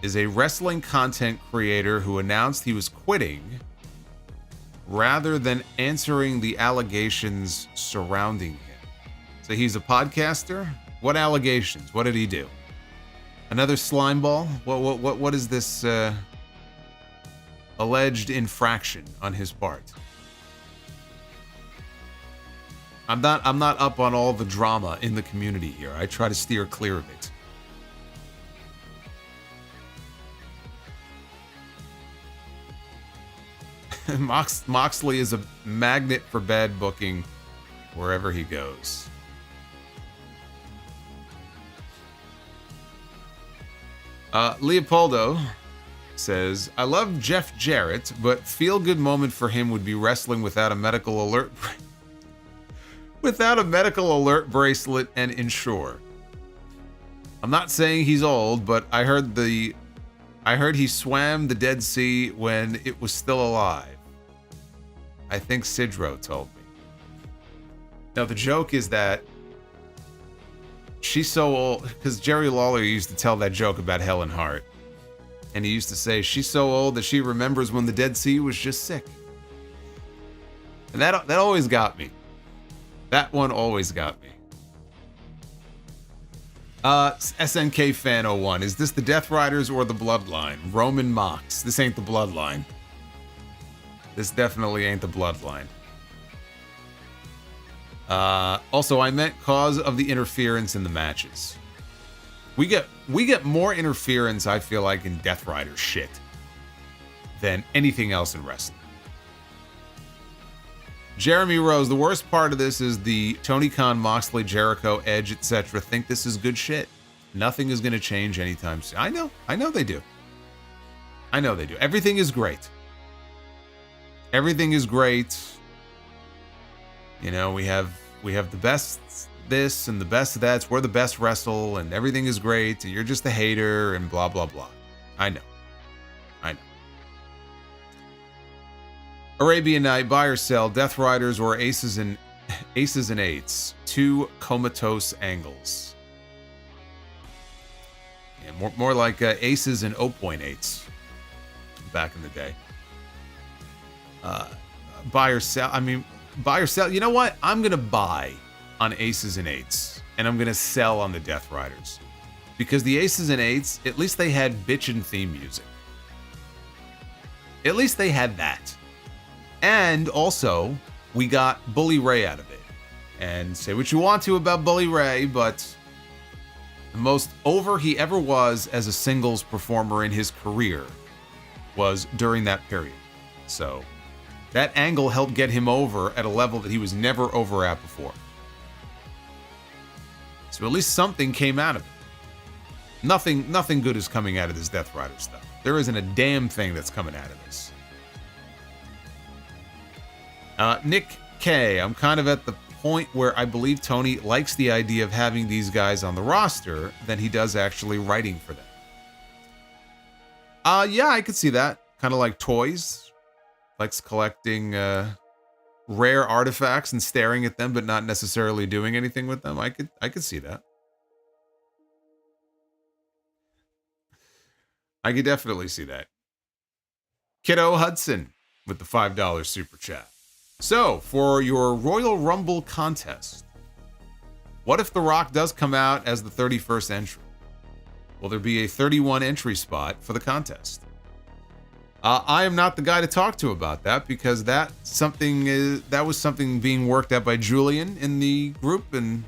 is a wrestling content creator who announced he was quitting rather than answering the allegations surrounding him. So he's a podcaster? What allegations? What did he do? Another slime ball? What is this alleged infraction on his part? I'm not up on all the drama in the community here. I try to steer clear of it. Moxley is a magnet for bad booking wherever he goes. Leopoldo says, I love Jeff Jarrett, but feel-good moment for him would be wrestling without a medical alert bracelet and INJURE. I'm not saying he's old, but I heard he swam the Dead Sea when it was still alive. I think Sidro told me. Now the joke is that she's so old, because Jerry Lawler used to tell that joke about Helen Hart. And he used to say she's so old that she remembers when the Dead Sea was just sick. And that always got me. That one always got me. SNK Fan 01, is this the Death Riders or the Bloodline? Roman Mox. This ain't the Bloodline. This definitely ain't the Bloodline. Also, I meant cause of the interference in the matches. We get more interference, I feel like, in Death Rider shit than anything else in wrestling. Jeremy Rose, the worst part of this is the Tony Khan, Moxley, Jericho, Edge, etc. think this is good shit. Nothing is going to change anytime soon. I know they do. I know they do. Everything is great. Everything is great. You know, we have the best this and the best that's. We're the best wrestle and everything is great. And you're just a hater and blah, blah, blah. I know. Arabian Night, buy or sell, Death Riders or Aces and Eights. Two comatose angles. Yeah, more like Aces and 0.8s back in the day. Buy or sell. I mean, buy or sell. You know what? I'm going to buy on Aces and Eights, and I'm going to sell on the Death Riders. Because the Aces and Eights, at least they had bitchin' theme music. At least they had that. And also, we got Bully Ray out of it. And say what you want to about Bully Ray, but the most over he ever was as a singles performer in his career was during that period. So that angle helped get him over at a level that he was never over at before. So at least something came out of it. Nothing good is coming out of this Death Rider stuff. There isn't a damn thing that's coming out of this. Nick K, I'm kind of at the point where I believe Tony likes the idea of having these guys on the roster than he does actually writing for them. Yeah, I could see that. Kind of like toys. Likes collecting rare artifacts and staring at them, but not necessarily doing anything with them. I could see that. I could definitely see that. Kiddo Hudson with the $5 super chat. So, for your Royal Rumble contest, what if The Rock does come out as the 31st entry? Will there be a 31 entry spot for the contest? I am not the guy to talk to about that because that was something being worked out by Julian in the group, and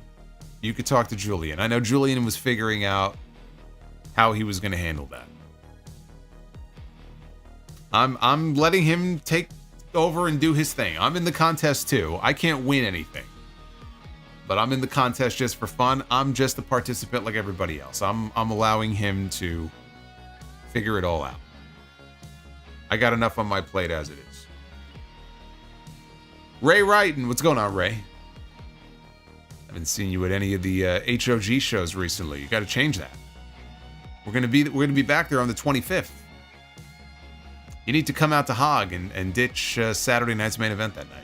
you could talk to Julian. I know Julian was figuring out how he was going to handle that. I'm letting him take over and do his thing. I'm in the contest too. I can't win anything, but I'm in the contest just for fun. I'm just a participant like everybody else. I'm allowing him to figure it all out. I got enough on my plate as it is. Ray Wrighton, what's going on, Ray? I haven't seen you at any of the HOG shows recently. You got to change that. We're gonna be back there on the 25th. You need to come out to Hog and ditch Saturday night's main event that night.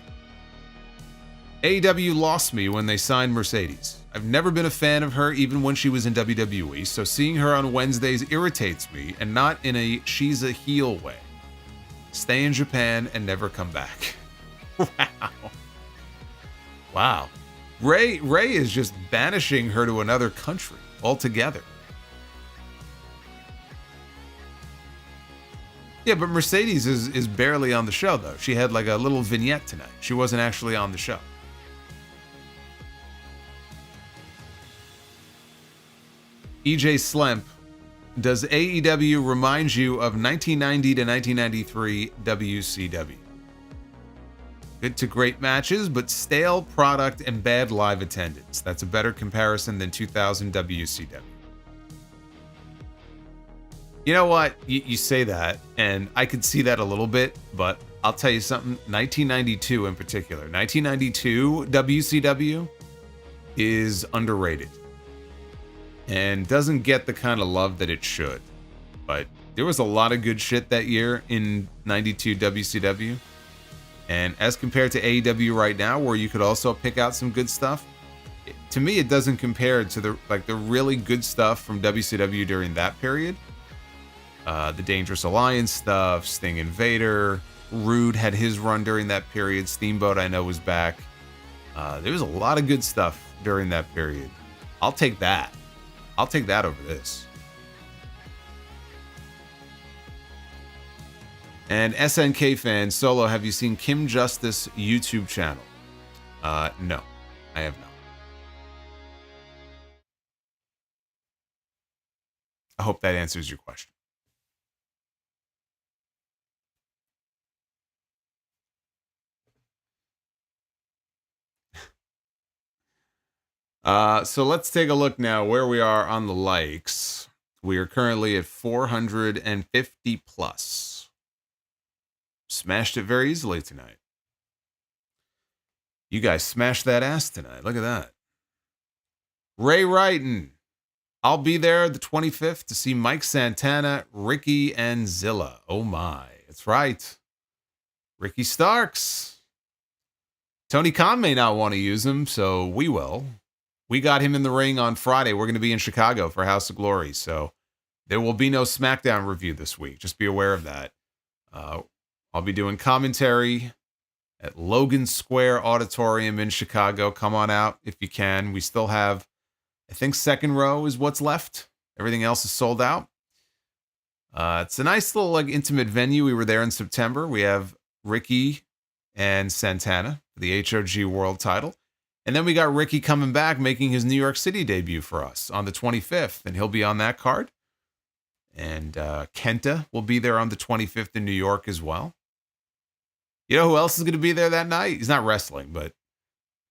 AEW lost me when they signed Mercedes. I've never been a fan of her even when she was in WWE, so seeing her on Wednesdays irritates me, and not in a she's a heel way. Stay in Japan and never come back. Wow. Ray is just banishing her to another country altogether. Yeah, but Mercedes is barely on the show, though. She had like a little vignette tonight. She wasn't actually on the show. EJ Slemp, does AEW remind you of 1990 to 1993 WCW? Good to great matches, but stale product and bad live attendance. That's a better comparison than 2000 WCW. You know what? You say that, and I could see that a little bit, but I'll tell you something. 1992 in particular. 1992 WCW is underrated and doesn't get the kind of love that it should. But there was a lot of good shit that year in 92 WCW. And as compared to AEW right now, where you could also pick out some good stuff, to me it doesn't compare to the really good stuff from WCW during that period. The Dangerous Alliance stuff, Sting and Vader, Rude had his run during that period. Steamboat I know was back. There was a lot of good stuff during that period. I'll take that. I'll take that over this. And SNK fan, Solo, have you seen Kim Justice YouTube channel? No, I have not. I hope that answers your question. So let's take a look now where we are on the likes. We are currently at 450 plus. Smashed it very easily tonight. You guys smashed that ass tonight. Look at that. Ray Wrighton. I'll be there the 25th to see Mike Santana, Ricky, and Zilla. Oh my. That's right. Ricky Starks. Tony Khan may not want to use him, so we will. We got him in the ring on Friday. We're going to be in Chicago for House of Glory, so there will be no SmackDown review this week. Just be aware of that. I'll be doing commentary at Logan Square Auditorium in Chicago. Come on out if you can. We still have, I think, second row is what's left. Everything else is sold out. It's a nice little intimate venue. We were there in September. We have Ricky and Santana for the HOG World title. And then we got Ricky coming back, making his New York City debut for us on the 25th, and he'll be on that card. And Kenta will be there on the 25th in New York as well. You know who else is going to be there that night? He's not wrestling, but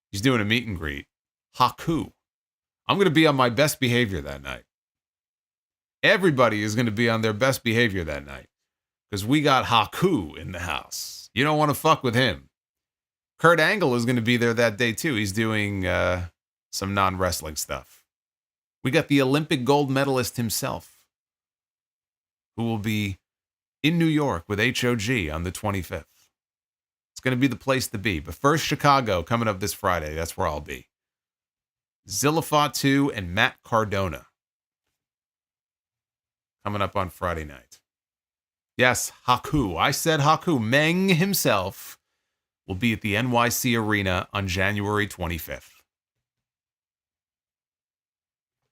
he's doing a meet and greet. Haku. I'm going to be on my best behavior that night. Everybody is going to be on their best behavior that night because we got Haku in the house. You don't want to fuck with him. Kurt Angle is going to be there that day too. He's doing some non-wrestling stuff. We got the Olympic gold medalist himself, who will be in New York with HOG on the 25th. It's going to be the place to be. But first, Chicago coming up this Friday. That's where I'll be. Zilla Fatu and Matt Cardona coming up on Friday night. Yes, Haku. I said Haku. Meng himself will be at the NYC Arena on January 25th.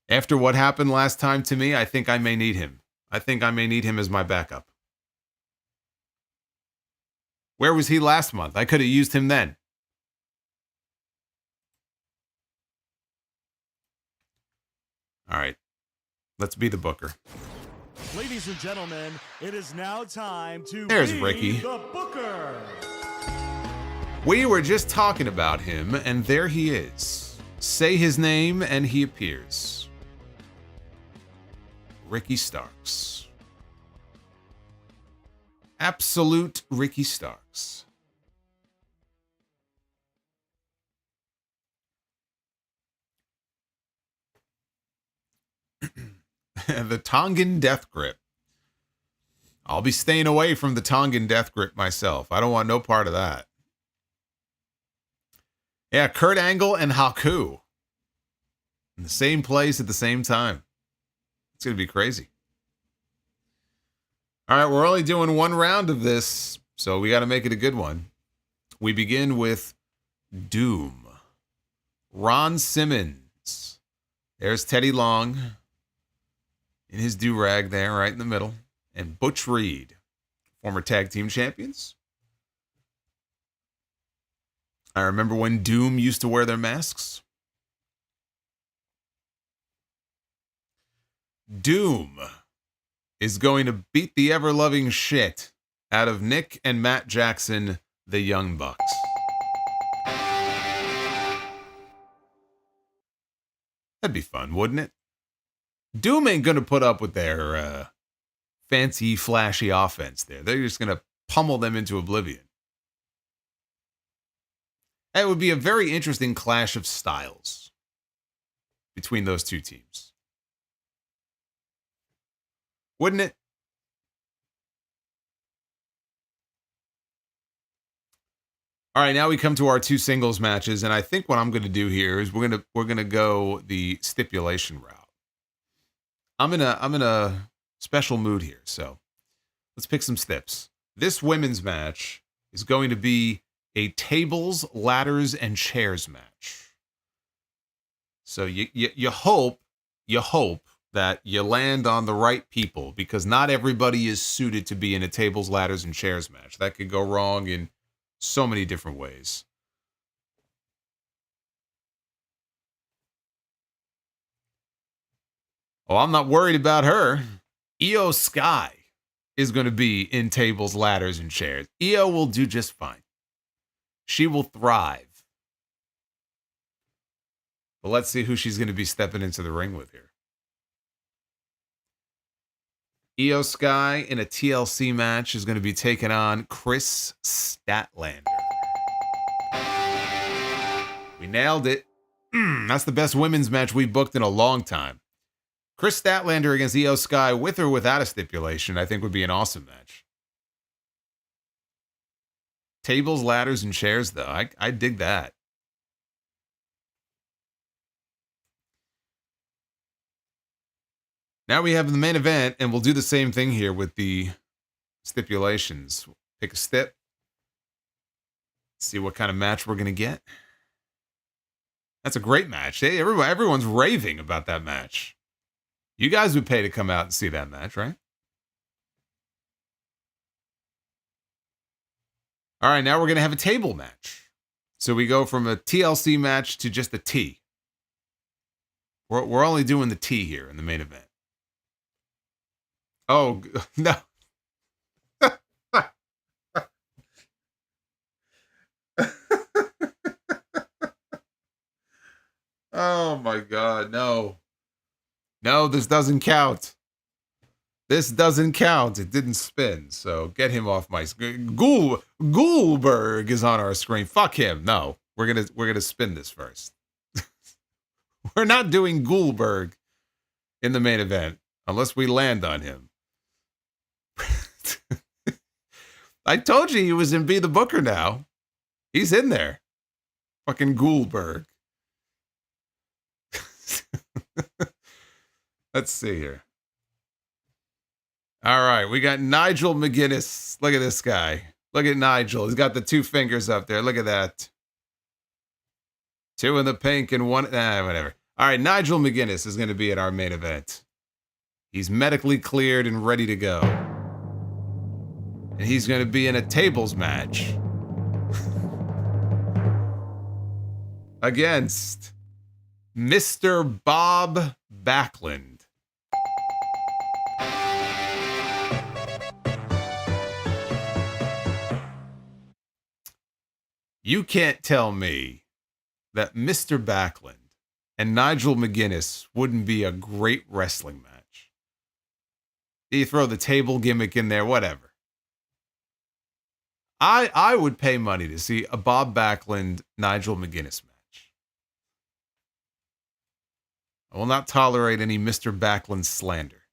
After what happened last time to me, I think I may need him. I think I may need him as my backup. Where was he last month? I could have used him then. All right. Let's be the booker. Ladies and gentlemen, it is now time to There's be Ricky. the booker. We were just talking about him, and there he is. Say his name, and he appears. Ricky Starks. Absolute Ricky Starks. The Tongan Death Grip. I'll be staying away from the Tongan Death Grip myself. I don't want no part of that. Yeah, Kurt Angle and Haku in the same place at the same time. It's going to be crazy. All right, we're only doing one round of this, so we got to make it a good one. We begin with Doom. Ron Simmons. There's Teddy Long in his do-rag there, right in the middle. And Butch Reed, former tag team champions. I remember when Doom used to wear their masks. Doom is going to beat the ever-loving shit out of Nick and Matt Jackson, the Young Bucks. That'd be fun, wouldn't it? Doom ain't going to put up with their fancy, flashy offense there. They're just going to pummel them into oblivion. It would be a very interesting clash of styles between those two teams. Wouldn't it? All right, now we come to our two singles matches, and I think what I'm going to do here is we're gonna go the stipulation route. I'm in a special mood here, so let's pick some stips. This women's match is going to be a tables, ladders, and chairs match. So you hope that you land on the right people, because not everybody is suited to be in a tables, ladders, and chairs match. That could go wrong in so many different ways. Oh, I'm not worried about her. Io Sky is going to be in tables, ladders, and chairs. Io will do just fine. She will thrive. But let's see who she's going to be stepping into the ring with here. Io Sky in a TLC match is going to be taking on Chris Statlander. We nailed it. That's the best women's match we've booked in a long time. Chris Statlander against Io Sky, with or without a stipulation, I think would be an awesome match. Tables, ladders, and chairs, though. I dig that. Now we have the main event, and we'll do the same thing here with the stipulations. Pick a stip. See what kind of match we're going to get. That's a great match. Hey, everyone's raving about that match. You guys would pay to come out and see that match, right? All right, now we're going to have a table match. So we go from a TLC match to just a T. We're only doing the T here in the main event. Oh, no. Oh, my God. No. No, this doesn't count. This doesn't count. It didn't spin. So get him off my screen. Goldberg is on our screen. Fuck him. No. We're gonna spin this first. We're not doing Goldberg in the main event unless we land on him. I told you he was in Be the Booker now. He's in there. Fucking Goldberg. Let's see here. All right, we got Nigel McGuinness. Look at this guy. Look at Nigel. He's got the two fingers up there. Look at that. Two in the pink and one. Whatever. All right, Nigel McGuinness is going to be at our main event. He's medically cleared and ready to go. And he's going to be in a tables match against Mr. Bob Backlund. You can't tell me that Mr. Backlund and Nigel McGuinness wouldn't be a great wrestling match. You throw the table gimmick in there, whatever. I would pay money to see a Bob Backlund, Nigel McGuinness match. I will not tolerate any Mr. Backlund slander.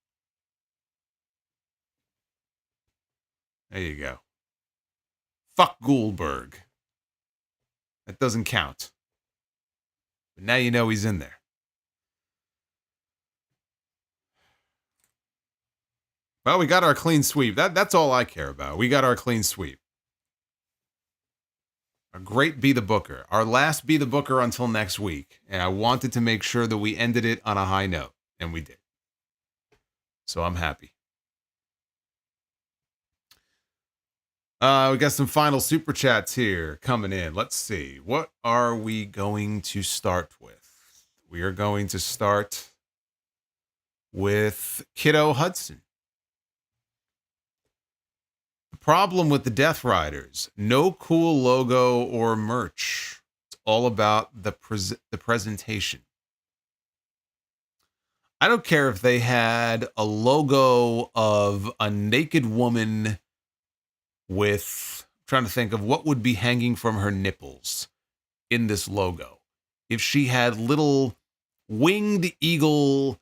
There you go. Fuck Goldberg. That doesn't count. But now you know he's in there. Well, we got our clean sweep. That's all I care about. We got our clean sweep. A great Be the Booker. Our last Be the Booker until next week. And I wanted to make sure that we ended it on a high note. And we did. So I'm happy. We got some final super chats here coming in. Let's see. What are we going to start with? We are going to start with Kiddo Hudson. The problem with the Death Riders, no cool logo or merch. It's all about the presentation. I don't care if they had a logo of a naked woman with, I'm trying to think of what would be hanging from her nipples in this logo. If she had little winged eagle,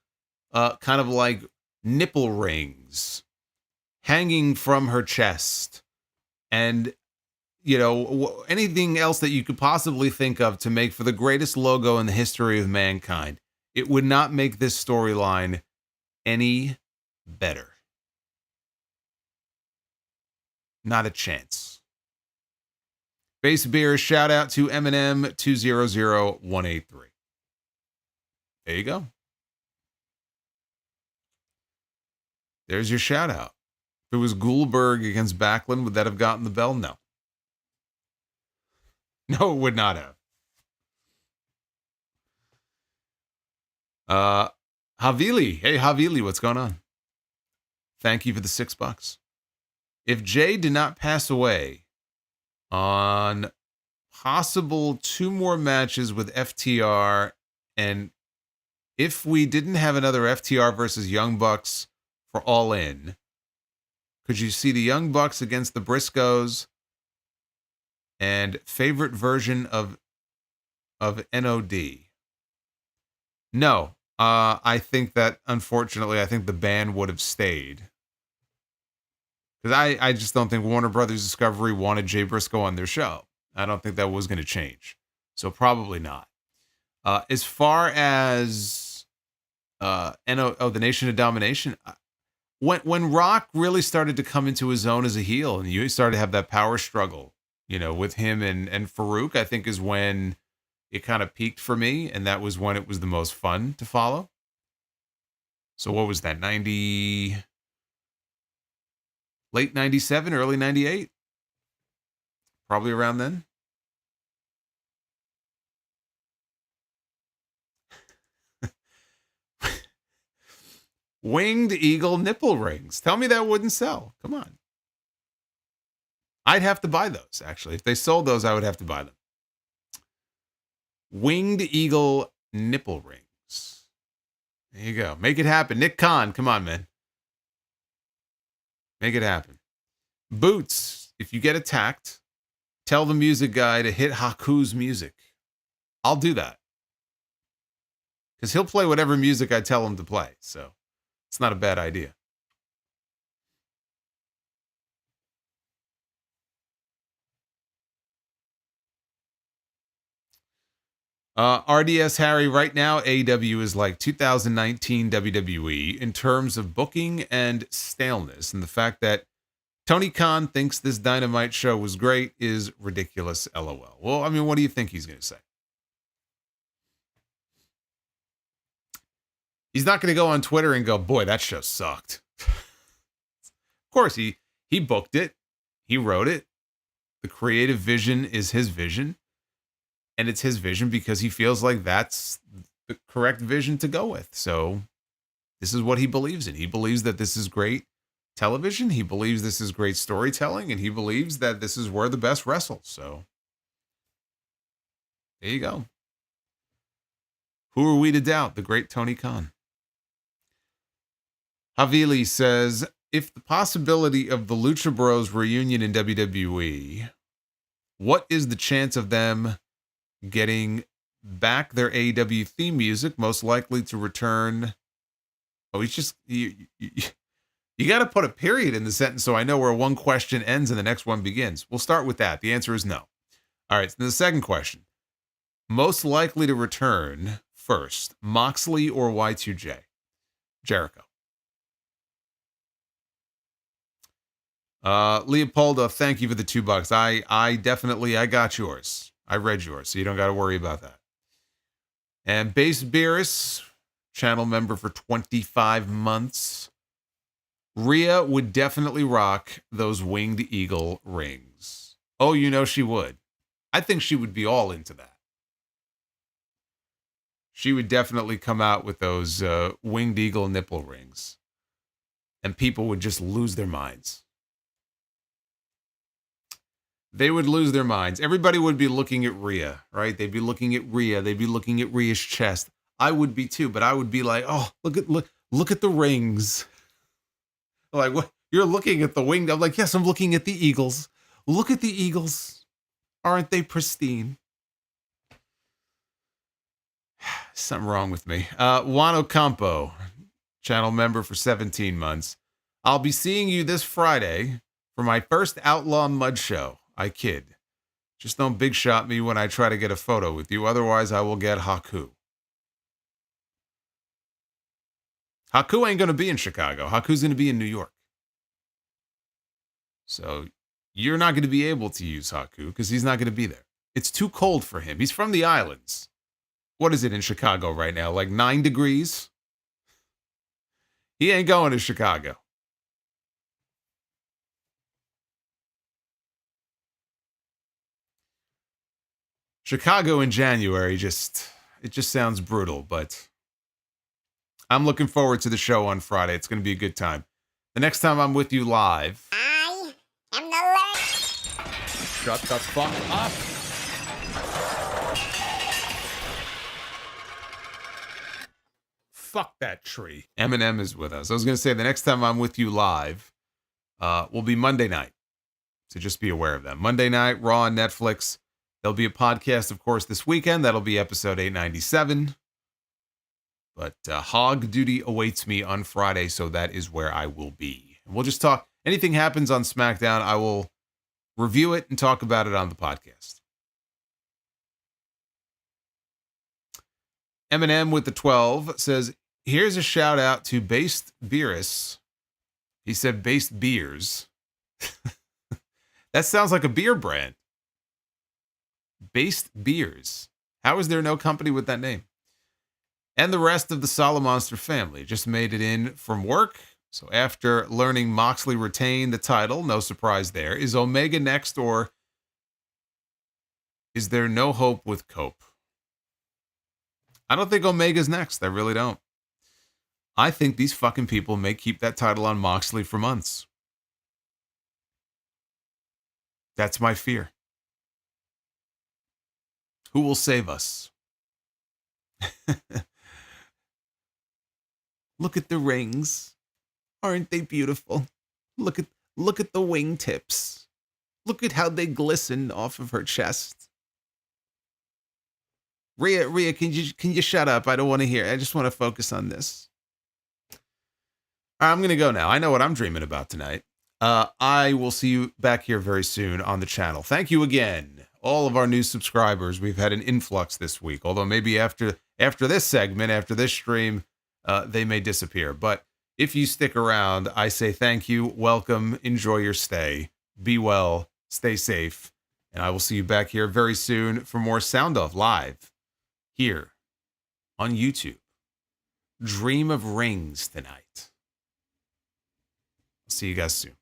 kind of like nipple rings hanging from her chest, and anything else that you could possibly think of to make for the greatest logo in the history of mankind, it would not make this storyline any better. Not a chance. Base Beer, shout out to Eminem 200183. There you go. There's your shout out. If it was Goldberg against Backlund, would that have gotten the bell? No. No, it would not have. Havili. Hey, Havili, what's going on? Thank you for the $6. If Jay did not pass away on possible 2 more matches with FTR, and if we didn't have another FTR versus Young Bucks for All In, could you see the Young Bucks against the Briscoes and favorite version of NOD? No. I think that, unfortunately, I think the band would have stayed. Because I just don't think Warner Brothers Discovery wanted Jay Briscoe on their show. I don't think that was going to change. So probably not. As far as the Nation of Domination, when Rock really started to come into his own as a heel, and you started to have that power struggle, with him and Farouk, I think is when it kind of peaked for me, and that was when it was the most fun to follow. So what was that, late 97, early 98? Probably around then. Winged eagle nipple rings. Tell me that wouldn't sell. Come on. I'd have to buy those, actually. If they sold those, I would have to buy them. Winged eagle nipple rings. There you go. Make it happen. Nick Khan, come on, man. Make it happen. Boots, if you get attacked, tell the music guy to hit Haku's music. I'll do that. Because he'll play whatever music I tell him to play. So it's not a bad idea. RDS Harry, right now, AEW is like 2019 WWE in terms of booking and staleness. And the fact that Tony Khan thinks this Dynamite show was great is ridiculous, LOL. Well, I mean, what do you think he's going to say? He's not going to go on Twitter and go, boy, that show sucked. Of course, he booked it. He wrote it. The creative vision is his vision. And it's his vision because he feels like that's the correct vision to go with. So this is what he believes in. He believes that this is great television. He believes this is great storytelling. And he believes that this is where the best wrestle. So there you go. Who are we to doubt? The great Tony Khan. Havili says, if the possibility of the Lucha Bros reunion in WWE, what is the chance of them getting back their AEW theme music, most likely to return? Oh, he's just, you got to put a period in the sentence so I know where one question ends and the next one begins. We'll start with that. The answer is no. All right, so the second question. Most likely to return first, Moxley or Y2J? Jericho. Leopoldo, thank you for the $2. I got yours. I read yours, so you don't got to worry about that. And Base Beerus, channel member for 25 months. Rhea would definitely rock those winged eagle rings. Oh, you know she would. I think she would be all into that. She would definitely come out with those winged eagle nipple rings. And people would just lose their minds. They would lose their minds. Everybody would be looking at Rhea, right? They'd be looking at Rhea. They'd be looking at Rhea's chest. I would be too, but I would be like, oh, look at the rings. Like, what? You're looking at the wing. I'm like, yes, I'm looking at the Eagles. Look at the Eagles. Aren't they pristine? Something wrong with me. Wano Campo, channel member for 17 months. I'll be seeing you this Friday for my first Outlaw Mud show. I kid. Just don't big shot me when I try to get a photo with you. Otherwise, I will get Haku. Haku ain't going to be in Chicago. Haku's going to be in New York. So you're not going to be able to use Haku because he's not going to be there. It's too cold for him. He's from the islands. What is it in Chicago right now? Like 9 degrees? He ain't going to Chicago. Chicago in January, it just sounds brutal, but I'm looking forward to the show on Friday. It's going to be a good time. The next time I'm with you live. I am the Lord. Shut the fuck up. Fuck that tree. Eminem is with us. I was going to say the next time I'm with you live will be Monday night. So just be aware of that. Monday night, Raw on Netflix. There'll be a podcast, of course, this weekend. That'll be episode 897. But hog duty awaits me on Friday, so that is where I will be. And we'll just talk. Anything happens on SmackDown, I will review it and talk about it on the podcast. Eminem with the 12 says, here's a shout out to Based Beerus. He said Based Beers. That sounds like a beer brand. Based Beers. How is there no company with that name? And the rest of the Solomonster family just made it in from work. So after learning Moxley retained the title, no surprise there. Is Omega next, or is there no hope with Cope? I don't think Omega's next. I really don't. I think these fucking people may keep that title on Moxley for months. That's my fear. Who will save us? Look at the rings. Aren't they beautiful? Look at the wingtips. Look at how they glisten off of her chest. Rhea, can you shut up? I don't want to hear. I just want to focus on this. All right, I'm going to go now. I know what I'm dreaming about tonight. I will see you back here very soon on the channel. Thank you again, all of our new subscribers. We've had an influx this week, although maybe after this segment, after this stream, they may disappear. But if you stick around, I say thank you, welcome, enjoy your stay, be well, stay safe, and I will see you back here very soon for more Sound Off live here on YouTube. Dream of Rings tonight. I'll see you guys soon.